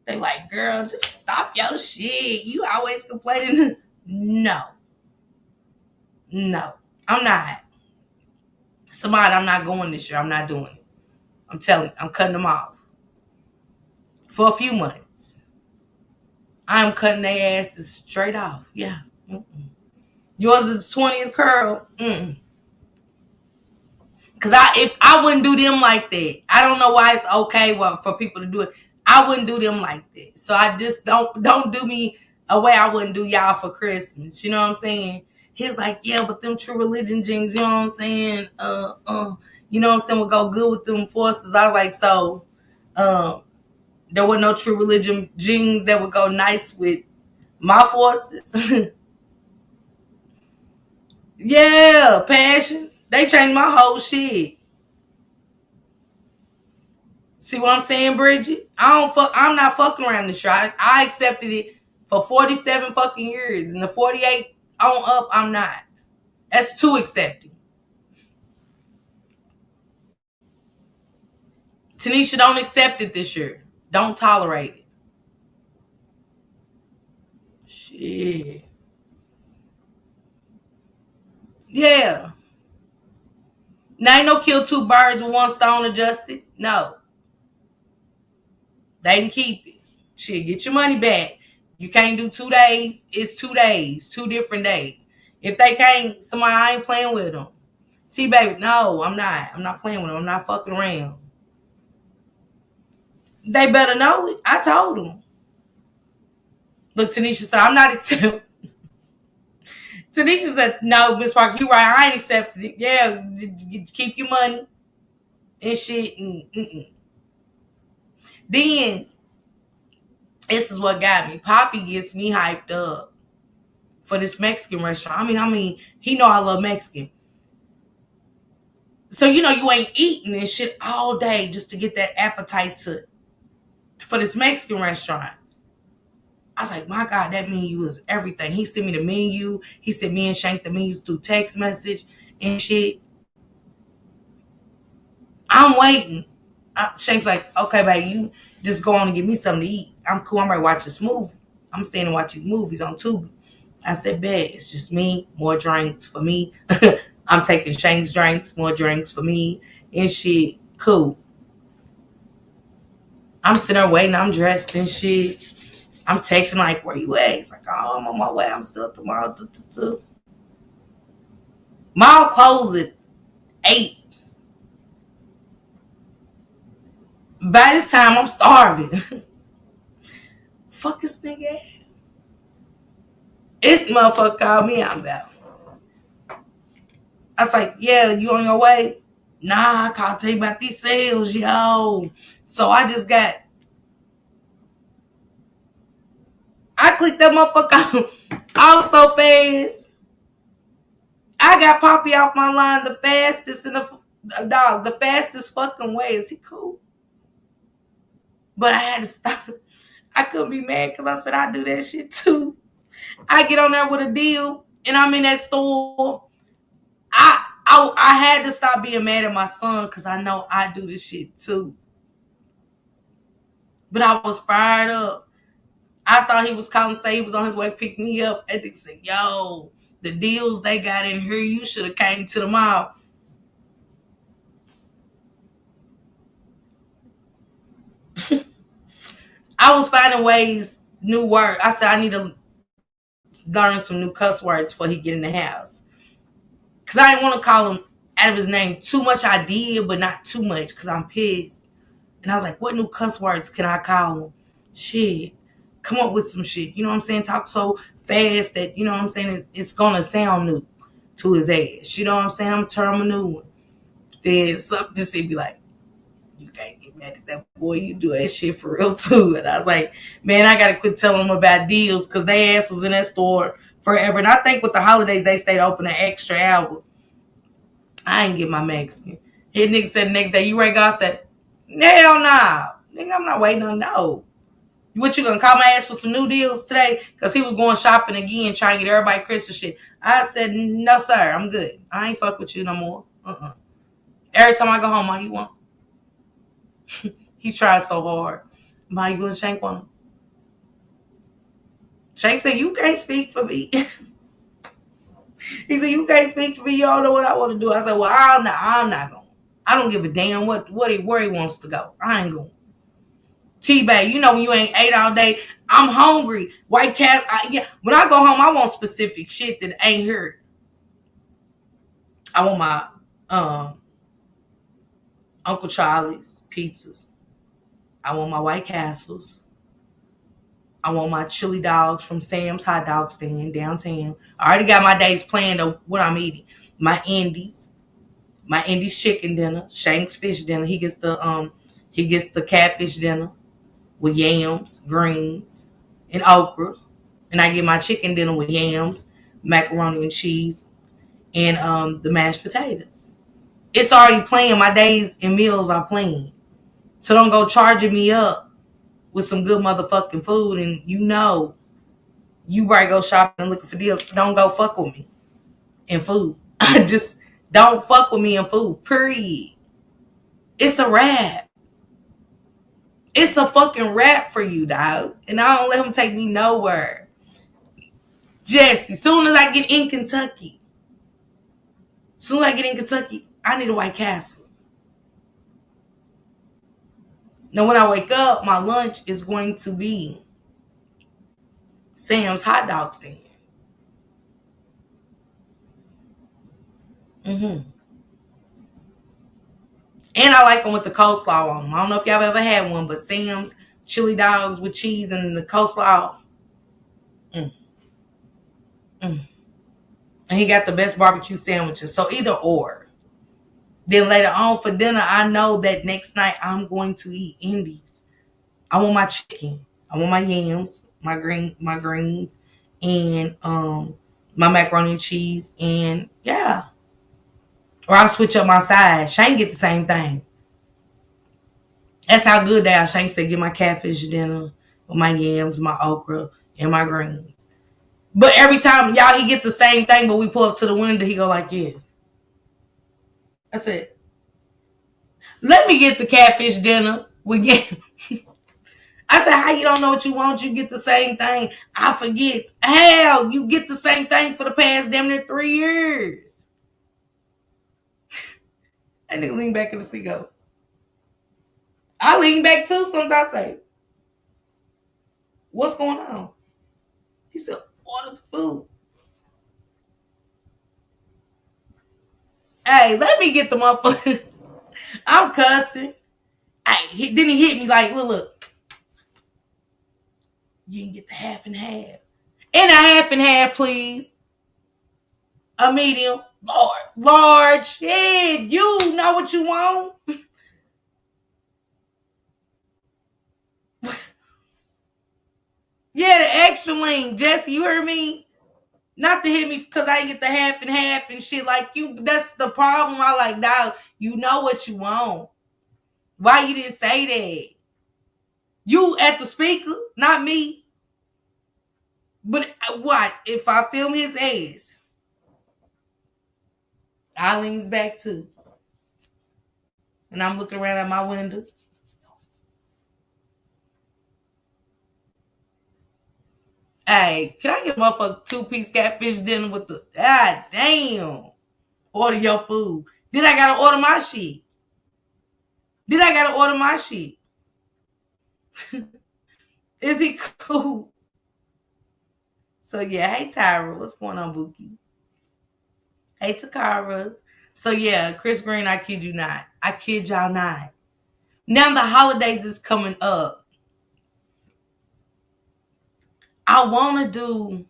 They like, girl, just stop your shit. You always complaining. No, no, I'm not. Somebody, I'm not going this year. I'm not doing it. I'm telling you, I'm cutting them off for a few months. I'm cutting their asses straight off. Yeah. Mm-mm. Yours is the 20th curl. Cause if I wouldn't do them like that. I don't know why it's okay for people to do it. I wouldn't do them like that. So I just don't do me a way I wouldn't do y'all for Christmas. You know what I'm saying? He's like, yeah, but them True Religion jeans, you know what I'm saying? You know what I'm saying, would go good with them forces. I was like, so there were no True Religion jeans that would go nice with my forces. Yeah, passion. They changed my whole shit. See what I'm saying, Bridget? I'm not fucking around this year. I accepted it for 47 fucking years. And the 48 on up, I'm not. That's too accepting. Tanisha, don't accept it this year. Don't tolerate it. Shit. Yeah. Now ain't no kill two birds with one stone adjusted. No. They can keep it. Shit, get your money back. You can't do 2 days. It's 2 days, 2 different days. If they can't, somebody I ain't playing with them. T baby, no, I'm not. I'm not playing with them. I'm not fucking around. They better know it. I told them. Look, Tanisha said, I'm not accepting. Tanisha said, no, Miss Parker, you right. I ain't accepting it. Yeah, keep your money and shit. Then, this is what got me. Poppy gets me hyped up for this Mexican restaurant. I mean, he know I love Mexican. So, you know, you ain't eating and shit all day just to get that appetite for this Mexican restaurant. I was like, my God, that menu is everything. He sent me the menu. He sent me and Shank the menus through text message and shit. I'm waiting. Shank's like, okay, baby, you just go on and give me something to eat. I'm cool. I'm ready to watch this movie. I'm staying and watch these movies on Tubi. I said, bet, it's just me, more drinks for me. I'm taking Shank's drinks, more drinks for me and shit. Cool. I'm sitting there waiting. I'm dressed and shit. I'm texting like, where you at? He's like, oh, I'm on my way. I'm still at the mall. Mall closed at 8. By this time, I'm starving. Fuck this nigga. This motherfucker called me out about. I was like, yeah, you on your way? Nah, I can't tell you about these sales, yo. So I clicked that motherfucker off so fast. I got Poppy off my line the fastest in the fastest fucking way. Is he cool? But I had to stop. I couldn't be mad because I said I do that shit too. I get on there with a deal and I'm in that store. I had to stop being mad at my son because I know I do this shit too. But I was fired up. I thought he was calling to say he was on his way to pick me up. And they said, yo, the deals they got in here, you should have came to the mall. I was finding ways, new words. I said I need to learn some new cuss words before he get in the house. Because I didn't want to call him out of his name too much. I did, but not too much because I'm pissed. And I was like, what new cuss words can I call him? Shit. Come up with some shit. You know what I'm saying? Talk so fast that, you know what I'm saying, it's going to sound new to his ass. You know what I'm saying? I'm going to turn him a new one. Then something just he'd be like, you can't get mad at that boy. You do that shit for real too. And I was like, man, I got to quit telling them about deals because their ass was in that store forever. And I think with the holidays, they stayed open an extra hour. I ain't get my Mexican. His nigga said the next day, you ready to go? I said, hell no. Nigga, I'm not waiting on no. What, you gonna call my ass for some new deals today? Because he was going shopping again, trying to get everybody Christmas shit. I said, no, sir, I'm good. I ain't fuck with you no more. Every time I go home, all you want? He tried so hard. Ma, you gonna Shank on him? Shank said, you can't speak for me. He said, you can't speak for me. You don't know what I want to do. I said, well, I'm not going. I don't give a damn where he wants to go. I ain't going. T-Bag, you know when you ain't ate all day, I'm hungry. White Cat, yeah. When I go home, I want specific shit that ain't here. I want my Uncle Charlie's pizzas. I want my White Castles. I want my chili dogs from Sam's Hot Dog Stand downtown. I already got my days planned of what I'm eating. My Indies chicken dinner, Shank's fish dinner. He gets the catfish dinner with yams, greens, and okra. And I get my chicken dinner with yams, macaroni and cheese, and the mashed potatoes. It's already planned. My days and meals are planned. So don't go charging me up with some good motherfucking food, and you better go shopping and looking for deals. Don't go fuck with me in food. I just don't fuck with me in food. Period. It's a wrap. It's a fucking wrap for you, dog. And I don't let him take me nowhere. Jesse, soon as I get in Kentucky, I need a White Castle. Now, when I wake up, my lunch is going to be Sam's Hot Dog Stand. And I like them with the coleslaw on them. I don't know if y'all ever had one, but Sam's chili dogs with cheese and the coleslaw. And he got the best barbecue sandwiches. So either or. Then later on for dinner, I know that next night I'm going to eat Indies. I want my chicken. I want my yams, my greens, and my macaroni and cheese, and yeah. Or I'll switch up my sides. Shane get the same thing. That's how good they are. Shane said, get my catfish dinner with my yams, my okra, and my greens. But every time, y'all, he get the same thing, but we pull up to the window, he go like this. I said, let me get the catfish dinner with yams. I said, how you don't know what you want? You get the same thing. I forget. Hell, you get the same thing for the past damn near 3 years. And then lean back in the seat go. I lean back too. Sometimes I say, what's going on? He said, order the food. Hey, let me get the motherfucker. I'm cussing. Hey, then he hit me like, look. You can get the half and half. And a half and half, please. A medium. Large. Yeah, you know what you want. Yeah, the extra lean. Jesse, you heard me? Not to hit me because I get the half and half and shit like you. That's the problem. I like, dog, you know what you want. Why you didn't say that? You at the speaker, not me. But what? If I film his ass, I leans back too. And I'm looking around at my window. Hey, can I get a motherfucker 2-piece catfish dinner with the... God damn. Order your food. Then I gotta order my shit. Is he cool? So yeah, hey Tyra. What's going on, Bookie? Hey Takara. So yeah, Chris Green, I kid you not. I kid y'all not. Now the holidays is coming up. I want to do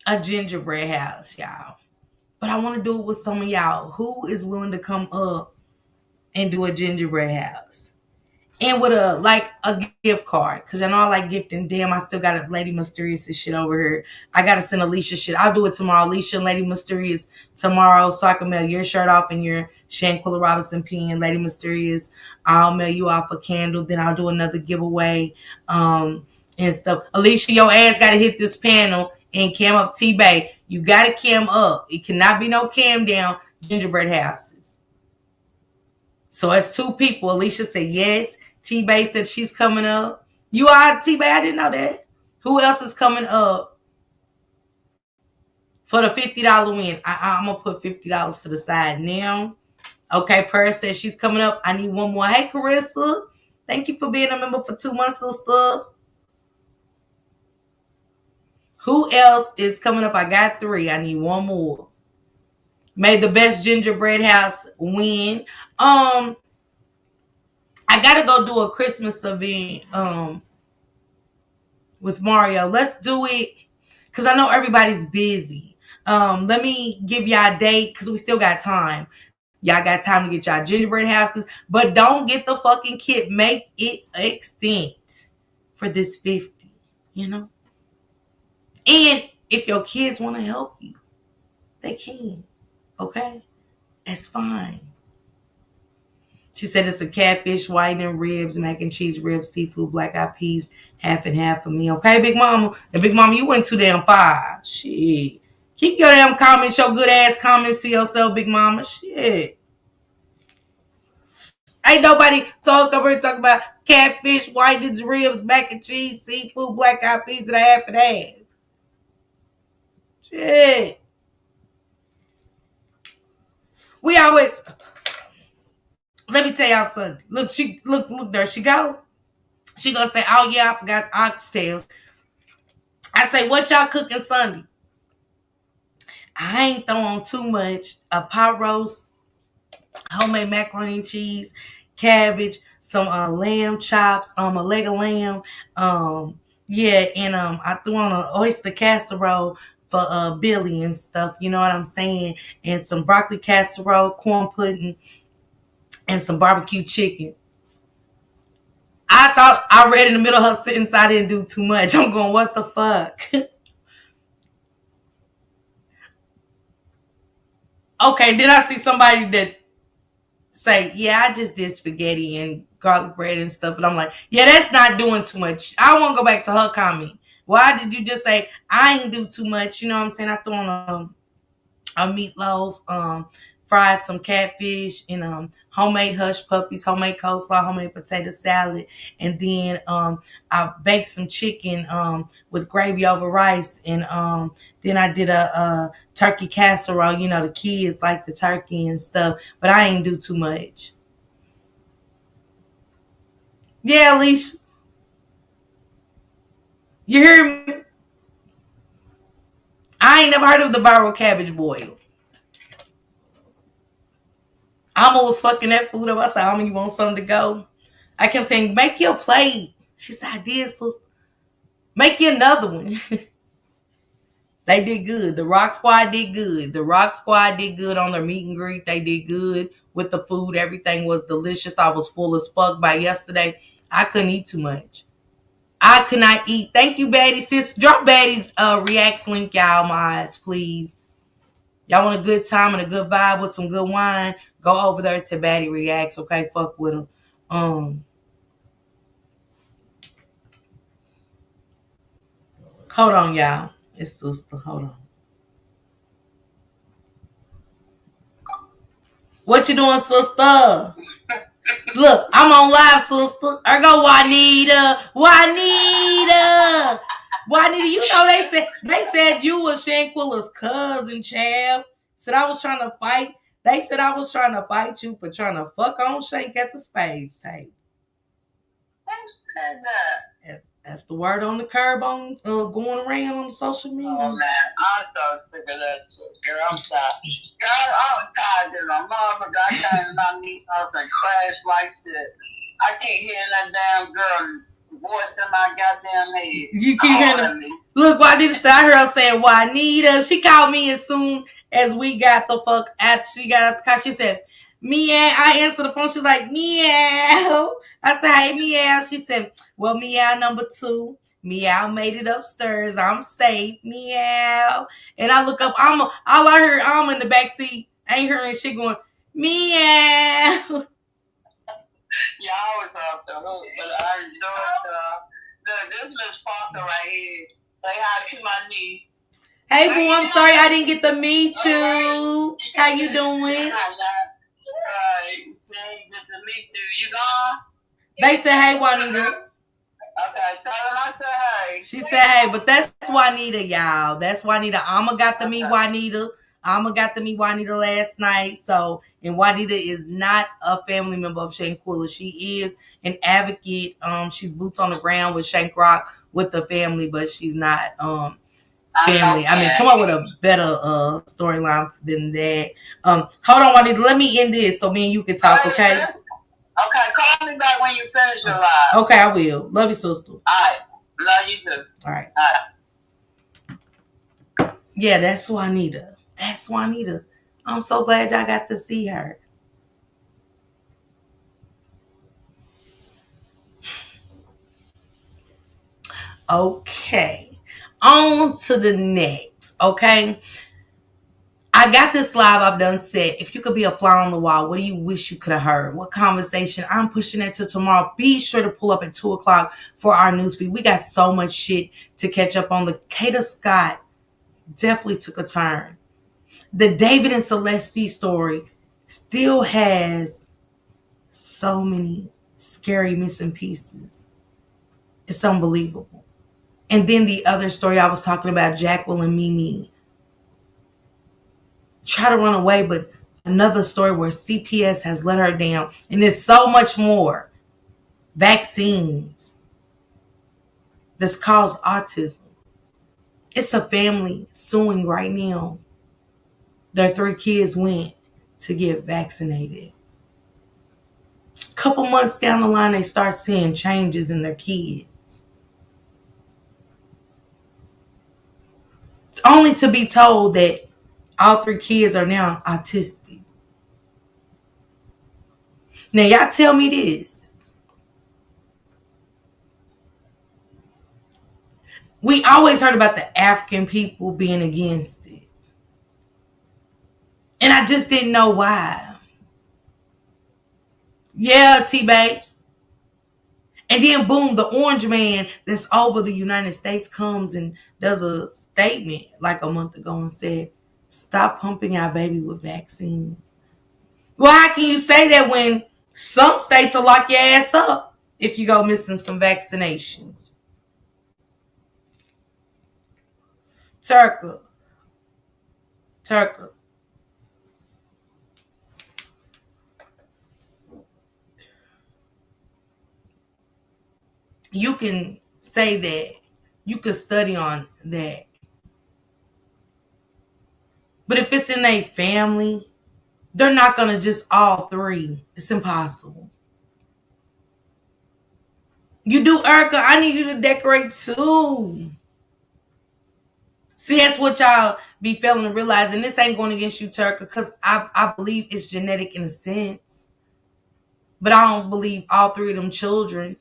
a gingerbread house, y'all. But I want to do it with some of y'all. Who is willing to come up and do a gingerbread house? and with a gift card, because I know I like gifting. Damn, I still got a Lady Mysterious shit over here. I gotta send Alicia shit. I'll do it tomorrow. Alicia and Lady Mysterious tomorrow, so I can mail your shirt off and your Shanquilla Robinson pen. Lady Mysterious, I'll mail you off a candle. Then I'll do another giveaway, and stuff. Alicia, your ass gotta hit this panel and cam up T-Bay. You gotta cam up. It cannot be no cam down. Gingerbread houses. So that's two people. Alicia said yes. T-Bay said she's coming up. You are T-Bay? I didn't know that. Who else is coming up for the $50 win? I'm going to put $50 to the side now. Okay, Pearl said she's coming up. I need one more. Hey, Carissa. Thank you for being a member for 2 months, sister. Who else is coming up? I got 3. I need one more. May the best gingerbread house win. I gotta go do a Christmas event with Mario. Let's do it because I know everybody's busy. Let me give y'all a date because we still got time. Y'all got time to get y'all gingerbread houses, but don't get the fucking kit. Make it extinct for this 50, you know? And if your kids want to help you, they can. Okay? That's fine. She said it's a catfish, white and ribs, mac and cheese, ribs, seafood, black eyed peas, half and half for me. Okay, Big Mama? And Big Mama, you went too damn far. Shit. Keep your damn comments, your good ass comments to yourself, Big Mama. Shit. Ain't nobody talk about catfish, white and ribs, mac and cheese, seafood, black eyed peas, and a half and half. Shit. We always... Let me tell y'all something. Look, there she go. She gonna say, oh yeah, I forgot oxtails. I say, what y'all cooking Sunday? I ain't throwing too much. A pot roast, homemade macaroni and cheese, cabbage, some lamb chops, a leg of lamb. Yeah, and I threw on an oyster casserole for Billy and stuff. You know what I'm saying? And some broccoli casserole, corn pudding, and some barbecue chicken. I thought I read in the middle of her sentence I didn't do too much. I'm going, what the fuck? Okay, then I see somebody that say, yeah, I just did spaghetti and garlic bread and stuff. And I'm like, yeah, that's not doing too much. I want to go back to her comment. Why did you just say, I ain't do too much? You know what I'm saying? I threw on a meatloaf, fried some catfish and homemade hush puppies, homemade coleslaw, homemade potato salad, and then I baked some chicken with gravy over rice, and then I did a turkey casserole. You know, the kids like the turkey and stuff, but I ain't do too much. Yeah, Alicia, you hear me? I ain't never heard of the viral cabbage boil. I'm almost fucking that food up. I said, Mama, you want something to go? I kept saying, make your plate. She said, I did, sister. Make you another one. They did good. The Rock Squad did good. The Rock Squad did good on their meet and greet. They did good with the food. Everything was delicious. I was full as fuck by yesterday. I couldn't eat too much. I could not eat. Thank you, Batty sis. Drop Batty's reacts link, y'all, mods, please. Y'all want a good time and a good vibe with some good wine? Go over there to Batty Reacts, okay? Fuck with them. Hold on, y'all. It's sister. Hold on. What you doing, sister? Look, I'm on live, sister. There go Juanita. Juanita, you know they said you was Shanquilla's cousin, Chav. Said I was trying to fight. They said I was trying to fight you for trying to fuck on Shank at the spades table. Who said that? That's the word on the curb on going around on social media. Oh man, I'm so sick of that shit, girl. I'm tired. Girl, I was tired of my motherfucker. I came to my knees off and crashed like shit. I keep hearing that damn girl voice in my goddamn head. You keep hearing me. Look, Juanita said, I heard her saying Juanita. She called me as soon as we got the fuck out. She got out the car. She said, meow. I answered the phone. She's like, meow. I said, hey, Meow. She said, well, Meow number two. Meow made it upstairs. I'm safe. Meow. And I look up. All I heard, I'm in the back seat. I ain't hearing shit going, meow. Y'all was off the hook, but I enjoyed this Miss Parker right here. Say hi to my niece. Hey, boo, I'm sorry I didn't get to meet you. How you doing? Right. Say good to meet you. You gone? They said, hey, Juanita. Okay, tell them I said hey. She said, hey, but that's Juanita, y'all. That's Juanita. Alma got to meet Juanita. Alma got to meet Juanita last night. So, and Juanita is not a family member of Shanquilla. She is an advocate. She's boots on the ground with Shank Rock with the family, but she's not family. I mean, come up with a better storyline than that. Hold on, Juanita. Let me end this so me and you can talk, okay? Okay, call me back when you finish your live. Okay, I will. Love you, sister. All right. Love you too. All right. All right. Yeah, that's Juanita. That's Juanita. I'm so glad y'all got to see her. Okay. On to the next. Okay. I got this live I've done set. If you could be a fly on the wall, what do you wish you could have heard? What conversation? I'm pushing it to tomorrow. Be sure to pull up at 2:00 for our newsfeed. We got so much shit to catch up on. The Kata Scott definitely took a turn. The David and Celeste story still has so many scary missing pieces. It's unbelievable. And then the other story I was talking about, Jacqueline and Mimi try to run away, but another story where CPS has let her down. And there's so much more. Vaccines that's caused autism. It's a family suing right now. Their 3 kids went to get vaccinated. A couple months down the line, they start seeing changes in their kids. Only to be told that all 3 kids are now autistic. Now, y'all tell me this. We always heard about the African people being against it. And I just didn't know why. Yeah, T-Bay. And then boom, the orange man that's over the United States comes and does a statement like a month ago and said, stop pumping our baby with vaccines. Well, how can you say that when some states will lock your ass up if you go missing some vaccinations? Turka. You can say that. You could study on that. But if it's in a family, they're not going to just all 3. It's impossible. You do, Erica. I need you to decorate too. See, that's what y'all be failing to realize. And this ain't going against you, Turka, because I believe it's genetic in a sense. But I don't believe all 3 of them children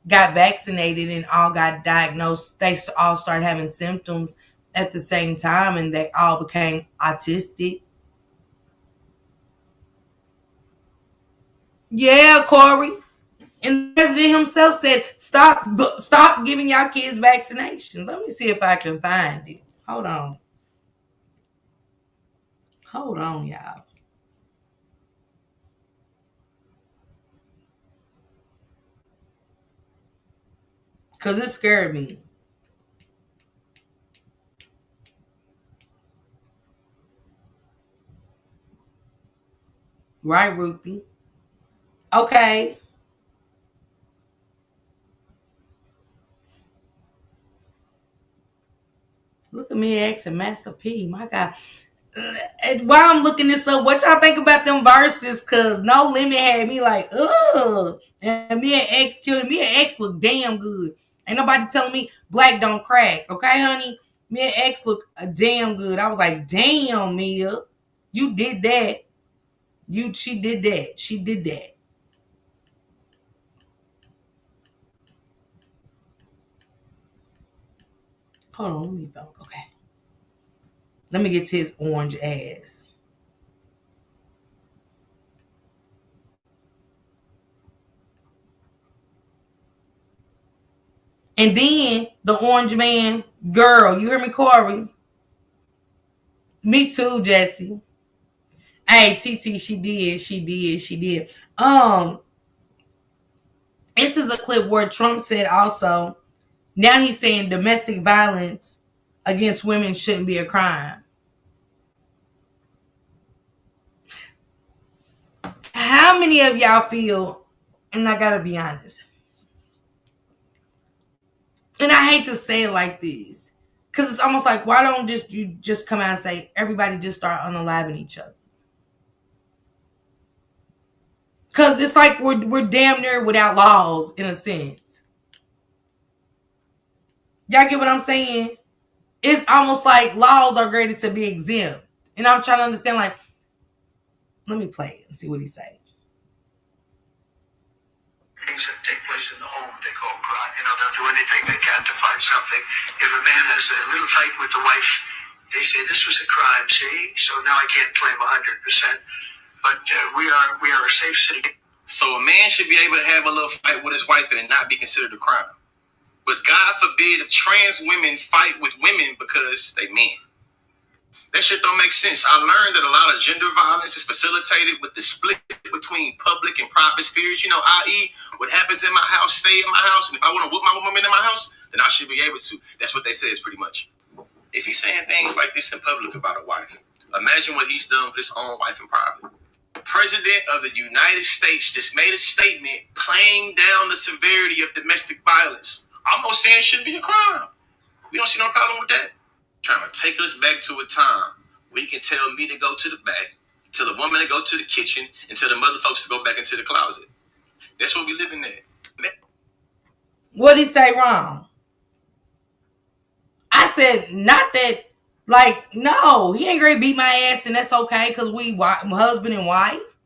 got vaccinated and all got diagnosed. They all started having symptoms at the same time and they all became autistic. Yeah, Corey. And the president himself said, stop giving y'all kids vaccinations. Let me see if I can find it. Hold on, y'all. Because it scared me. Right, Ruthie? Okay. Look at me asking Master P. My God. While I'm looking this up, what y'all think about them verses? Because No Limit had me like, ugh. And me and X killed it. Me and X look damn good. Ain't nobody telling me black don't crack. Okay, honey? Me and X look damn good. I was like, damn, Mia. You did that. She did that. Hold on, let me go. Okay. Let me get to his orange ass. And then the orange man, girl, you hear me, Corey? Me too, Jesse. Hey, TT, she did. This is a clip where Trump said also, now he's saying domestic violence against women shouldn't be a crime. How many of y'all feel, and I gotta be honest, and I hate to say it like this, because it's almost like, why don't you just come out and say everybody just start unaliving each other? Because it's like we're damn near without laws in a sense. Y'all get what I'm saying? It's almost like laws are graded to be exempt. And I'm trying to understand, like, let me play it and see what he say. Things that take place in the home, they call crime. They'll do anything they can to find something. If a man has a little fight with the wife, they say this was a crime, see? So now I can't claim 100%. But we are a safe city. So a man should be able to have a little fight with his wife and it not be considered a crime. But God forbid if trans women fight with women because they men. That shit don't make sense. I learned that a lot of gender violence is facilitated with the split between public and private spheres. I.e., what happens in my house, stay in my house. And if I want to whoop my woman in my house, then I should be able to. That's what they say is pretty much. If he's saying things like this in public about a wife, imagine what he's done with his own wife in private. The President of the United States just made a statement playing down the severity of domestic violence. Almost saying it shouldn't be a crime. We don't see no problem with that. Trying to take us back to a time where he can tell me to go to the back, tell the woman to go to the kitchen, and tell the mother folks to go back into the closet. That's what we living in. What'd he say wrong? I said, not that, like, no, he ain't gonna beat my ass and that's okay because we husband and wife.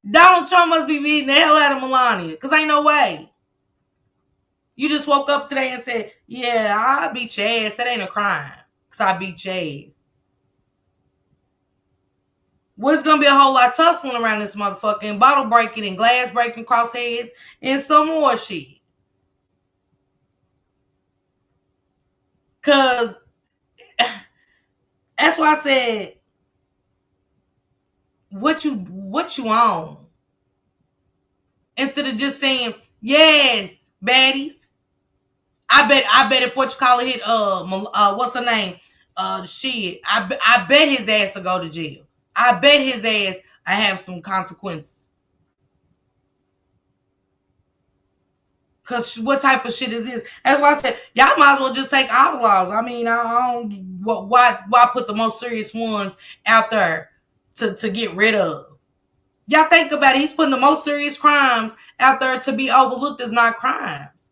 Donald Trump must be beating the hell out of Melania because ain't no way. You just woke up today and said, yeah, I beat your ass. That ain't a crime because I beat your ass. Well, it's going to be a whole lot tussling around this motherfucking bottle breaking and glass breaking crossheads and some more shit. Because that's why I said, what you on? Instead of just saying, yes, baddies. I bet if what you call it hit what's her name? Shit. I bet his ass will go to jail. I bet his ass I have some consequences. Cause what type of shit is this? That's why I said y'all might as well just take all the laws. I mean, I don't why put the most serious ones out there to get rid of. Y'all think about it. He's putting the most serious crimes out there to be overlooked as not crimes.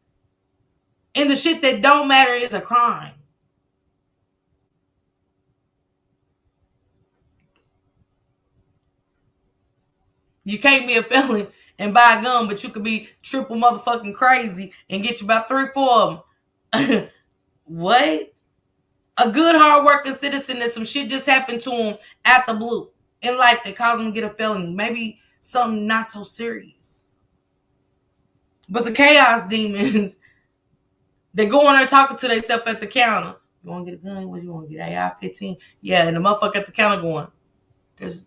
And the shit that don't matter is a crime. You can't be a felon and buy a gun, but you could be triple motherfucking crazy and get you about 3-4 of them. What? A good, hard-working citizen that some shit just happened to him at the blue in life that caused him to get a felony. Maybe something not so serious. But the chaos demons, they go on there talking to themselves at the counter. You want to get a gun? What do you want to get? AR-15? Yeah, and the motherfucker at the counter going, there's...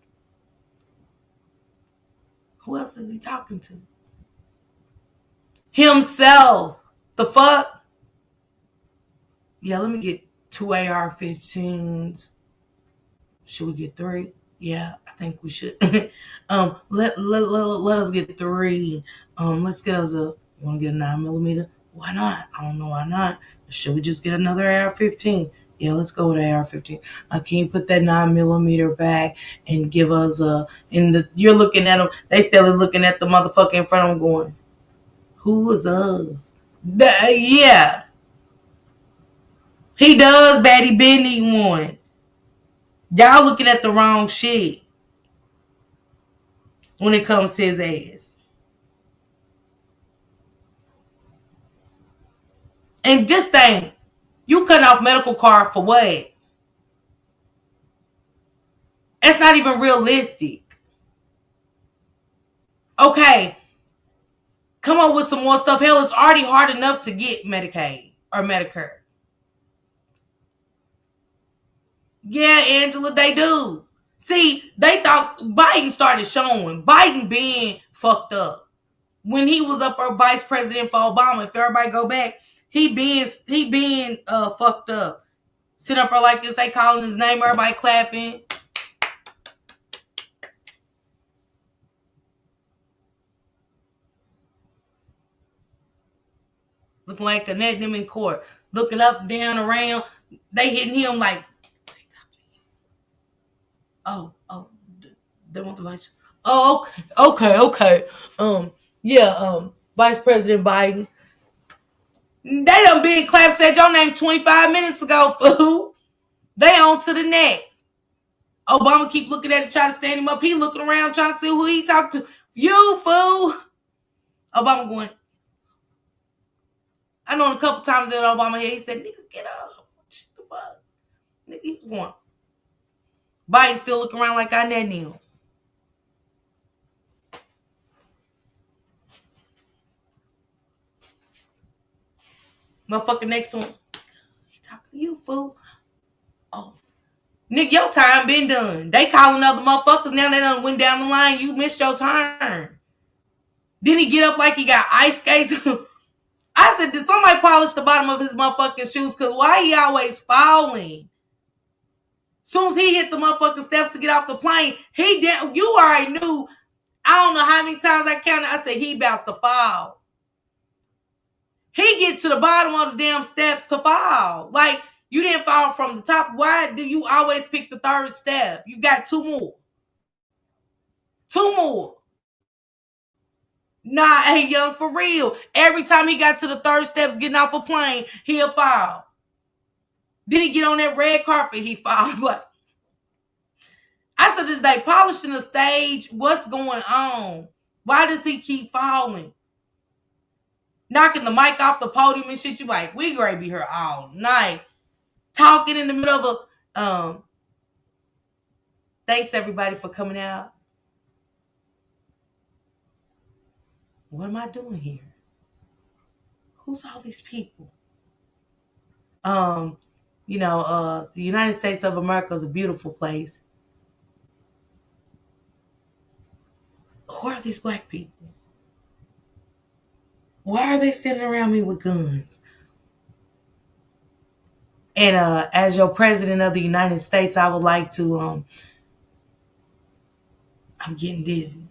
Who else is he talking to? Himself. The fuck? Yeah, let me get 2 AR-15s. Should we get 3? Yeah, I think we should. Let us get 3. Let's get us a. You want to get a 9mm? Why not? I don't know why not. Should we just get another AR-15? Yeah, let's go with AR-15. Can you put that 9mm back and give us a? And you're looking at them. They still looking at the motherfucker in front of them, going, "Who is us?" Yeah, he does. Batty Ben need one. Y'all looking at the wrong shit when it comes to his ass. And just think, you cutting off medical card for what? It's not even realistic. Okay, come up with some more stuff. Hell, it's already hard enough to get Medicaid or Medicare. Yeah, Angela, they do. See, they thought Biden started showing. Biden being fucked up. When he was up for vice president for Obama, if everybody go back, he being fucked up. Sit up there like this, they calling his name, everybody clapping. Looking like Annette and them in court. Looking up, down, around. They hitting him like, oh, they want the vice. Oh, okay. Vice President Biden. They done been clapped, said your name 25 minutes ago, fool. They on to the next. Obama keep looking at him, trying to stand him up. He looking around, trying to see who he talking to. You, fool. Obama going, I know a couple times in Obama here, he said, nigga, get up. What the fuck? Nigga, he was going. Biden still looking around like I net him. Motherfucker next to him. He talking to you, fool. Oh. Nigga, your time been done. They calling other motherfuckers. Now they done went down the line. You missed your turn. Then he get up like he got ice skates. I said, did somebody polish the bottom of his motherfucking shoes? Because why he always falling? Soon as he hit the motherfucking steps to get off the plane, you already knew. I don't know how many times I counted. I said, he about to fall. He get to the bottom of the damn steps to fall. Like, you didn't fall from the top. Why do you always pick the third step? You got two more. Nah, hey, young, for real. Every time he got to the third steps getting off a plane, he'll fall. Then he get on that red carpet, he fall. Like, I said, is they polishing the stage? What's going on? Why does he keep falling? Knocking the mic off the podium and shit. You like, we gonna be here all night. Talking in the middle of thanks everybody for coming out. What am I doing here? Who's all these people? The United States of America is a beautiful place. Who are these black people? Why are they standing around me with guns? And as your president of the United States, I would like to, I'm getting dizzy.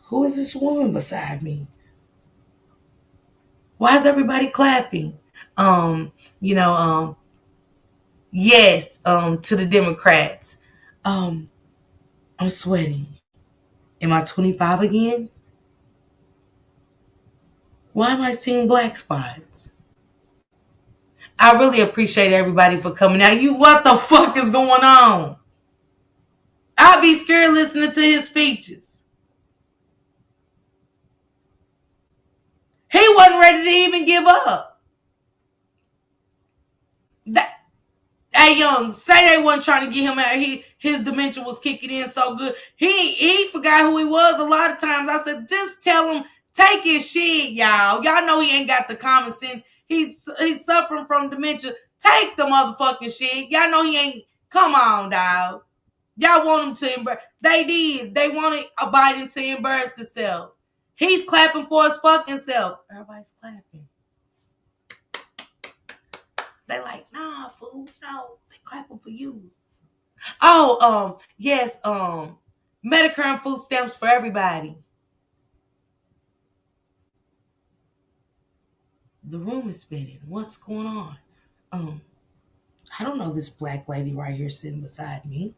Who is this woman beside me? Why is everybody clapping? Yes, to the Democrats. I'm sweating. Am I 25 again? Why am I seeing black spots? I really appreciate everybody for coming out. What the fuck is going on? I'll be scared listening to his speeches. He wasn't ready to even give up. Hey, young, say they wasn't trying to get him out. His dementia was kicking in so good. He forgot who he was a lot of times. I said, just tell him, take his shit, y'all. Y'all know he ain't got the common sense. He's suffering from dementia. Take the motherfucking shit. Y'all know he ain't. Come on, dog. Y'all want him to embarrass. They did. They wanted Biden to embarrass himself. He's clapping for his fucking self. Everybody's clapping. They like, nah, fool, no. They clapping for you. Oh, yes, Medicare and food stamps for everybody. The room is spinning. What's going on? I don't know this black lady right here sitting beside me.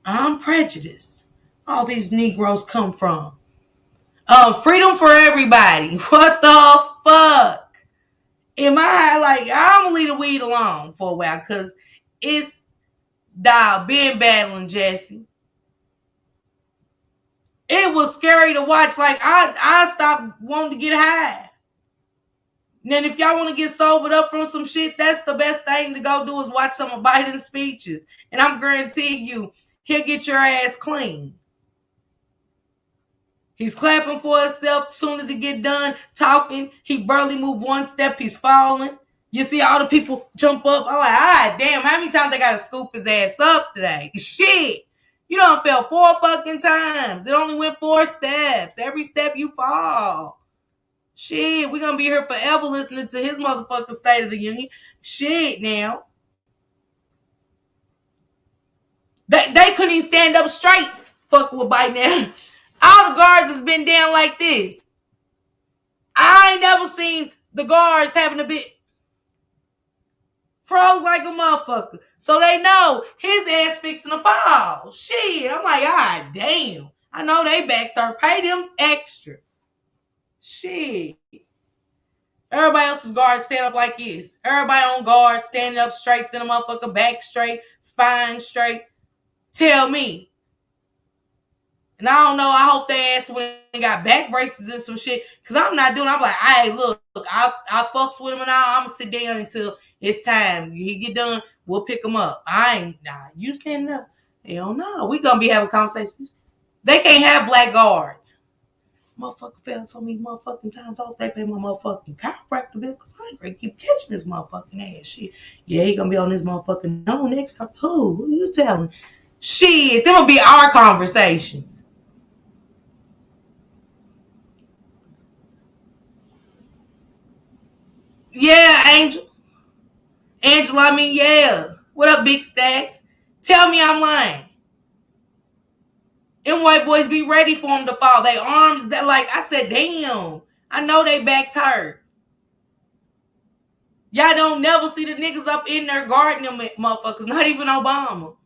I'm prejudiced. All these Negroes come from. Freedom for everybody. What the fuck? Am I like, I'm gonna leave the weed alone for a while because it's been battling Jesse. It was scary to watch. Like I stopped wanting to get high. then if y'all want to get sobered up from some shit, that's the best thing to go do is watch some of Biden's speeches. And I'm guaranteeing you, he'll get your ass clean. He's clapping for himself. As soon as he get done talking, he barely move one step, he's falling. You see all the people jump up. I'm like, damn, how many times they got to scoop his ass up today? Shit. You done fell 4 fucking times. It only went 4 steps. Every step you fall. Shit, we gonna be here forever listening to his motherfucking State of the Union. Shit, now. They couldn't even stand up straight. Fuck with Biden now. All the guards has been down like this. I ain't never seen the guards having a bit froze like a motherfucker. So they know his ass fixing to fall. Shit, I'm like, damn. I know they backs are pay them extra. Shit. Everybody else's guard stand up like this. Everybody on guard standing up straight, then a motherfucker back straight, spine straight. Tell me. And I don't know, I hope they ass when they got back braces and some shit. Cause I'm not doing, I'm like, hey, look, I fucks with him and I'm gonna sit down until it's time. He get done, we'll pick him up. You standing up. Hell no, we gonna be having conversations. They can't have black guards. Motherfucker fell so many motherfucking times. I hope they pay my motherfucking chiropractor bill because I ain't gonna keep catching this motherfucking ass shit. Yeah, he gonna be on this motherfucking no next time. Who you telling? Shit, them will be our conversations. Yeah, Angela, I mean, yeah. What up, Big Stacks? Tell me I'm lying. Them white boys be ready for them to fall. They arms, that like, I said, damn. I know they backs hurt. Y'all don't never see the niggas up in there guarding them motherfuckers. Not even Obama.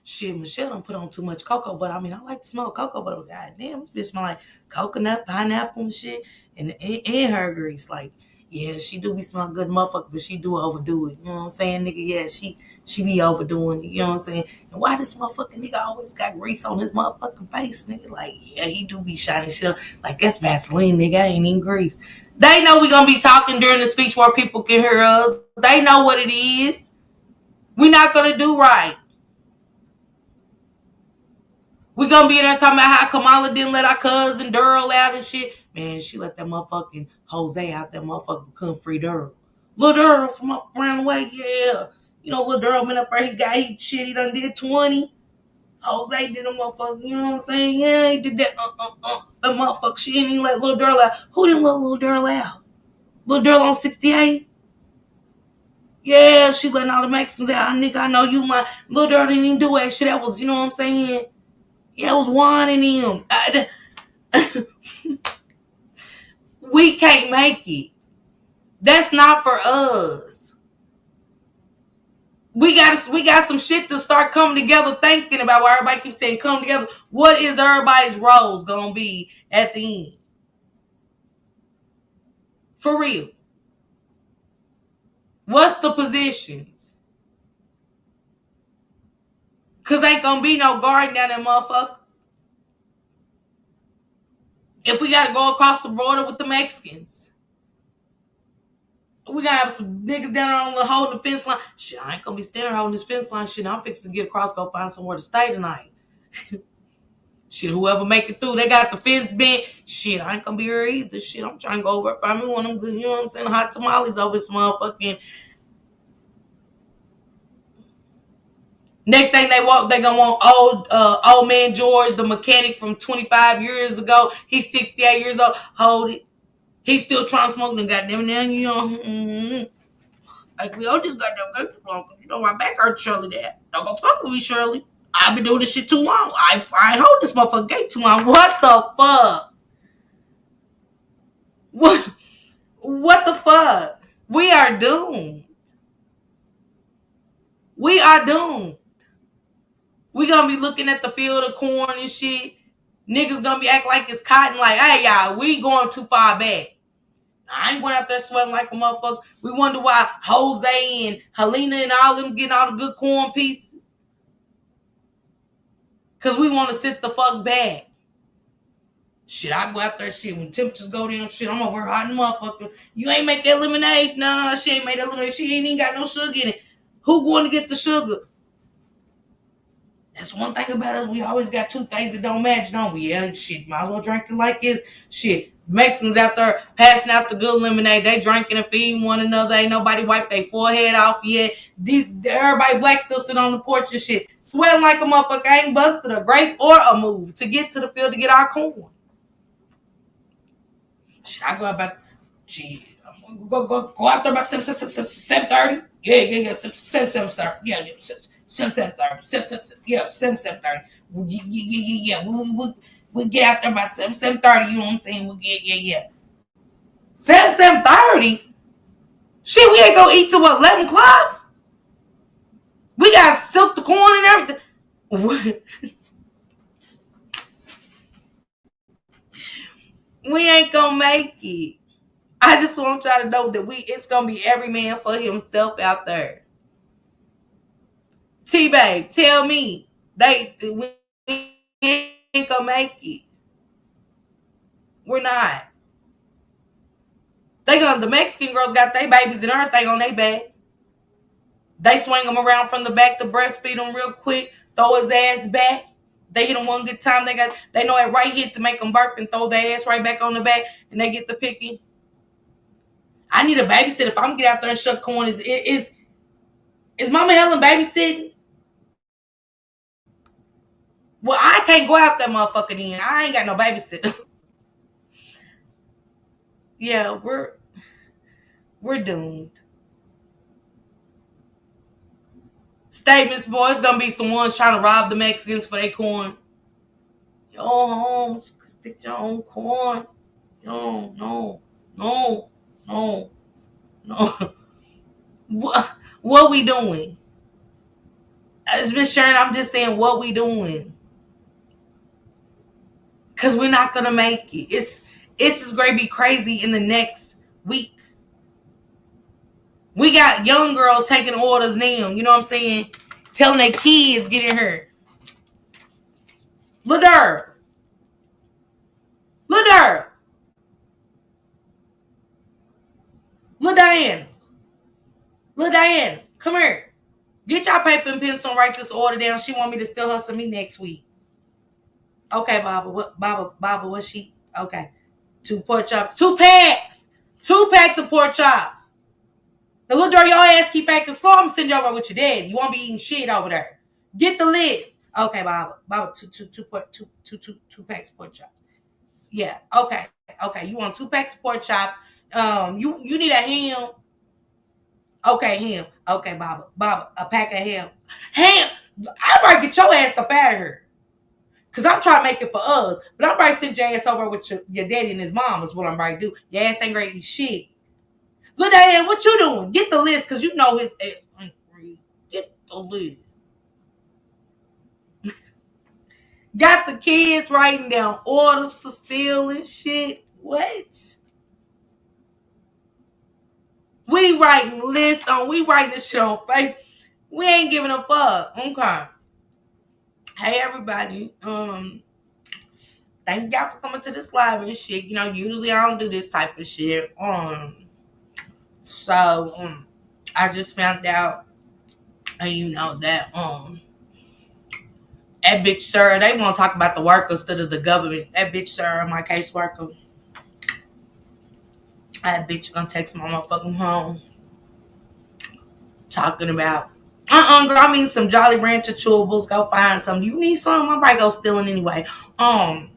Shit, Michelle don't put on too much cocoa, but I mean, I like to smell cocoa, but goddamn, this bitch smell like coconut, pineapple and shit, and her grease. Like, yeah, she do be smelling good motherfucker, but she do overdo it. You know what I'm saying, nigga? Yeah, she be overdoing it. You know what I'm saying? And why this motherfucking nigga always got grease on his motherfucking face, nigga? Like, yeah, he do be shining shit up. Like, that's Vaseline, nigga. I ain't even grease. They know we gonna be talking during the speech where people can hear us. They know what it is. We not gonna do right. We gonna be in there talking about how Kamala didn't let our cousin Durrell out and shit. Man, she let that motherfucking Jose out. That motherfucker couldn't free Durrell. Lil Durrell from up around the way, yeah. You know, Lil Durrell been up there. He done did 20. Jose did a motherfucker, you know what I'm saying? Yeah, he did that. That motherfucker. She didn't even let Lil Durrell out. Who didn't let Lil Durrell out? Lil Durrell on 68? Yeah, she letting all the Mexicans out. Nigga, I know you lying. Lil Durrell didn't even do that shit. That was, you know what I'm saying? Yeah, it was Juan and him. We can't make it. That's not for us. We got some shit to start coming together, thinking about why everybody keeps saying come together. What is everybody's roles gonna be at the end? For real. What's the positions? Cause ain't gonna be no guarding down that motherfucker. If we gotta go across the border with the Mexicans, we gotta have some niggas down there holding the fence line. Shit, I ain't gonna be standing holding this fence line. Shit, I'm fixing to get across, go find somewhere to stay tonight. Shit, whoever make it through, they got the fence bent. Shit, I ain't gonna be here either. Shit, I'm trying to go over and find me one of them good, you know what I'm saying, hot tamales over this motherfucking. Next thing they gonna want old man George, the mechanic from 25 years ago. He's 68 years old. Hold it. He's still trying to smoke and goddamn now, you know. Like, we all just goddamn go too long. You know, my back hurts, Shirley. That don't go fuck with me, Shirley. I've been doing this shit too long. I ain't hold this motherfucker gate too long. What the fuck? What the fuck? We are doomed. We are doomed. We gonna be looking at the field of corn and shit. Niggas gonna be acting like it's cotton. Like, hey, y'all, we going too far back. I ain't going out there sweating like a motherfucker. We wonder why Jose and Helena and all them getting all the good corn pieces. Because we want to sit the fuck back. Shit, I go out there, shit, when temperatures go down, shit, I'm over here hot motherfucker. You ain't make that lemonade? Nah, she ain't made that lemonade. She ain't even got no sugar in it. Who going to get the sugar? That's one thing about us. We always got two things that don't match, don't we? Yeah, shit, might as well drink it like this. Shit, Mexicans out there passing out the good lemonade. They drinking and feeding one another. Ain't nobody wiped their forehead off yet. Everybody black still sitting on the porch and shit, sweating like a motherfucker. Ain't busted a grape or a move to get to the field to get our corn. Shit, I go about, shit, I'm gonna go out there about 7:30. Yeah, 7:30. Yeah, 7:30. Yeah, 7:30. Yeah. We get out there by 7:30. You know what I'm saying? We get, yeah. 7:30. Shit, we ain't gonna eat till what, 11 o'clock? We gotta silk the corn and everything. What? We ain't gonna make it. I just want y'all to know that it's gonna be every man for himself out there. T-Babe, tell me we ain't gonna make it. We're not. The Mexican girls got their babies and everything on their back. They swing them around from the back to breastfeed them real quick, throw his ass back. They hit him one good time. They know that right hit to make them burp and throw their ass right back on the back, and they get the picking. I need a babysitter if I'm gonna get out there and shuck corn. Is Mama Helen babysitting? Well, I can't go out that motherfucker then. I ain't got no babysitter. Yeah, we're doomed. Statements, boy, it's gonna be someone trying to rob the Mexicans for their corn. Yo, Holmes, pick your own corn. Yo, no. What we doing? It's Miss Sharon, I'm just saying, what we doing? Because we're not gonna make it. It's just gonna be crazy in the next week. We got young girls taking orders now, you know what I'm saying? Telling their kids getting hurt. Ladurr, Diana, come here. Get y'all paper and pencil and write this order down. She want me to steal her some meat next week. Okay, Baba, what's she? Okay. 2 pork chops. 2 packs. 2 packs of pork chops. The little dirty your ass keep acting slow. I'm sending you over with your dad. You won't be eating shit over there. Get the list. Okay, Baba, 2 packs of pork chops. Yeah. Okay. You want 2 packs of pork chops. You need a ham. Okay, ham. Okay, Baba, a pack of ham. Ham. I might get your ass up out of here. Because I'm trying to make it for us. But I'm right to send your ass over with your daddy and his mom is what I'm right to do. Your ass ain't great to eat shit. Look, Diane, what you doing? Get the list because you know his ass ain't great. Get the list. Got the kids writing down orders to steal and shit. What? We writing this shit on Facebook. We ain't giving a fuck. Okay. Hey everybody. Thank y'all for coming to this live and shit. You know, usually I don't do this type of shit. So I just found out, and you know that that bitch sir, they want to talk about the workers instead of the government. That bitch sir, my caseworker. That bitch gonna text my motherfucking home talking about girl, I mean some Jolly Rancher chewables. Go find some. You need some? I'm probably go stealing anyway. That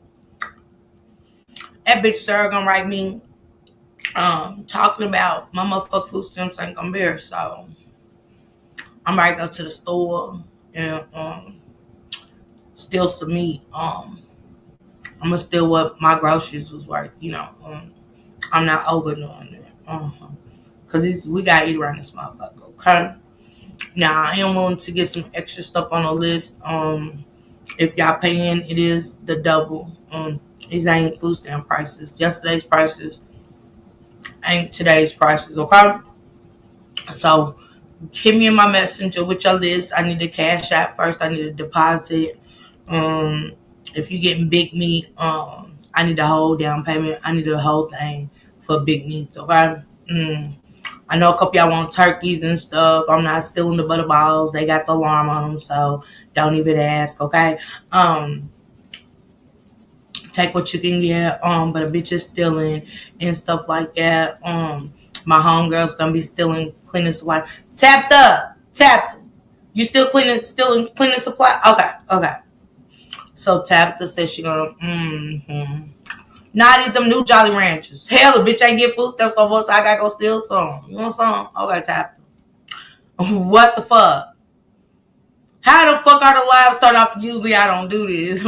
bitch sir gonna write me talking about my motherfucking food stamps ain't gonna be here. So I'm ready to go to the store and steal some meat. I'm gonna steal what my groceries was worth. You know, I'm not overdoing it. Cause we gotta eat around this motherfucker. Okay. Now I am willing to get some extra stuff on the list. If y'all paying, it is the double. These ain't food stamp prices. Yesterday's prices ain't today's prices. Okay. So hit me in my messenger with your list. I need a cash out first. I need a deposit. If you getting big meat, I need the whole down payment. I need the whole thing for big meats, okay? I know a couple y'all want turkeys and stuff. I'm not stealing the butterballs. They got the alarm on them, so don't even ask, okay? Take what you can get, but a bitch is stealing and stuff like that. My homegirl's gonna be stealing cleaning supply. Tapped up. You still stealing cleaning supply? Okay. So Tabitha says she gonna, Nah, these them new Jolly Ranchers. Hell, a bitch ain't get food stamps over, so I gotta go steal some. You want some? Okay, Tabitha. What the fuck? How the fuck are the lives start off? Usually I don't do this.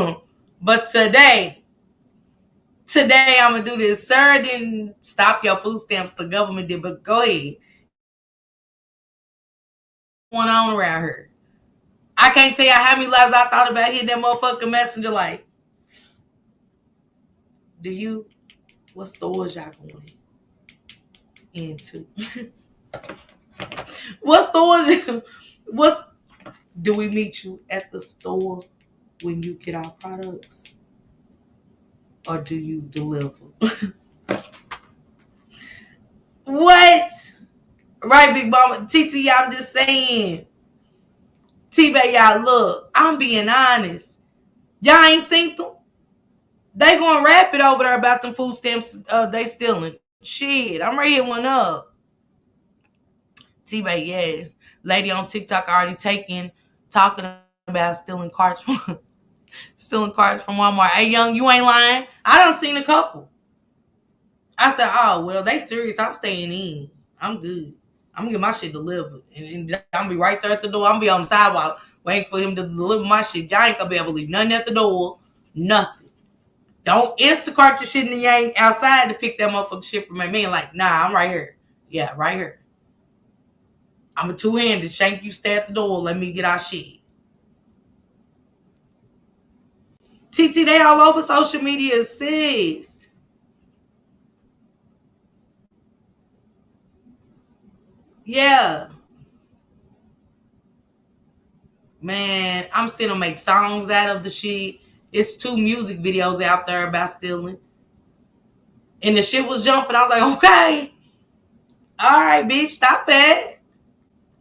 But today I'm gonna do this. Sir didn't stop your food stamps, the government did, but go ahead. What's going on around here? I can't tell you how many lives I thought about hitting that motherfucking messenger like. Do you? What stores y'all going into? What stores? Do we meet you at the store when you get our products? Or do you deliver? What? Right, Big Mama? TT, I'm just saying. T-Bay, y'all, look, I'm being honest. Y'all ain't seen them? They gonna rap it over there about them food stamps they stealing. Shit, I'm ready to hit one up. T-Bay, yes. Lady on TikTok already talking about stealing carts from Walmart. Hey, young, you ain't lying. I done seen a couple. I said, oh, well, they serious. I'm staying in. I'm good. I'm gonna get my shit delivered. And I'm gonna be right there at the door. I'm gonna be on the sidewalk waiting for him to deliver my shit. Y'all ain't gonna be able to leave nothing at the door. Nothing. Don't Instacart your shit and you ain't outside to pick that motherfucking shit from my man. Like, nah, I'm right here. Yeah, right here. I'm a two-handed. Shank, you stay at the door. Let me get our shit. TT, they all over social media, sis. Yeah. Man, I'm seeing them make songs out of the shit. It's 2 music videos out there about stealing. And the shit was jumping. I was like, okay. All right, bitch, stop that.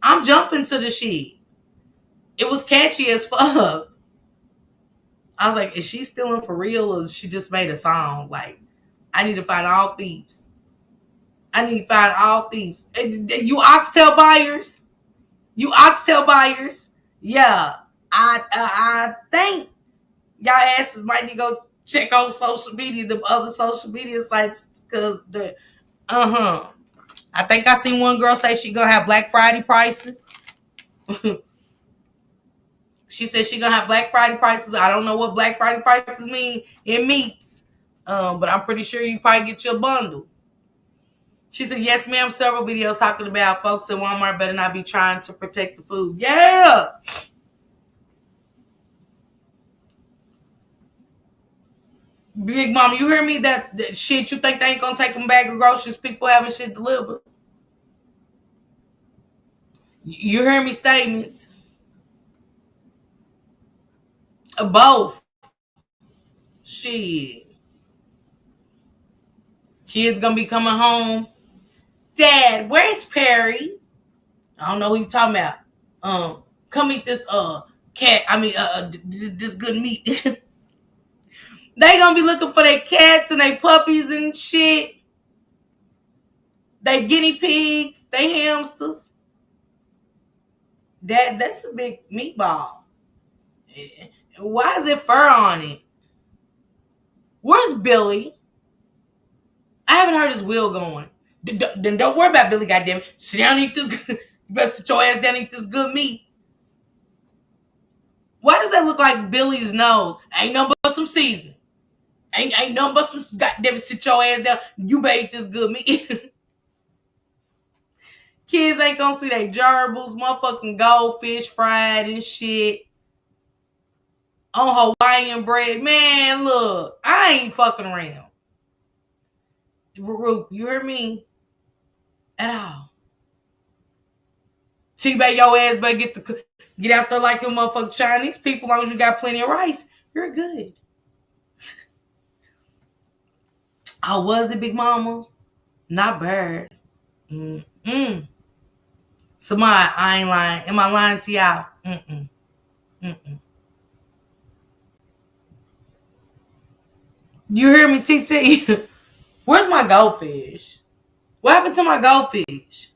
I'm jumping to the shit. It was catchy as fuck. I was like, is she stealing for real or she just made a song? Like, I need to find all thieves. You oxtail buyers? Yeah. I think y'all asses might need to go check on social media, the other social media sites, because I think I seen one girl say she gonna have Black Friday prices. She said she gonna have Black Friday prices. I don't know what Black Friday prices mean in meats, but I'm pretty sure you probably get your bundle. She said, yes, ma'am, several videos talking about folks at Walmart better not be trying to protect the food. Yeah. Big Mama, you hear me? That shit, you think they ain't gonna take them bag of groceries? People having shit delivered. You hear me? Statements. Both. Shit. Kids gonna be coming home. Dad, where's Perry? I don't know who you talking about. Come eat this this good meat. They gonna be looking for their cats and their puppies and shit. They guinea pigs, they hamsters. That's a big meatball. Why is it fur on it? Where's Billy? I haven't heard his wheel going. Then don't worry about Billy, goddammit. Sit down and eat this. You better sit your ass down and eat this good meat. Why does that look like Billy's nose? Ain't nothing but some seasoning. Ain't nothing but some goddamn sit your ass down. You better eat this good meat. Kids ain't gonna see they gerbils, motherfucking goldfish fried and shit. On Hawaiian bread. Man, look, I ain't fucking around. Ruth, you hear me? At all. T-Bay, your ass better get out there like them motherfucking Chinese people. As long as you got plenty of rice, you're good. Oh, was it Big Mama? Not Bird. Mm-mm. Somebody, I ain't lying. Am I lying to y'all? Mm-mm. Mm-mm. You hear me, TT? Where's my goldfish? What happened to my goldfish?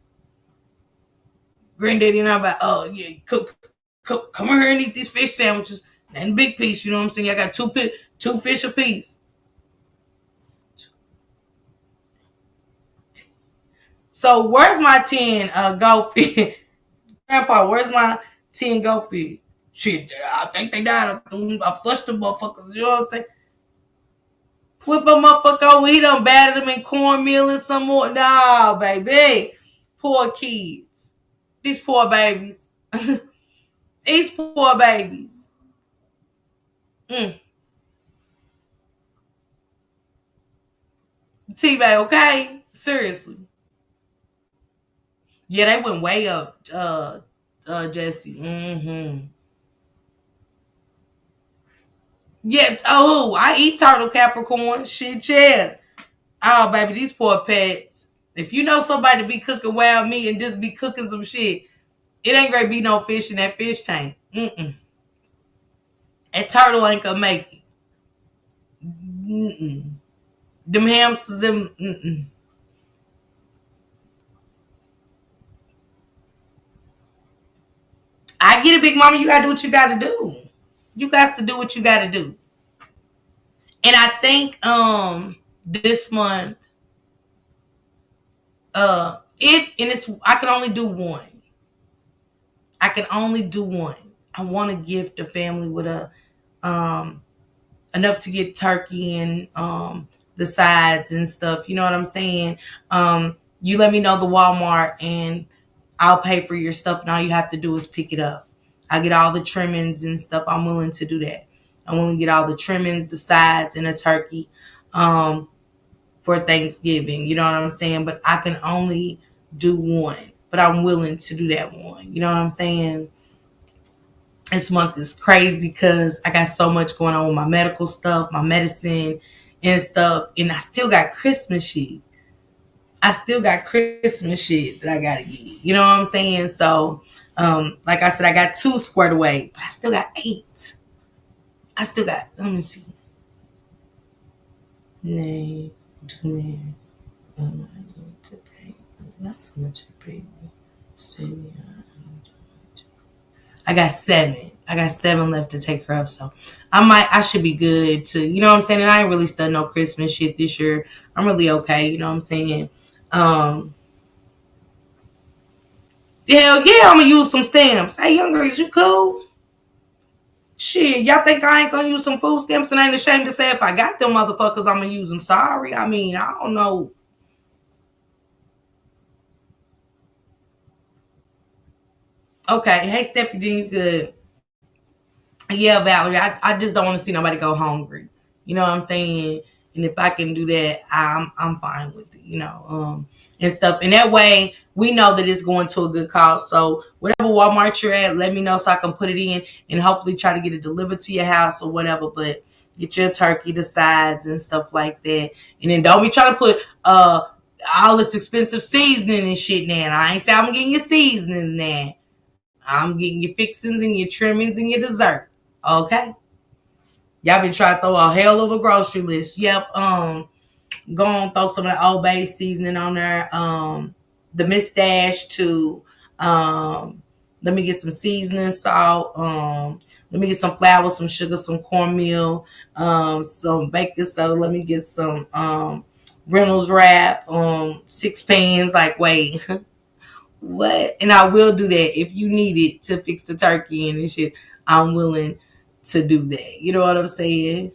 Granddaddy and I about, oh yeah, come here and eat these fish sandwiches. And big piece, you know what I'm saying? I got two fish a piece. So where's my 10 goldfish? Grandpa, where's my 10 goldfish? Shit, I think they died. I flushed them motherfuckers, you know what I'm saying? Flip a motherfucker over, he done battered them in cornmeal and some more. Nah, baby. Poor kids. These poor babies. These poor babies. T-Bay, okay? Seriously. Yeah, they went way up, Jesse. Mm-hmm. Yeah, oh, I eat turtle Capricorn. Shit, yeah. Oh, baby, these poor pets. If you know somebody be cooking wild meat and just be cooking some shit, it ain't gonna be no fish in that fish tank. Mm-mm. That turtle ain't gonna make it. Mm-mm. Them hamsters, them. Mm-mm. I get it, Big Mama. You gotta do what you gotta do. You got to do what you gotta do. And I think this month, if and it's I can only do one. I can only do one. I want to gift the family with a enough to get turkey and the sides and stuff. You know what I'm saying? You let me know the Walmart and I'll pay for your stuff, and all you have to do is pick it up. I get all the trimmings and stuff. I'm willing to do that. I'm willing to get all the trimmings, the sides, and a turkey for Thanksgiving. You know what I'm saying? But I can only do one. But I'm willing to do that one. You know what I'm saying? This month is crazy because I got so much going on with my medical stuff, my medicine and stuff. And I still got Christmas shit. I still got Christmas shit that I gotta get. You know what I'm saying? So, like I said, I got 2 squared away, but I still got 8. I still got, let me see. Nay, to me, to pay. Not so much to pay. I got 7. I got 7 left to take care of. So I should be good to, you know what I'm saying? And I ain't really studying no Christmas shit this year. I'm really okay. You know what I'm saying? Hell yeah, I'm gonna use some stamps. Hey, young girls, you cool? Shit, y'all think I ain't gonna use some food stamps and I ain't ashamed to say if I got them motherfuckers, I'm gonna use them. Sorry. I mean, I don't know. Okay. Hey, Stephanie, you good? Yeah, Valerie, I just don't want to see nobody go hungry. You know what I'm saying? And if I can do that, I'm fine with it, you know, and stuff. And that way we know that it's going to a good cause. So whatever Walmart you're at, let me know so I can put it in and hopefully try to get it delivered to your house or whatever. But get your turkey, the sides and stuff like that. And then don't be trying to put all this expensive seasoning and shit now. I ain't saying I'm getting your seasonings now. I'm getting your fixings and your trimmings and your dessert. Okay. Y'all been trying to throw a hell of a grocery list. Yep. Go on, throw some of the Old Bay seasoning on there. The Miss Dash too. Let me get some seasoning, salt. Let me get some flour, some sugar, some cornmeal, some baking soda. Let me get some Reynolds wrap, 6 pans. Like, wait, what? And I will do that if you need it to fix the turkey and shit. I'm willing to do that. You know what I'm saying?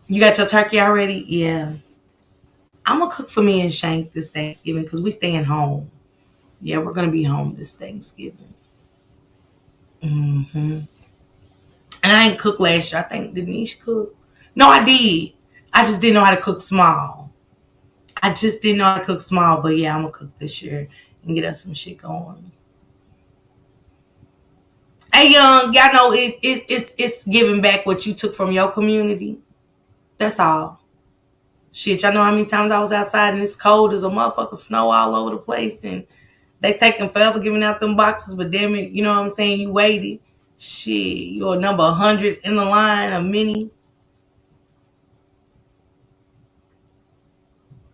You got your turkey already? Yeah. I'm gonna cook for me and Shank this Thanksgiving because we staying home. Yeah, we're gonna be home this Thanksgiving. And I ain't cooked last year. I think Denise cooked. No, I did. I just didn't know how to cook small. I just didn't know how to cook small. But yeah, I'm gonna cook this year and get us some shit going. Hey, young, y'all know it's giving back what you took from your community. That's all. Shit, y'all know how many times I was outside and it's cold as a motherfucker, snow all over the place, and they taking forever giving out them boxes, but damn it, you know what I'm saying? You waited. Shit, you're number 100 in the line, a mini.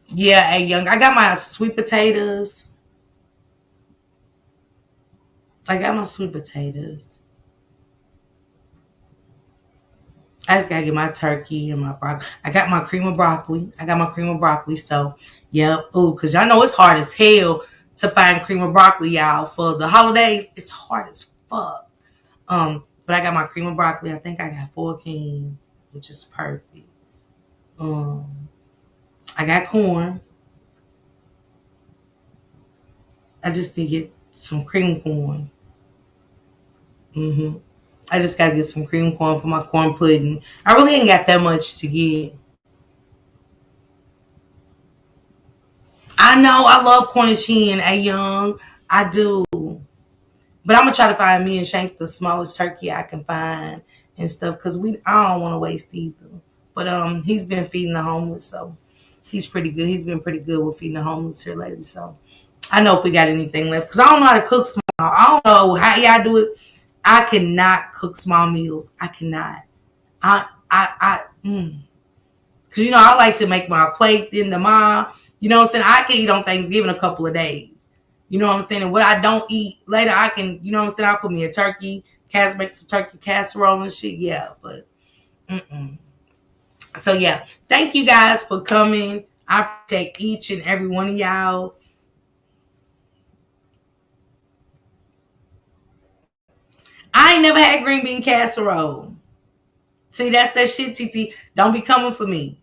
Yeah, hey, young. I got my sweet potatoes. I got my sweet potatoes. I just gotta get my turkey and my broccoli. I got my cream of broccoli. So, yeah. Ooh, cause y'all know it's hard as hell to find cream of broccoli, y'all. For the holidays, it's hard as fuck. But I got my cream of broccoli. I think I got 4 cans, which is perfect. I got corn. I just need to get some cream corn. I just gotta get some cream corn for my corn pudding. I really ain't got that much to get. I know I love Cornish hen, a young. I do. But I'm gonna try to find me and Shank the smallest turkey I can find and stuff, because I don't want to waste either. But he's been feeding the homeless, so he's pretty good. He's been pretty good with feeding the homeless here lately. So I know if we got anything left, because I don't know how to cook small. I don't know how y'all do it. I cannot cook small meals. I cannot. Because, you know, I like to make my plate in the mom. You know what I'm saying? I can eat on Thanksgiving a couple of days. You know what I'm saying? And what I don't eat later, I can, you know what I'm saying? I'll put me a turkey, make some turkey casserole and shit. Yeah, but, So, yeah. Thank you guys for coming. I appreciate each and every one of y'all. I ain't never had green bean casserole. See, that's that shit, TT. Don't be coming for me.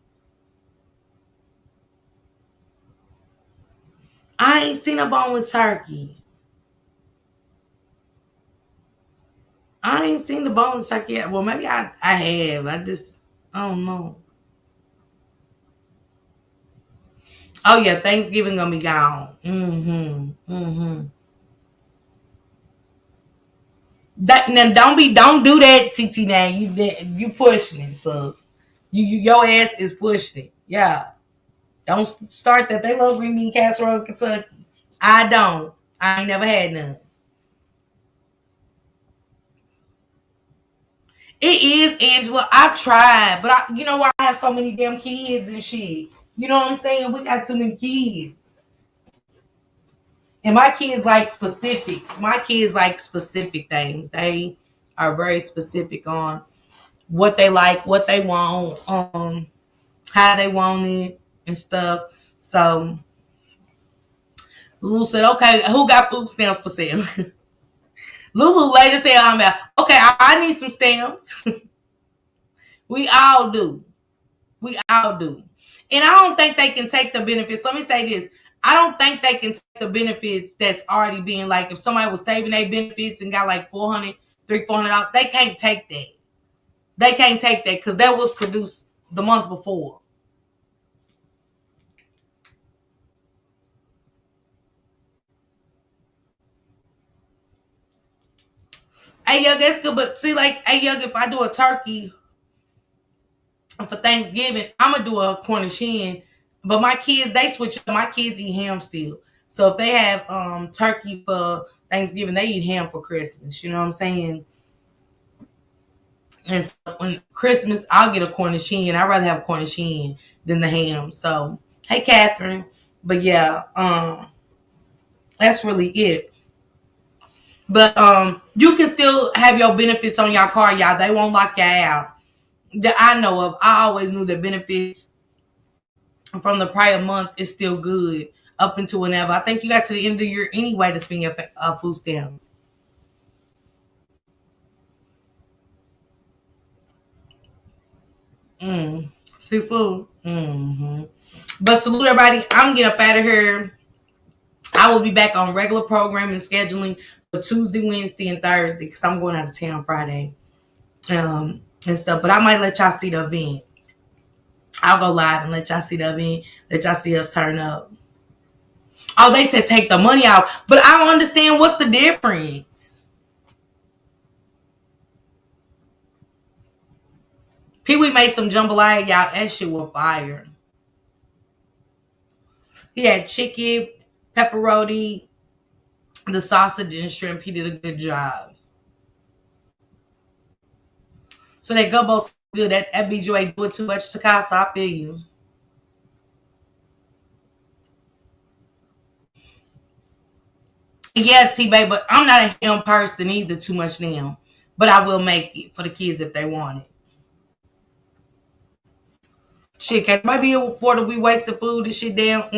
I ain't seen a boneless turkey. I ain't seen the boneless turkey yet. Well, maybe I have. I don't know. Oh, yeah, Thanksgiving gonna be gone. Now, don't do that, TT. Now you pushing it, sus. Your ass is pushing it. Yeah, don't start that. They love green bean casserole in Kentucky. I don't. I ain't never had none. It is, Angela. I've tried, but you know why I have so many damn kids and shit. You know what I'm saying? We got too many kids. And my kids like specifics. My kids like specific things. They are very specific on what they like, what they want, how they want it and stuff. So Lulu said, okay, who got food stamps for sale? Lulu later said, I'm out. Okay, I need some stamps. We all do. We all do. And I don't think they can take the benefits. Let me say this. I don't think they can take the benefits that's already being, like, if somebody was saving their benefits and got like $400, they can't take that. They can't take that because that was produced the month before. Hey, Young, that's good. But see, like, hey, Young, if I do a turkey for Thanksgiving, I'm going to do a Cornish hen. But my kids, they switch up. My kids eat ham still. So if they have turkey for Thanksgiving, they eat ham for Christmas. You know what I'm saying? And so when Christmas, I'll get a Cornish hen. I'd rather have a Cornish hen than the ham. So, hey, Catherine. But yeah, that's really it. But you can still have your benefits on your car, y'all. They won't lock you out. That I know of. I always knew that benefits from the prior month is still good up until whenever. I think you got to the end of the year anyway to spend your food stamps. Seafood. But salute everybody. I'm getting up out of here. I will be back on regular programming scheduling for Tuesday, Wednesday, and Thursday because I'm going out of town Friday and stuff. But I might let y'all see the event. I'll go live and let y'all see the event. Let y'all see us turn up. Oh, they said take the money out. But I don't understand what's the difference. Pee Wee made some jambalaya, y'all. That shit was fire. He had chicken, pepperoni, the sausage, and shrimp. He did a good job. So that gumbo's good. That BJ ain't doing too much to Casa. I feel you. Yeah, T-Bay, but I'm not a him person either too much now. But I will make it for the kids if they want it. Shit, can might be affordable. We waste the food and shit down.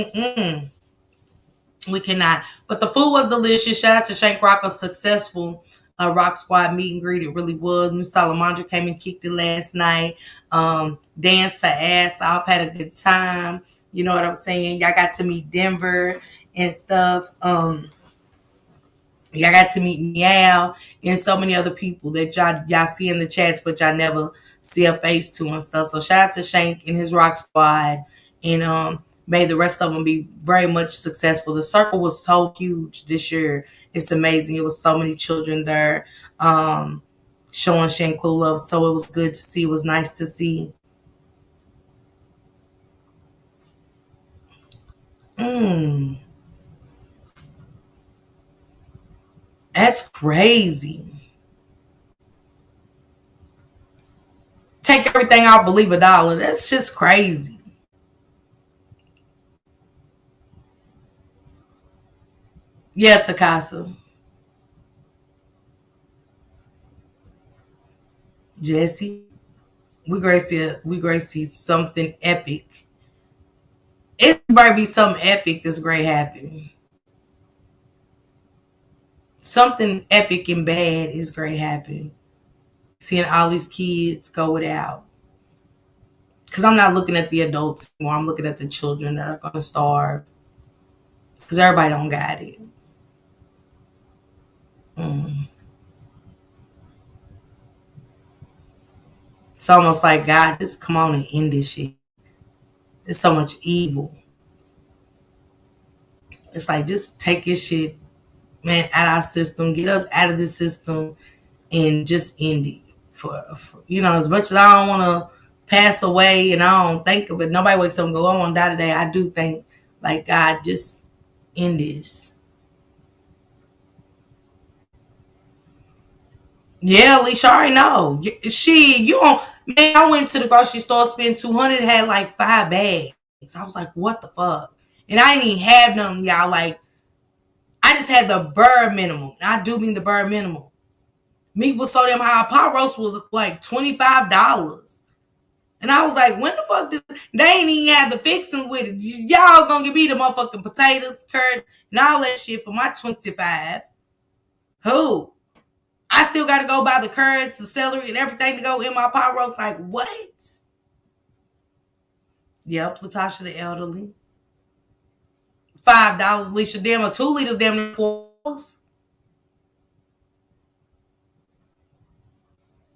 We cannot. But the food was delicious. Shout out to Shank Rock, a successful Rock Squad meet and greet. It really was. Miss Salamandra came and kicked it last night. Danced her ass off, had a good time. You know what I'm saying? Y'all got to meet Denver and stuff. Y'all got to meet Meow and so many other people that y'all see in the chats, but y'all never see a face to and stuff. So shout out to Shank and his Rock Squad, and may the rest of them be very much successful. The circle was so huge this year. It's amazing. It was so many children there, showing Shanquilla love. So it was good to see. It was nice to see. That's crazy. Take everything out, believe $1. That's just crazy. Yeah, Takasa. Jesse. We see something epic. It might be something epic that's great happen. Something epic and bad is great happen. Seeing all these kids go without. Because I'm not looking at the adults anymore. I'm looking at the children that are going to starve. Because everybody don't got it. It's almost like, God, just come on and end this shit. There's so much evil. It's like, just take this shit, man, out of our system. Get us out of this system and just end it. For as much as I don't want to pass away and I don't think of it, nobody wakes up and go, I want to die today. I do think, like, God, just end this. Yeah, Alicia, I already know. You don't, man, I went to the grocery store, spent $200, had like 5 bags. I was like, what the fuck? And I didn't even have none, y'all. Like, I just had the bare minimum. I do mean the bare minimum. Meat was so damn high. Pot roast was like $25. And I was like, when the fuck did they ain't even have the fixing with it? Y'all gonna give me the motherfucking potatoes, curds, and all that shit for my 25. Who? I still gotta go buy the curds, the celery, and everything to go in my pot roast. Like, what? Yep, Latasha the elderly. $5, Alicia. Damn, a 2 liters, damn near $4.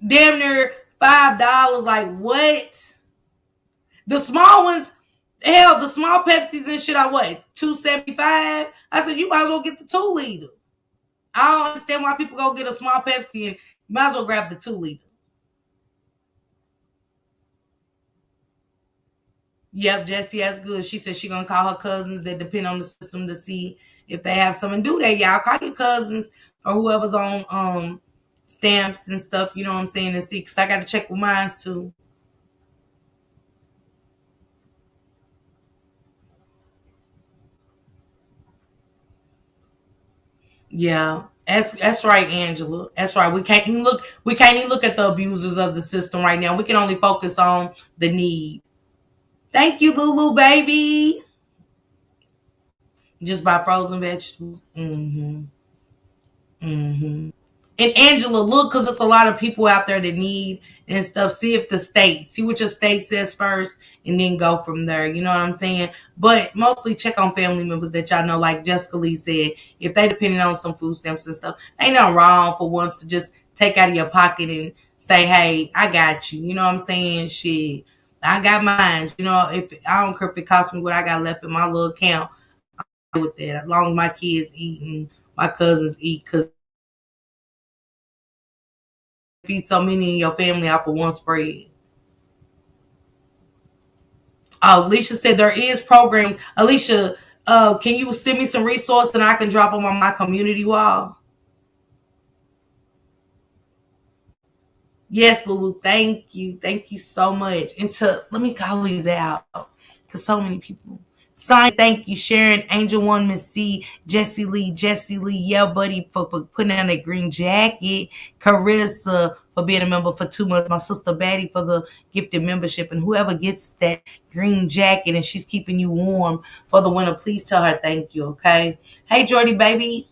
Damn near $5. Like, what? The small ones, hell, the small Pepsis and shit are what? $2.75. I said, you might as well get the 2 liter. I don't understand why people go get a small Pepsi and you might as well grab the 2 liter. Yep, Jessie, that's good. She said she's gonna call her cousins that depend on the system to see if they have some. And do that, y'all. Call your cousins or whoever's on stamps and stuff, you know what I'm saying, and see, because I got to check with mine too. Yeah, that's right, Angela. That's right. We can't even look at the abusers of the system right now. We can only focus on the need. Thank you, Lulu baby. Just buy frozen vegetables. And Angela, look, because there's a lot of people out there that need and stuff. See what your state says first, and then go from there. You know what I'm saying? But mostly check on family members that y'all know, like Jessica Lee said, if they depending on some food stamps and stuff, ain't nothing wrong for once to just take out of your pocket and say, hey, I got you. You know what I'm saying? Shit, I got mine. You know, if I don't care if it costs me what I got left in my little account, I'll with that. As long as my kids eat and my cousins eat, because feed so many in your family off of one spread. Alicia said there is programs. Alicia, can you send me some resources and I can drop them on my community wall? Yes, Lulu. Thank you. Thank you so much. And let me call these out because so many people. Sign, thank you, Sharon, Angel One, Miss C, Jesse Lee, yeah, buddy, for putting on that green jacket, Carissa for being a member for 2 months, my sister Batty for the gifted membership, and whoever gets that green jacket and she's keeping you warm for the winter, please tell her thank you, okay? Hey, Jordy, baby.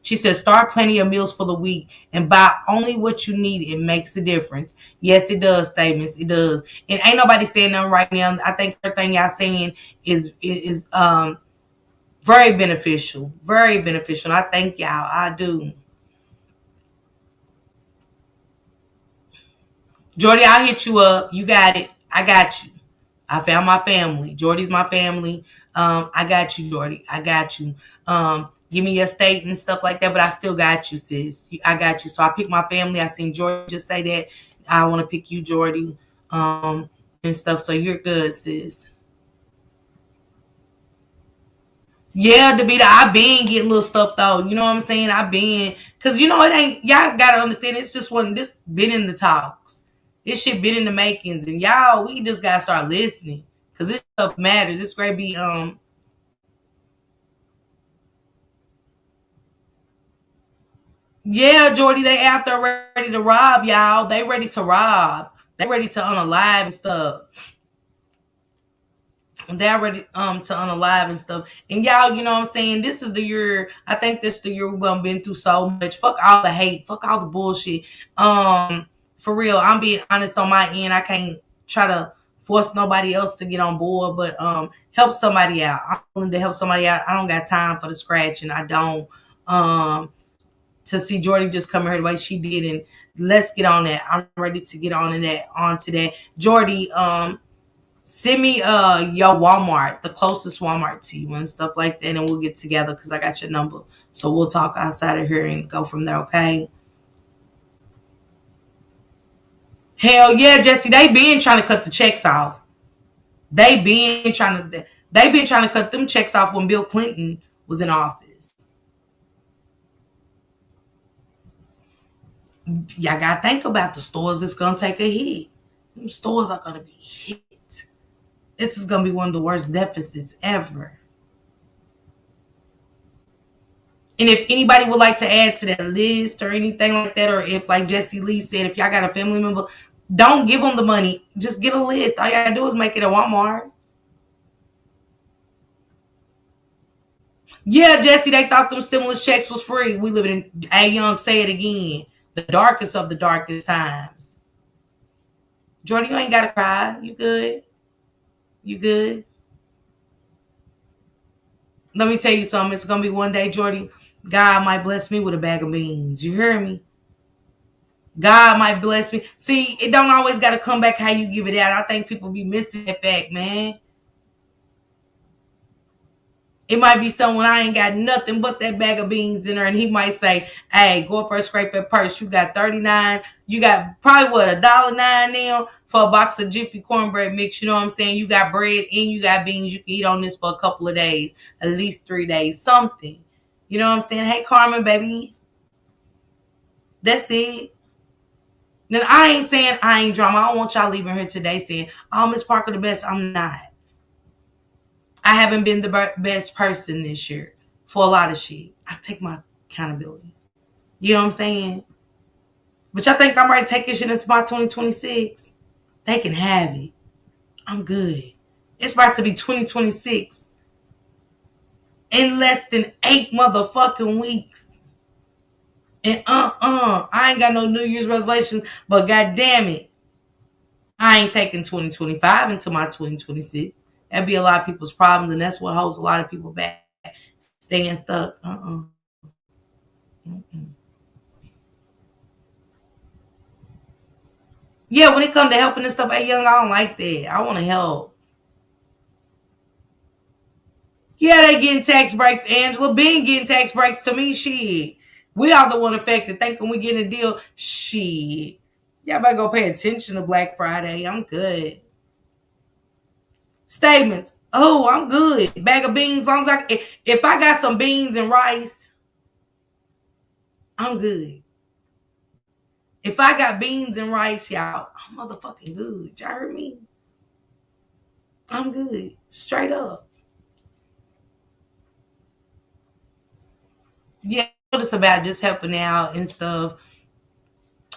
She says, start planning your meals for the week and buy only what you need. It makes a difference. Yes, it does, Statements. It does. And ain't nobody saying nothing right now. I think everything y'all saying is very beneficial. Very beneficial. I thank y'all. I do. Jordy, I'll hit you up. You got it. I got you. I found my family. Jordy's my family. I got you, Jordy. I got you. Give me your state and stuff like that, but I still got you, sis. I got you. So I picked my family. I seen Jordy just say that. I want to pick you, Jordy, and stuff. So you're good, sis. Yeah, Davita, I been getting little stuff though. You know what I'm saying? I been, cause you know it ain't. Y'all gotta understand. It's just wasn't. This been in the talks. This shit been in the makings, and y'all, we just gotta start listening, cause this stuff matters. It's great. Be Yeah, Jordy, they out there ready to rob, y'all. They ready to rob. They ready to unalive and stuff. They're ready to unalive and stuff. And y'all, you know what I'm saying? This is the year. I think this is the year we've been through so much. Fuck all the hate. Fuck all the bullshit. For real, I'm being honest on my end. I can't try to force nobody else to get on board, but help somebody out. I'm willing to help somebody out. I don't got time for the scratching. I don't. To see Jordy just come here the way she did, and let's get on that. I'm ready to get on to that. Jordy, send me your Walmart, the closest Walmart to you and stuff like that, and we'll get together because I got your number. So we'll talk outside of here and go from there, okay? Hell yeah, Jesse. They been trying to cut the checks off. They been trying to cut them checks off when Bill Clinton was in office. Y'all gotta think about the stores that's gonna take a hit. Them stores are gonna be hit. This is gonna be one of the worst deficits ever. And if anybody would like to add to that list or anything like that, or if, like Jesse Lee said, if y'all got a family member, don't give them the money. Just get a list. All you gotta do is make it at Walmart. Yeah, Jesse, they thought them stimulus checks was free. We live in A Young, say it again. The darkest of the darkest times. Jordy, you ain't gotta cry. You good. You good. Let me tell you something. It's gonna be one day, Jordy. God might bless me with a bag of beans. You hear me? God might bless me. See, it don't always gotta come back how you give it out. I think people be missing that fact, man. It might be someone I ain't got nothing but that bag of beans in there, and he might say, "Hey, go up there, scrape that purse. You got 39. You got probably what $1.09 now for a box of Jiffy cornbread mix. You know what I'm saying? You got bread and you got beans. You can eat on this for a couple of days, at least 3 days, something. You know what I'm saying? Hey, Carmen, baby, that's it. Then I ain't saying I ain't drama. I don't want y'all leaving here today saying, "Oh, Miss Parker the best." I'm not. I haven't been the best person this year for a lot of shit. I take my accountability. You know what I'm saying? But y'all think I'm ready to take this shit into my 2026? They can have it. I'm good. It's about to be 2026 in less than 8 motherfucking weeks. And I ain't got no New Year's resolutions, but god damn it, I ain't taking 2025 into my 2026. That'd be a lot of people's problems, and that's what holds a lot of people back. Staying stuck. Yeah, when it comes to helping and stuff, hey, Young, I don't like that. I want to help. Yeah, they getting tax breaks, Angela. Been getting tax breaks to me, shit. We are the one affected, thinking we getting a deal. Shit. Y'all better go pay attention to Black Friday. I'm good. statements. Oh, I'm good. Bag of beans, long as if I got some beans and rice, I'm good. If I got beans and rice, y'all, I'm motherfucking good. Y'all heard me? I'm good. Straight up. Yeah, it's about just helping out and stuff.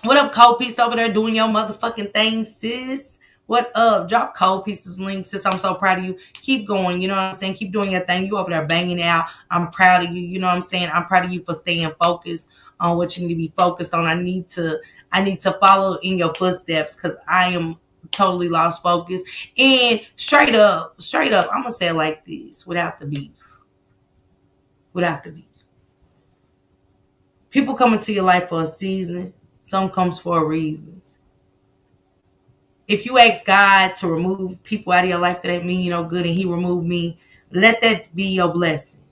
What up, Cold Piece over there doing your motherfucking thing, sis? What up? Drop Cold Pieces link, sis. I'm so proud of you. Keep going. You know what I'm saying? Keep doing your thing. You over there banging out. I'm proud of you. You know what I'm saying? I'm proud of you for staying focused on what you need to be focused on. I need to follow in your footsteps because I am totally lost focus. And straight up, I'm gonna say it like this, without the beef. Without the beef. People come into your life for a season. Some comes for a reason. If you ask God to remove people out of your life that ain't mean you no good and he removed me, let that be your blessing.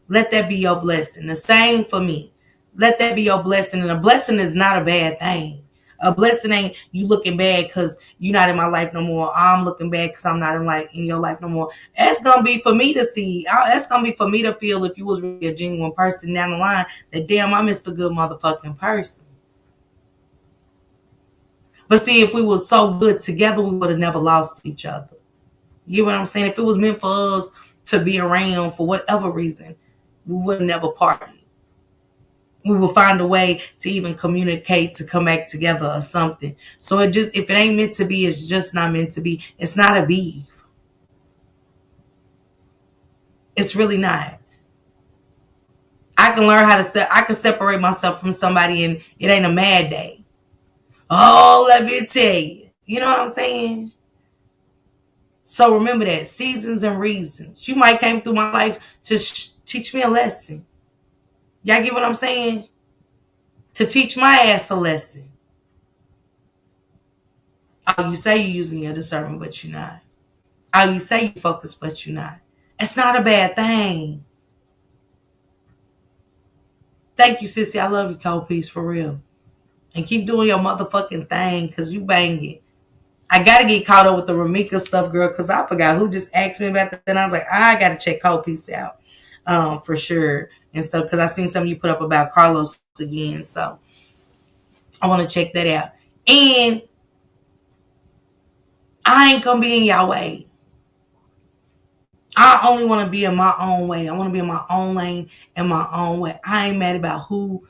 Let that be your blessing. The same for me. Let that be your blessing. And a blessing is not a bad thing. A blessing ain't you looking bad because you're not in my life no more. I'm looking bad because I'm not in your life no more. That's going to be for me to see. That's going to be for me to feel if you was really a genuine person down the line that, damn, I missed a good motherfucking person. But see, if we were so good together, we would have never lost each other. You know what I'm saying? If it was meant for us to be around for whatever reason, we would have never parted. We will find a way to even communicate to come back together or something. So if it ain't meant to be, it's just not meant to be. It's not a beef. It's really not. I can learn how to I can separate myself from somebody and it ain't a mad day. Oh, let me tell you. You know what I'm saying? So remember that. Seasons and reasons. You might came through my life to teach me a lesson. Y'all get what I'm saying? To teach my ass a lesson. Oh, you say you're using your discernment, but you're not. Oh, you say you focus, but you're not. It's not a bad thing. Thank you, sissy. I love you, Cold Piece, for real. And keep doing your motherfucking thing, because you banging. I got to get caught up with the Ramika stuff, girl, because I forgot who just asked me about that. And I was like, I got to check Cold Piece out for sure. And so, because I seen something you put up about Carlos again. So, I want to check that out. And I ain't going to be in y'all way. I only want to be in my own way. I want to be in my own lane in my own way. I ain't mad about who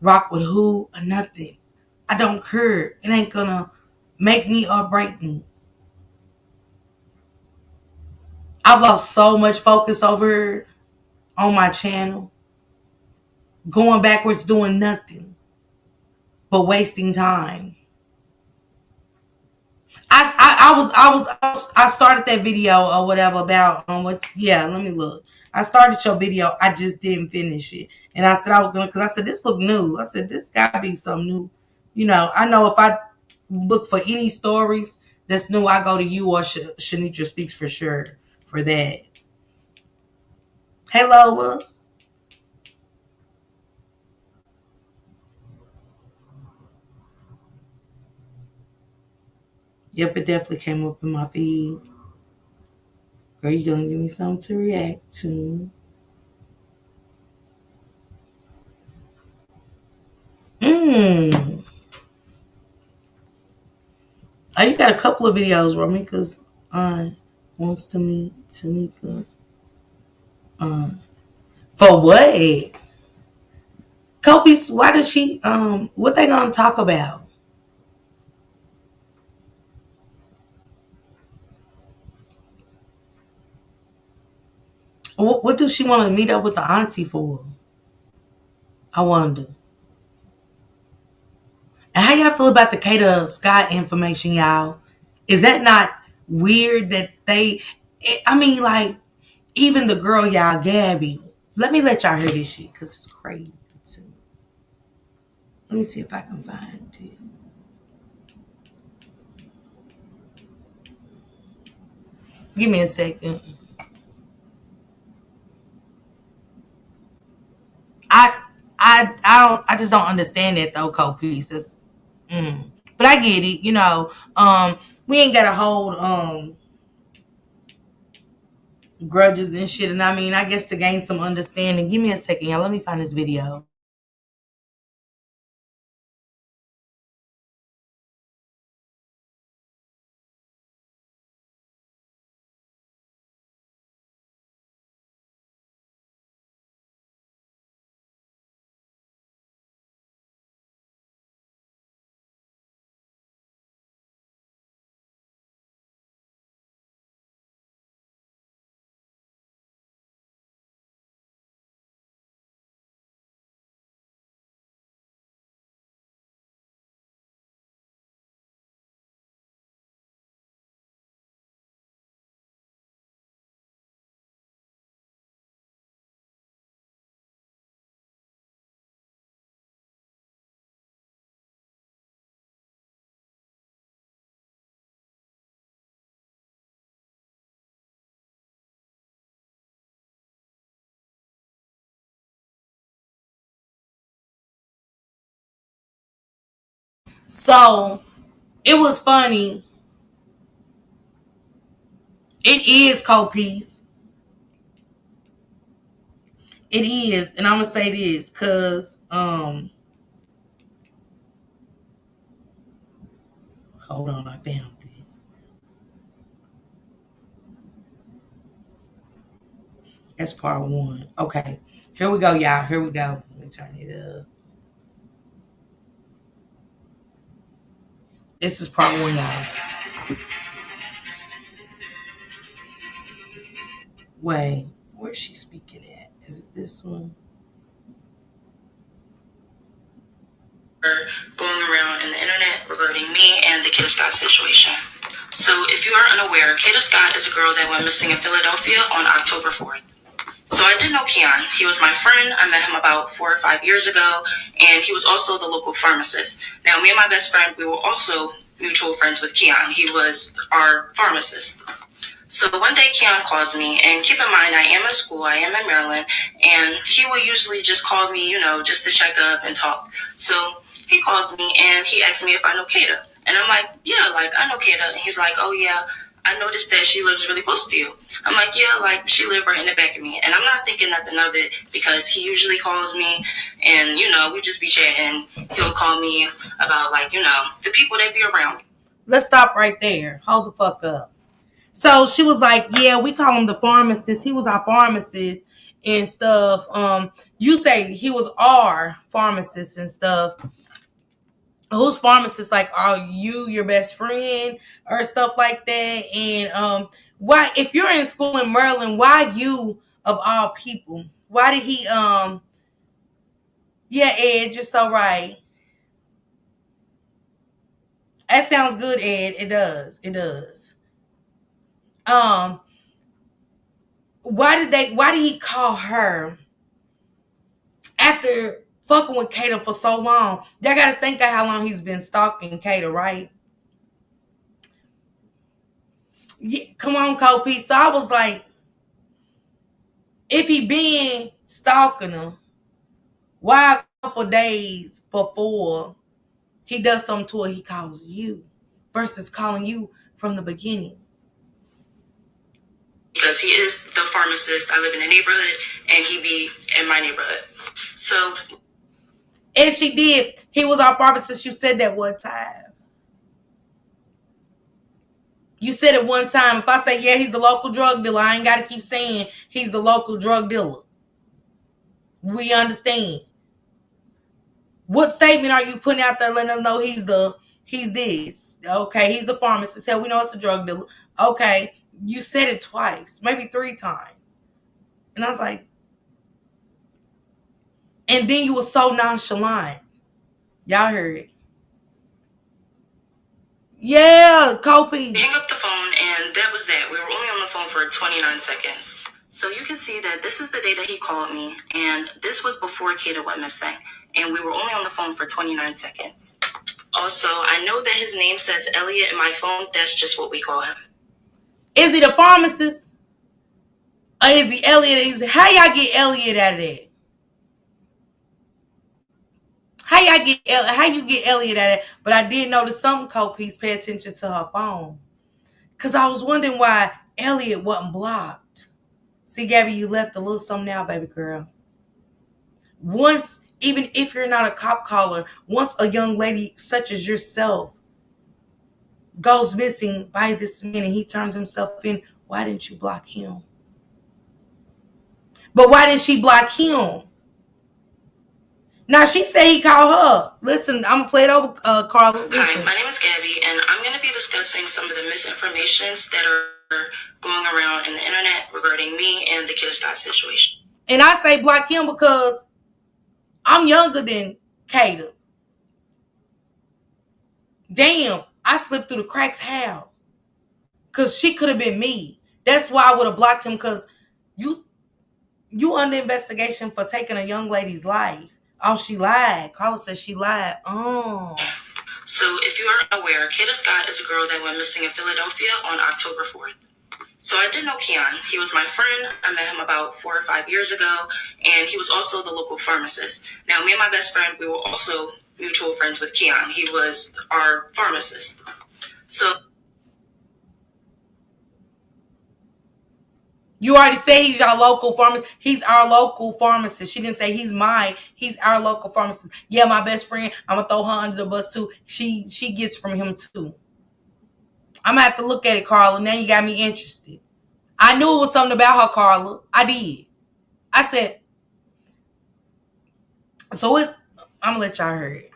rock with who or nothing. I don't care. It ain't going to make me or break me. I've lost so much focus over on my channel. Going backwards, doing nothing but wasting time. I started that video or whatever about let me look. I started your video, I just didn't finish it. And I said I was gonna, because I said this look new. I said this gotta be something new. You know, I know if I look for any stories that's new, I go to you or Shanitra Speaks for sure for that. Hey Lola. Yep, it definitely came up in my feed. Girl, you gonna give me something to react to. Oh, you got a couple of videos. Ramika's wants to meet Tamika. For what? Kobe's, why did she what they gonna talk about? What does she want to meet up with the auntie for? I wonder. And how y'all feel about the Kata Scott information, y'all? Is that not weird that I mean, like, even the girl, y'all, Gabby. Let me let y'all hear this shit, because it's crazy to me. Let me see if I can find it. Give me a second. I just don't understand that though, Cold Piece. But I get it, you know. We ain't gotta hold grudges and shit. And I mean, I guess to gain some understanding. Give me a second, y'all. Let me find this video. So it was funny. It is co-piece. It is, and I'm gonna say this because hold on, I found it. That's part one. Okay, here we go, y'all. Here we go. Let me turn it up. This is part one, y'all. Wait, where's she speaking at? Is it this one? Going around in the internet regarding me and the Kata Scott situation. So, if you are unaware, Kata Scott is a girl that went missing in Philadelphia on October 4th. So I did know Keon. He was my friend. I met him about 4 or 5 years ago, and he was also the local pharmacist. Now, me and my best friend, we were also mutual friends with Keon. He was our pharmacist. So one day Keon calls me, and keep in mind, I am in school, I am in Maryland, and he will usually just call me, just to check up and talk. So he calls me, and he asks me if I know Kata. And I'm like, yeah, I know Kata. And he's like, oh, yeah, I noticed that she lives really close to you. I'm like, yeah, she lived right in the back of me. And I'm not thinking nothing of it because he usually calls me and, we just be chatting. He'll call me about, the people that be around. Let's stop right there. Hold the fuck up. So she was like, yeah, we call him the pharmacist. He was our pharmacist and stuff. You say he was our pharmacist and stuff. Who's pharmacist? Are you your best friend or stuff like that? And why, if you're in school in Maryland, why you of all people? Why did he yeah, Ed, you're so right. That sounds good, Ed. It does. It does. Why did he call her after fucking with Kata for so long? Y'all gotta think of how long he's been stalking Kata, right? Yeah, come on, Kopi. So I was like, if he been stalking her, why a couple days before he does something to her, he calls you versus calling you from the beginning? Because he is the pharmacist. I live in the neighborhood and he be in my neighborhood. So, and she did. He was our pharmacist. You said that one time. You said it one time. If I say, yeah, he's the local drug dealer, I ain't got to keep saying he's the local drug dealer. We understand. What statement are you putting out there letting us know he's this? Okay, he's the pharmacist. Hell, we know it's a drug dealer. Okay, you said it twice, maybe 3 times. And I was like, and then you were so nonchalant. Y'all heard it. Yeah, Kopi. Hang up the phone, and that was that. We were only on the phone for 29 seconds. So you can see that this is the day that he called me, and this was before Kata went missing. And we were only on the phone for 29 seconds. Also, I know that his name says Elliot in my phone. That's just what we call him. Is he the pharmacist? Or is he Elliot? How y'all get Elliot out of that? How you get Elliot out of that? But I did notice some co-piece pay attention to her phone. Because I was wondering why Elliot wasn't blocked. See, Gabby, you left a little something out, baby girl. Once, even if you're not a cop caller, once a young lady such as yourself goes missing by this man and he turns himself in, why didn't you block him? But why didn't she block him? Now, she said he called her. Listen, I'm going to play it over, Carla. Listen. Hi, my name is Gabby, and I'm going to be discussing some of the misinformations that are going around in the internet regarding me and the Kida Scott situation. And I say block him because I'm younger than Kida. Damn, I slipped through the cracks. How? Because she could have been me. That's why I would have blocked him, because you under investigation for taking a young lady's life. Oh, she lied. Carla said she lied. Oh. So if you aren't aware, Kida Scott is a girl that went missing in Philadelphia on October 4th. So I did know Keon. He was my friend. I met him about 4 or 5 years ago, and he was also the local pharmacist. Now, me and my best friend, we were also mutual friends with Keon. He was our pharmacist. So you already say he's your local pharmacist. He's our local pharmacist. She didn't say he's our local pharmacist. Yeah, my best friend, I'm going to throw her under the bus too. She gets from him too. I'm going to have to look at it, Carla. Now you got me interested. I knew it was something about her, Carla. I did. I said, so I'm going to let y'all hear it.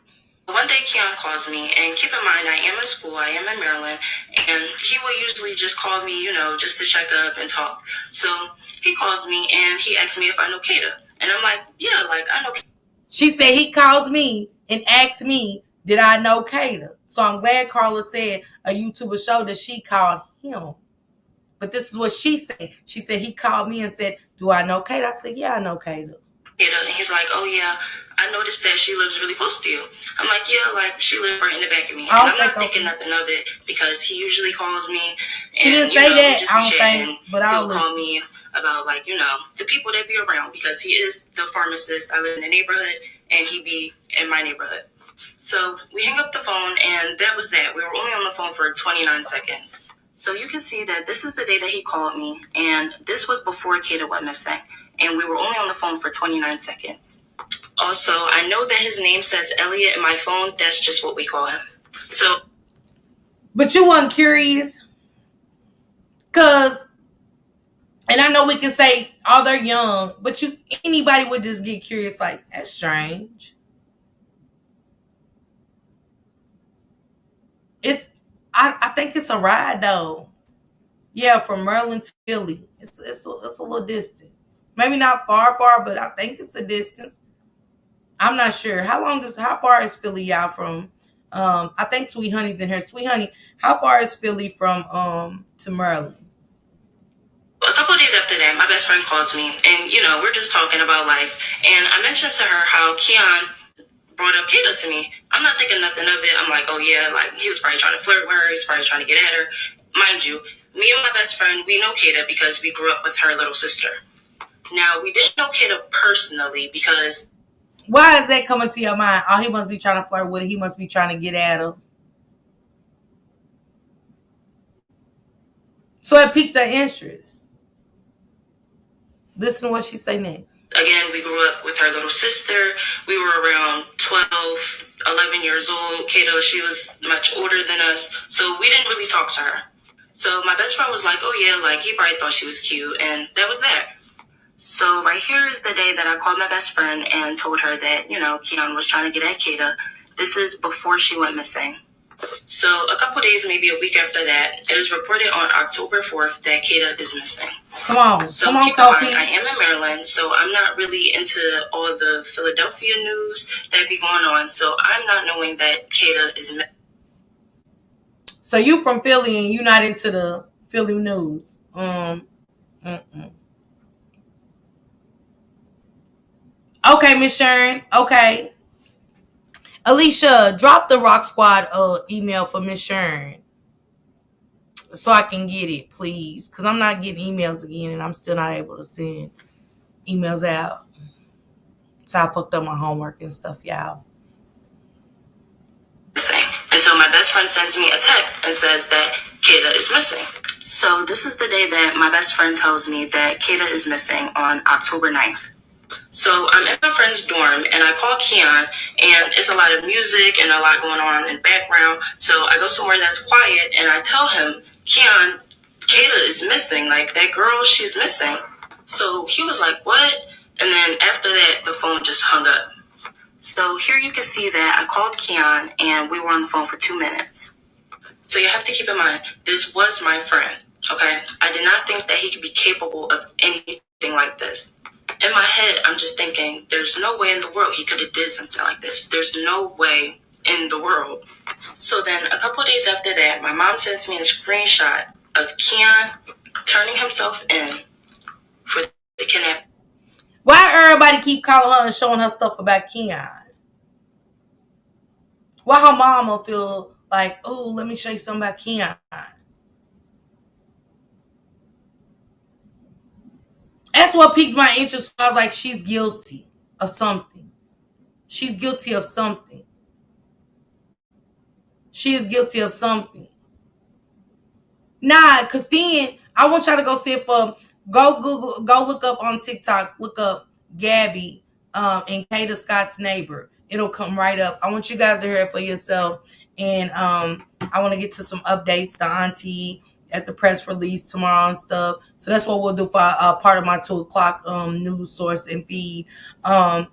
one day Keon calls me, and keep in mind, I am in school, I am in Maryland, and he will usually just call me, just to check up and talk. So he calls me and he asks me if I know Kida. And I'm like, yeah, I know Kida. She said he calls me and asks me, did I know Kida? So I'm glad Carla said a YouTuber show that she called him. But this is what she said. She said he called me and said, do I know Kida? I said, yeah, I know Kida. And he's like, oh yeah, I noticed that she lives really close to you. I'm like, yeah, she lived right in the back of me. And I'm not thinking nothing of it, because he usually calls me. She didn't say that, I don't think, but I'll listen. He'll call me about the people that be around, because he is the pharmacist. I live in the neighborhood and he be in my neighborhood. So we hang up the phone, and that was that. We were only on the phone for 29 seconds. So you can see that this is the day that he called me, and this was before Kida went missing. And we were only on the phone for 29 seconds. Also, I know that his name says Elliot in my phone. That's just what we call him. So. But you weren't curious? Because, and I know we can say, oh, they're young, but anybody would just get curious, that's strange. I think it's a ride, though. Yeah, from Maryland to Philly. It's a little distance. Maybe not far, but I think it's a distance. I'm not sure. How far is Philly, y'all, from I think Sweet Honey's in here. Sweet Honey, how far is Philly from to Maryland? A couple of days after that, my best friend calls me, and we're just talking about life. And I mentioned to her how Keon brought up Kida to me. I'm not thinking nothing of it. I'm like, oh yeah, he was probably trying to flirt with her. He was probably trying to get at her. Mind you, me and my best friend, we know Kida because we grew up with her little sister. Now, we didn't know Kida personally because... Why is that coming to your mind? Oh, he must be trying to flirt with her. He must be trying to get at her. So it piqued her interest. Listen to what she say next. Again, we grew up with her little sister. We were around 12, 11 years old. Kida, she was much older than us. So we didn't really talk to her. So my best friend was like, oh yeah, he probably thought she was cute. And that was that. So right here is the day that I called my best friend and told her that, Keon was trying to get at Kida. This is before she went missing. So a couple days, maybe a week after that, it is reported on October 4th that Kida is missing. Come on. So come on, keep in mind, I am in Maryland, so I'm not really into all the Philadelphia news that be going on. So I'm not knowing that Kida is missing. So you from Philly and you not into the Philly news. Okay, Miss Sharon. Okay. Alicia, drop the Rock Squad email for Miss Sharon so I can get it, please. Because I'm not getting emails again and I'm still not able to send emails out. So I fucked up my homework and stuff, y'all. Until my best friend sends me a text and says that Kida is missing. So this is the day that my best friend tells me that Kata is missing on October 9th. So I'm in my friend's dorm and I call Keon, and it's a lot of music and a lot going on in the background. So I go somewhere that's quiet and I tell him, Keon, Kata is missing. Like, that girl, she's missing. So he was like, what? And then after that, the phone just hung up. So here you can see that I called Keon and we were on the phone for 2 minutes. So you have to keep in mind, this was my friend, okay? I did not think that he could be capable of anything like this. In my head, I'm just thinking, there's no way in the world he could have did something like this. There's no way in the world. So then a couple of days after that, my mom sends me a screenshot of Keon turning himself in for the kidnapping. Why everybody keep calling her and showing her stuff about Keon? Why her mama feel like, oh, let me show you something about Keon? That's what piqued my interest. I was like, she's guilty of something. She's guilty of something. She is guilty of something. Nah, because then I want y'all to go see it for, go Google, go look up on TikTok, look up Gabby and Kata Scott's neighbor. It'll come right up. I want you guys to hear it for yourself. And I want to get to some updates to Auntie at the press release tomorrow and stuff. So that's what we'll do for part of my 2 o'clock news source and feed. But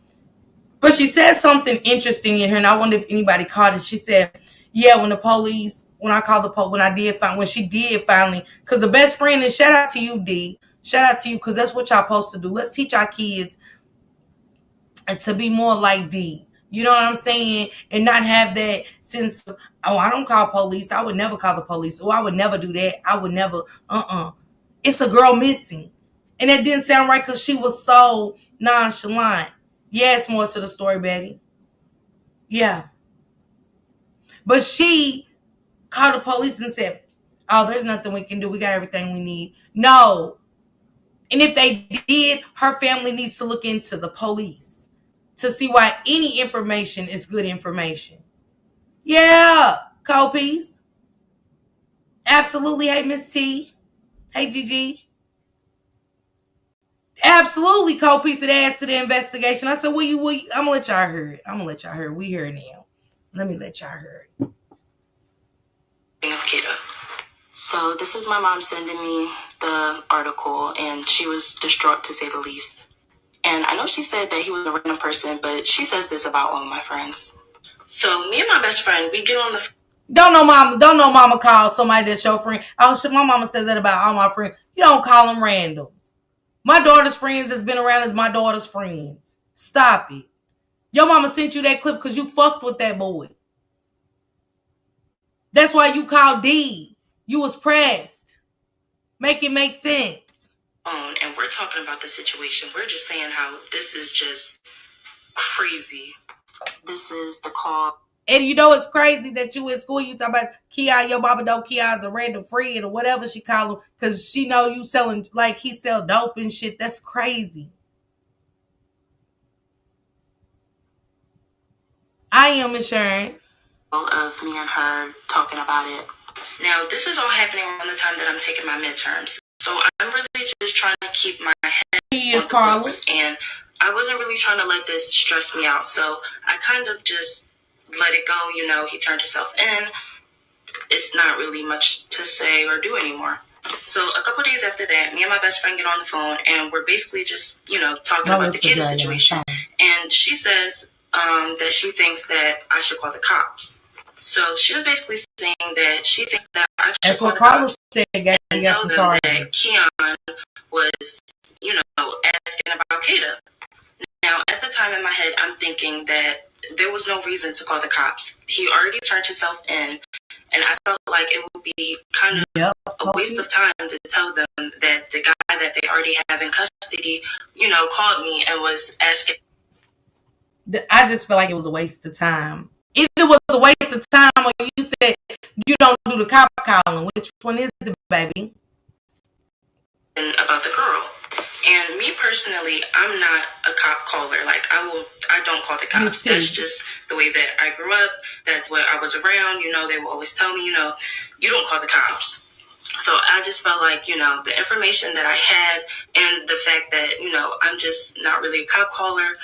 she said something interesting in here, and I wonder if anybody caught it. She said, yeah, when I called the police, when she did finally, because the best friend, and shout out to you, D. Shout out to you, because that's what y'all supposed to do. Let's teach our kids to be more like D. You know what I'm saying? And not have that sense of, oh, I don't call police. I would never call the police. Oh, I would never do that. I would never, It's a girl missing. And that didn't sound right because she was so nonchalant. Yeah, it's more to the story, Betty. Yeah. But she called the police and said, oh, there's nothing we can do. We got everything we need. No. And if they did, her family needs to look into the police to see why any information is good information. Yeah, Copies. Absolutely. Hey, Miss T. Hey, Gigi. Absolutely, Copies. It adds to the investigation. I said, will you? I'm going to let y'all hear it. We hear it now. Let me let y'all hear it. So this is my mom sending me the article, and she was distraught to say the least. And I know she said that he was a random person, but she says this about all of my friends. So me and my best friend, we get on the... Don't know mama call somebody that's your friend. My mama says that about all my friends. You don't call them randoms. My daughter's friends that's been around is my daughter's friends. Stop it. Your mama sent you that clip because you fucked with that boy. That's why you called D. You was pressed. Make it make sense. And we're talking about the situation. We're just saying how this is just crazy. This is the call. And you know it's crazy that you in school, you talk about Keon, your mama know Keon's a random friend or whatever she call him, because she know you selling, like he sell dope and shit. That's crazy. I am insured. Of me and her talking about it. Now, this is all happening around the time that I'm taking my midterms. So I'm really just trying to keep my head He is Carla. And I wasn't really trying to let this stress me out. So I kind of just let it go. You know, he turned himself in. It's not really much to say or do anymore. So a couple of days after that, me and my best friend get on the phone and we're basically just, talking about the kid situation. And she says that she thinks that I should call the cops. So she was basically saying that she thinks that I should call the cops and tell them that Keon was, asking about Kata. Now, at the time in my head, I'm thinking that there was no reason to call the cops. He already turned himself in, and I felt like it would be kind of a waste of time to tell them that the guy that they already have in custody, called me and was asking. I just feel like it was a waste of time. If it was a waste of time when you said you don't do the cop calling, which one is it, baby? About the girl. And me personally, I'm not a cop caller. Like, I don't call the cops. That's just the way that I grew up. That's what I was around. They will always tell me, you don't call the cops. So I just felt like, you know, the information that I had and the fact that, you know, I'm just not really a cop caller,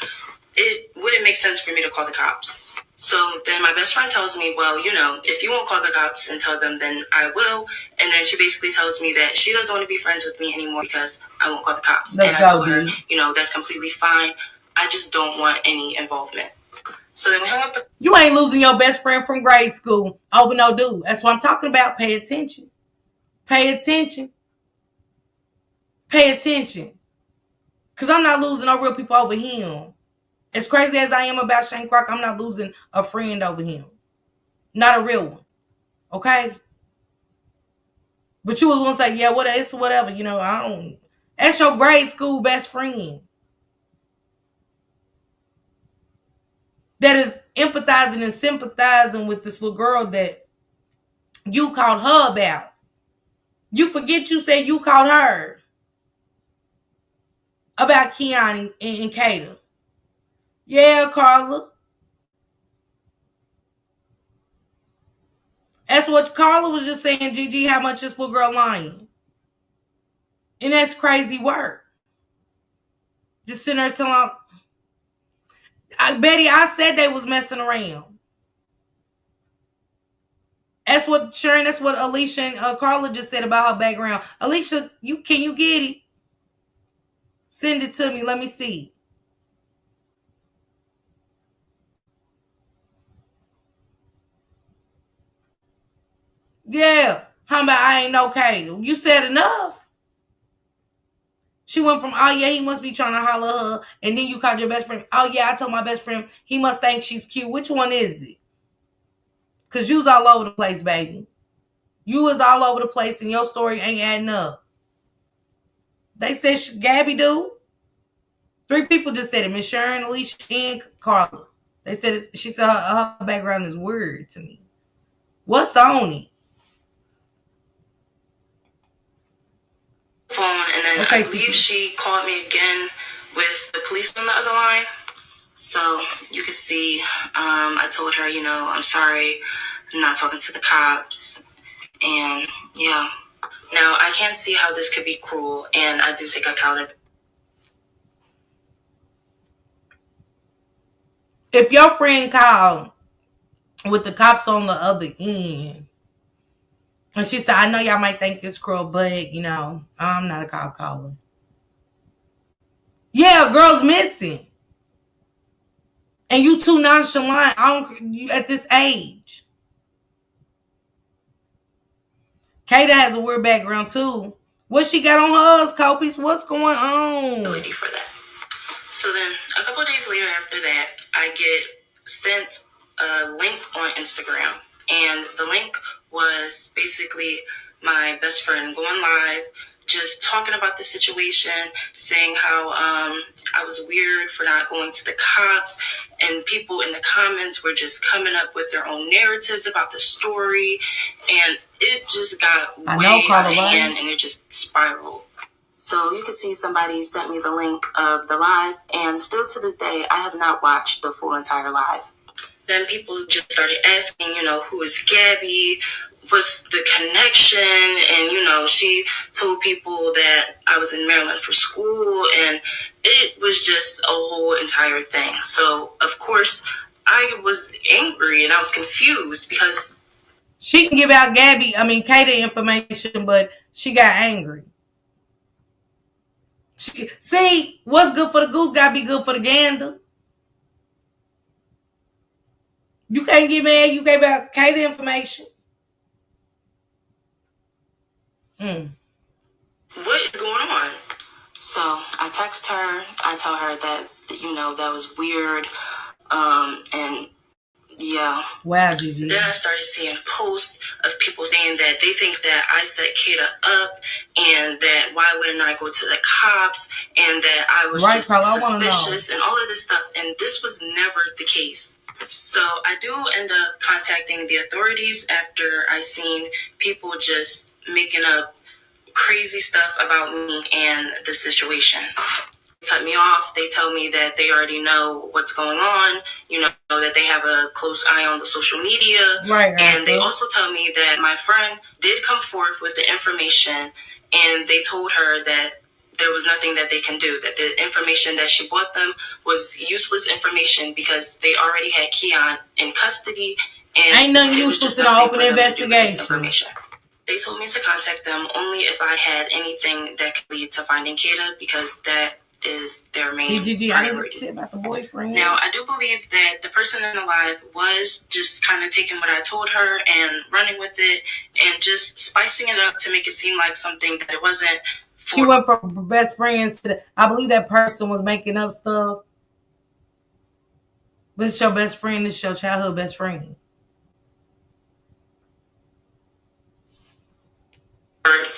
it wouldn't make sense for me to call the cops. So then my best friend tells me, well, you know, if you won't call the cops and tell them, then I will. And then she basically tells me that she doesn't want to be friends with me anymore because I won't call the cops. Let's and I go, told her, B. you know, that's completely fine. I just don't want any involvement. So then we hung up the You ain't losing your best friend from grade school over no dude. That's what I'm talking about. Pay attention. Pay attention. Pay attention. Because I'm not losing no real people over him. As crazy as I am about Shane Crock, I'm not losing a friend over him. Not a real one. Okay? But you was going to say, yeah, it's whatever. You know, I don't. That's your grade school best friend. That is empathizing and sympathizing with this little girl that you called her about. You forget you said you called her about Keon and Kata. Yeah, Carla. That's what Carla was just saying, GG, how much this little girl lying. And that's crazy work. Just sitting there telling Betty, I said they was messing around. That's what Sharon, that's what Alicia and Carla just said about her background. Alicia, can you get it? Send it to me. Let me see. Yeah. How about I ain't no Kata? You said enough. She went from, oh yeah, he must be trying to holler at her. And then you called your best friend. Oh yeah, I told my best friend, he must think she's cute. Which one is it? Because you was all over the place, baby. You was all over the place and your story ain't adding up. They said Gabby do. 3 people just said it. Miss Sharon, Alicia, and Carla. They said she said her background is weird to me. What's on it? phone, and then Okay, I believe Titi. she called me again with the police on the other line. So you can see, I told her, you know, I'm sorry, I'm not talking to the cops. And yeah. Now, I can't see how this could be cruel, and I do take accountability. If your friend called with the cops on the other end, and she said, I know y'all might think it's cruel, but, you know, I'm not a cop caller. Yeah, girl's missing. And you too nonchalant you at this age. Kata has a weird background, too. What she got on hers, Copies? What's going on? For that. So then, a couple of days later after that, I get sent a link on Instagram. And the link was basically my best friend going live, just talking about the situation, saying how I was weird for not going to the cops. And people in the comments were just coming up with their own narratives about the story. And it just got way out of hand, and it just spiraled. So you can see somebody sent me the link of the live, and still to this day, I have not watched the full entire live. Then people just started asking, you know, who is Gabby? What's the connection? And, you know, she told people that I was in Maryland for school, and it was just a whole entire thing. So, of course, I was angry and I was confused because she can give out Kata information, but she got angry. See, what's good for the goose gotta be good for the gander. You can't get mad. You gave out Kata information. What is going on? So I text her. I tell her that, you know, that was weird. And yeah. Wow, Gigi. Then I started seeing posts of people saying that they think that I set Kata up, and that why wouldn't I go to the cops, and that I was just suspicious and all of this stuff. And this was never the case. So I do end up contacting the authorities after I seen people just making up crazy stuff about me and the situation. cut me off. They tell me that they already know what's going on, that they have a close eye on the social media. Right. And they also tell me that my friend did come forth with the information, and they told her that there was nothing that they can do, that the information that she bought them was useless information because they already had Keon in custody. And ain't nothing useless in an open investigation. They told me to contact them only if I had anything that could lead to finding Kata, because that is their main CGG, I didn't say about the boyfriend. Now, I do believe that the person in the live was just kind of taking what I told her and running with it and just spicing it up to make it seem like something that it wasn't. She went from best friends to I believe that person was making up stuff. But it's your best friend, it's your childhood best friend.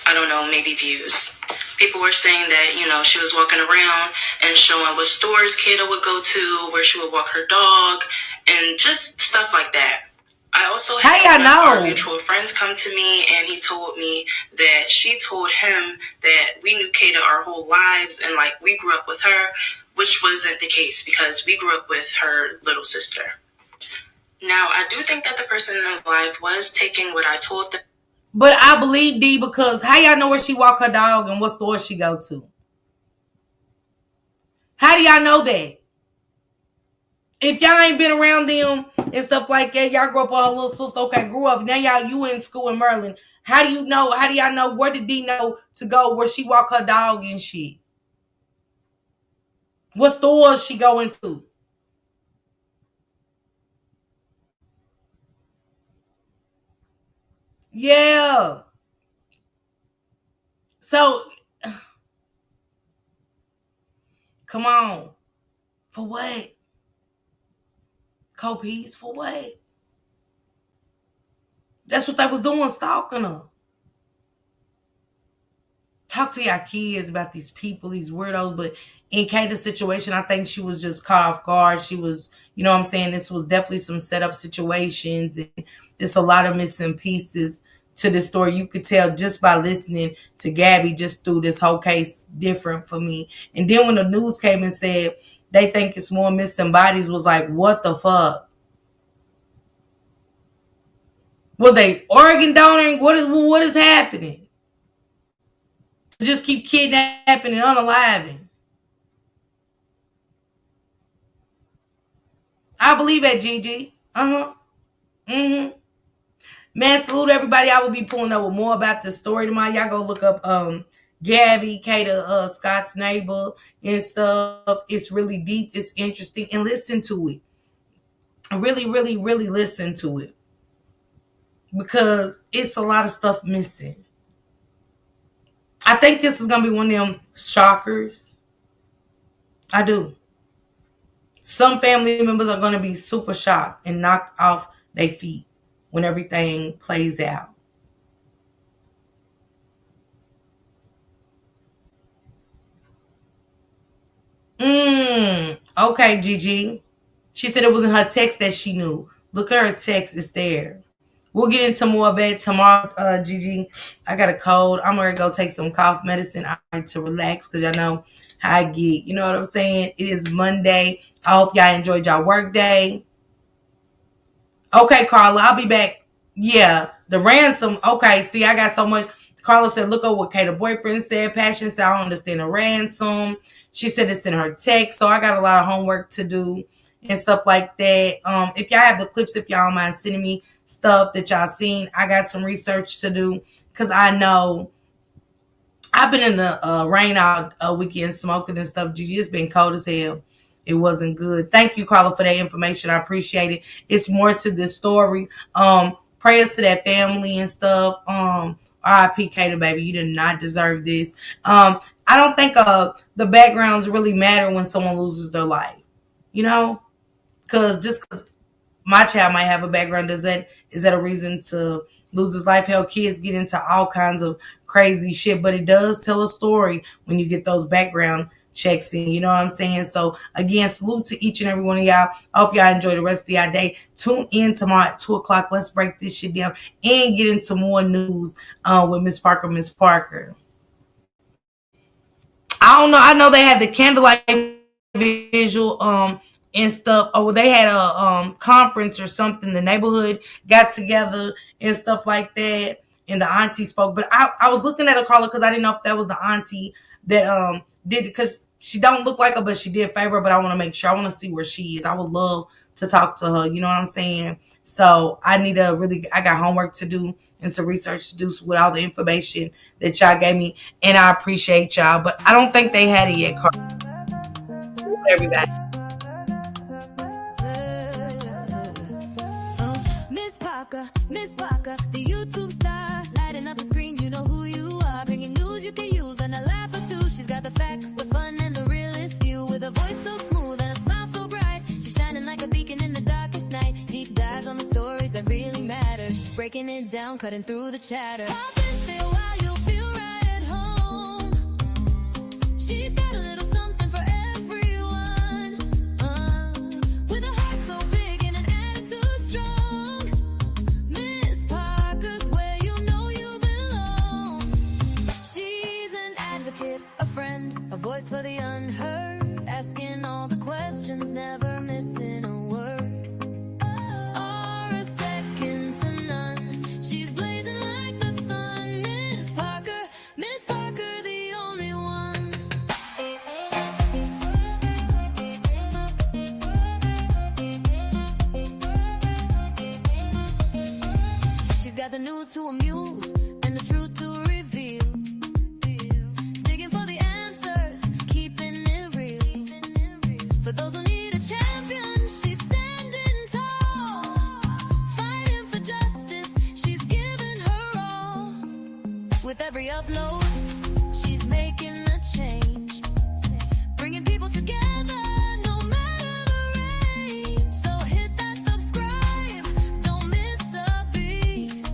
I don't know, maybe views. People were saying that, she was walking around and showing what stores Kata would go to, where she would walk her dog, and just stuff like that. I also had one of our mutual friends come to me, and he told me that she told him that we knew Kata our whole lives and we grew up with her, which wasn't the case because we grew up with her little sister. Now, I do think that the person in the live was taking what I told them. But I believe D, because how y'all know where she walk her dog and what store she go to? How do y'all know that? If y'all ain't been around them and stuff like that, y'all grew up with her little sister. Okay, grew up. Now you in school in Maryland. How do you know? How do y'all know? Where did D know to go where she walk her dog and shit? What stores she going to? Yeah. So, come on. For what? Co-peace for what? That's what they was doing, stalking her. Talk to your kids about these people, these weirdos. But in Kata's situation, I think she was just caught off guard. She was, this was definitely some setup situations. And there's a lot of missing pieces to this story. You could tell just by listening to Gabby just threw this whole case different for me. And then when the news came and said they think it's more missing bodies, was like, what the fuck? Was they organ donoring? What is happening? Just keep kidnapping and unaliving. I believe that, Gigi. Man, salute everybody. I will be pulling up with more about this story tomorrow. Y'all go look up Gabby, Kata, Scott's neighbor and stuff. It's really deep. It's interesting. And listen to it. Really, really, really listen to it. Because it's a lot of stuff missing. I think this is going to be one of them shockers. I do. Some family members are going to be super shocked and knocked off their feet when everything plays out. Okay, Gigi. She said it was in her text that she knew. Look at her text. It's there. We'll get into more of it tomorrow, Gigi. I got a cold. I'm going to go take some cough medicine to relax because y'all know how I get. You know what I'm saying? It is Monday. I hope y'all enjoyed y'all work day. Okay, Carla, I'll be back. Yeah, the ransom. Okay, see, I got so much. Carla said, look at what Kata's boyfriend said. Passion said, I don't understand the ransom. She said it's in her text. So I got a lot of homework to do and stuff like that. If y'all have the clips, if y'all don't mind sending me stuff that y'all seen, I got some research to do because I know I've been in the rain all weekend smoking and stuff. Gigi, it's been cold as hell. It wasn't good. Thank you, Carla, for that information. I appreciate it. It's more to this story. Prayers to that family and stuff. R.I.P. Kata, baby. You did not deserve this. I don't think the backgrounds really matter when someone loses their life. Because just because my child might have a background, is that a reason to lose his life? Hell, kids get into all kinds of crazy shit, but it does tell a story when you get those background checks in. You know what I'm saying? So again, salute to each and every one of y'all. I hope y'all enjoy the rest of y'all day. Tune in tomorrow at 2:00. Let's break this shit down and get into more news with Miss Parker. I don't know. I know they had the candlelight visual and stuff. Oh, they had a conference or something. The neighborhood got together and stuff like that. And the auntie spoke. But I was looking at her, Carla, because I didn't know if that was the auntie that did, because she don't look like her, but she did favor. But I want to make sure. I want to see where she is. I would love to talk to her. You know what I'm saying? So I need to really. I got homework to do and some research to do with all the information that y'all gave me, and I appreciate y'all. But I don't think they had it yet, Carla. Everybody. Miss Parker, the YouTube star, lighting up the screen, you know who you are, bringing news you can use and a laugh or two. She's got the facts, the fun, and the realest view, with a voice so smooth and a smile so bright. She's shining like a beacon in the darkest night. Deep dives on the stories that really matter. She's breaking it down, cutting through the chatter. Pop in, stay a while, you'll feel right at home. She's got a little something for everyone, with a heart so big and an attitude strong. Miss Parker's where you know you belong. She's an advocate, a friend, a voice for the unheard, asking all the questions, never missing a word. Or a second to none. She's blazing like the sun. Miss Parker, the only one. She's got the news to amuse and the truth to reveal. Digging for the answers, keeping it real. For those who need a champion, she's standing tall. Fighting for justice, she's giving her all. With every upload, she's making a change, bringing people together, no matter the range. So hit that subscribe, don't miss a beat.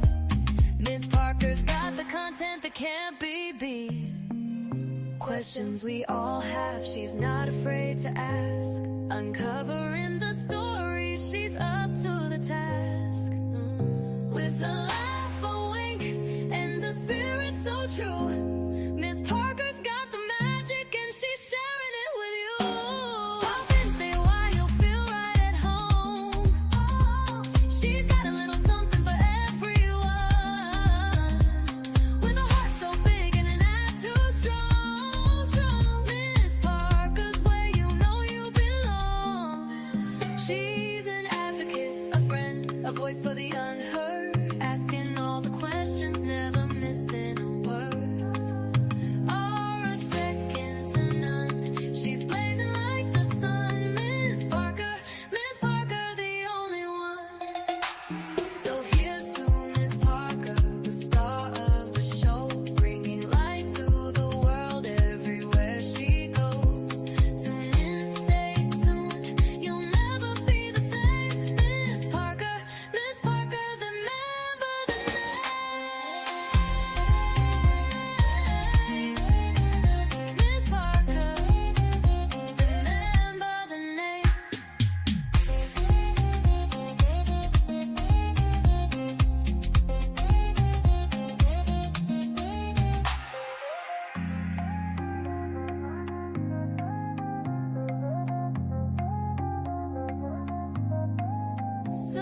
Miss Parker's got the content that can't be beat. Questions we all have, she's not afraid to ask. Uncovering the story, she's up to the task. With a laugh, a wink, and a spirit so true. Miss Parker's got the magic and she's sharing it with you. Pop in, stay a while, you'll feel right at home. She's got a little something for everyone, with a heart so big and an attitude strong. Miss Parker's where you know you belong. She's an advocate, a friend, a voice for the unheard, asking all the questions, never missing a word. Or a second to none. She's blazing like the sun. Miss Parker, the only one. So here's to Miss Parker, the star of the show, bringing light to the world everywhere she goes. Tune in, stay tuned, you'll never be the same. Miss Parker, remember the name. Miss Parker, remember the name. So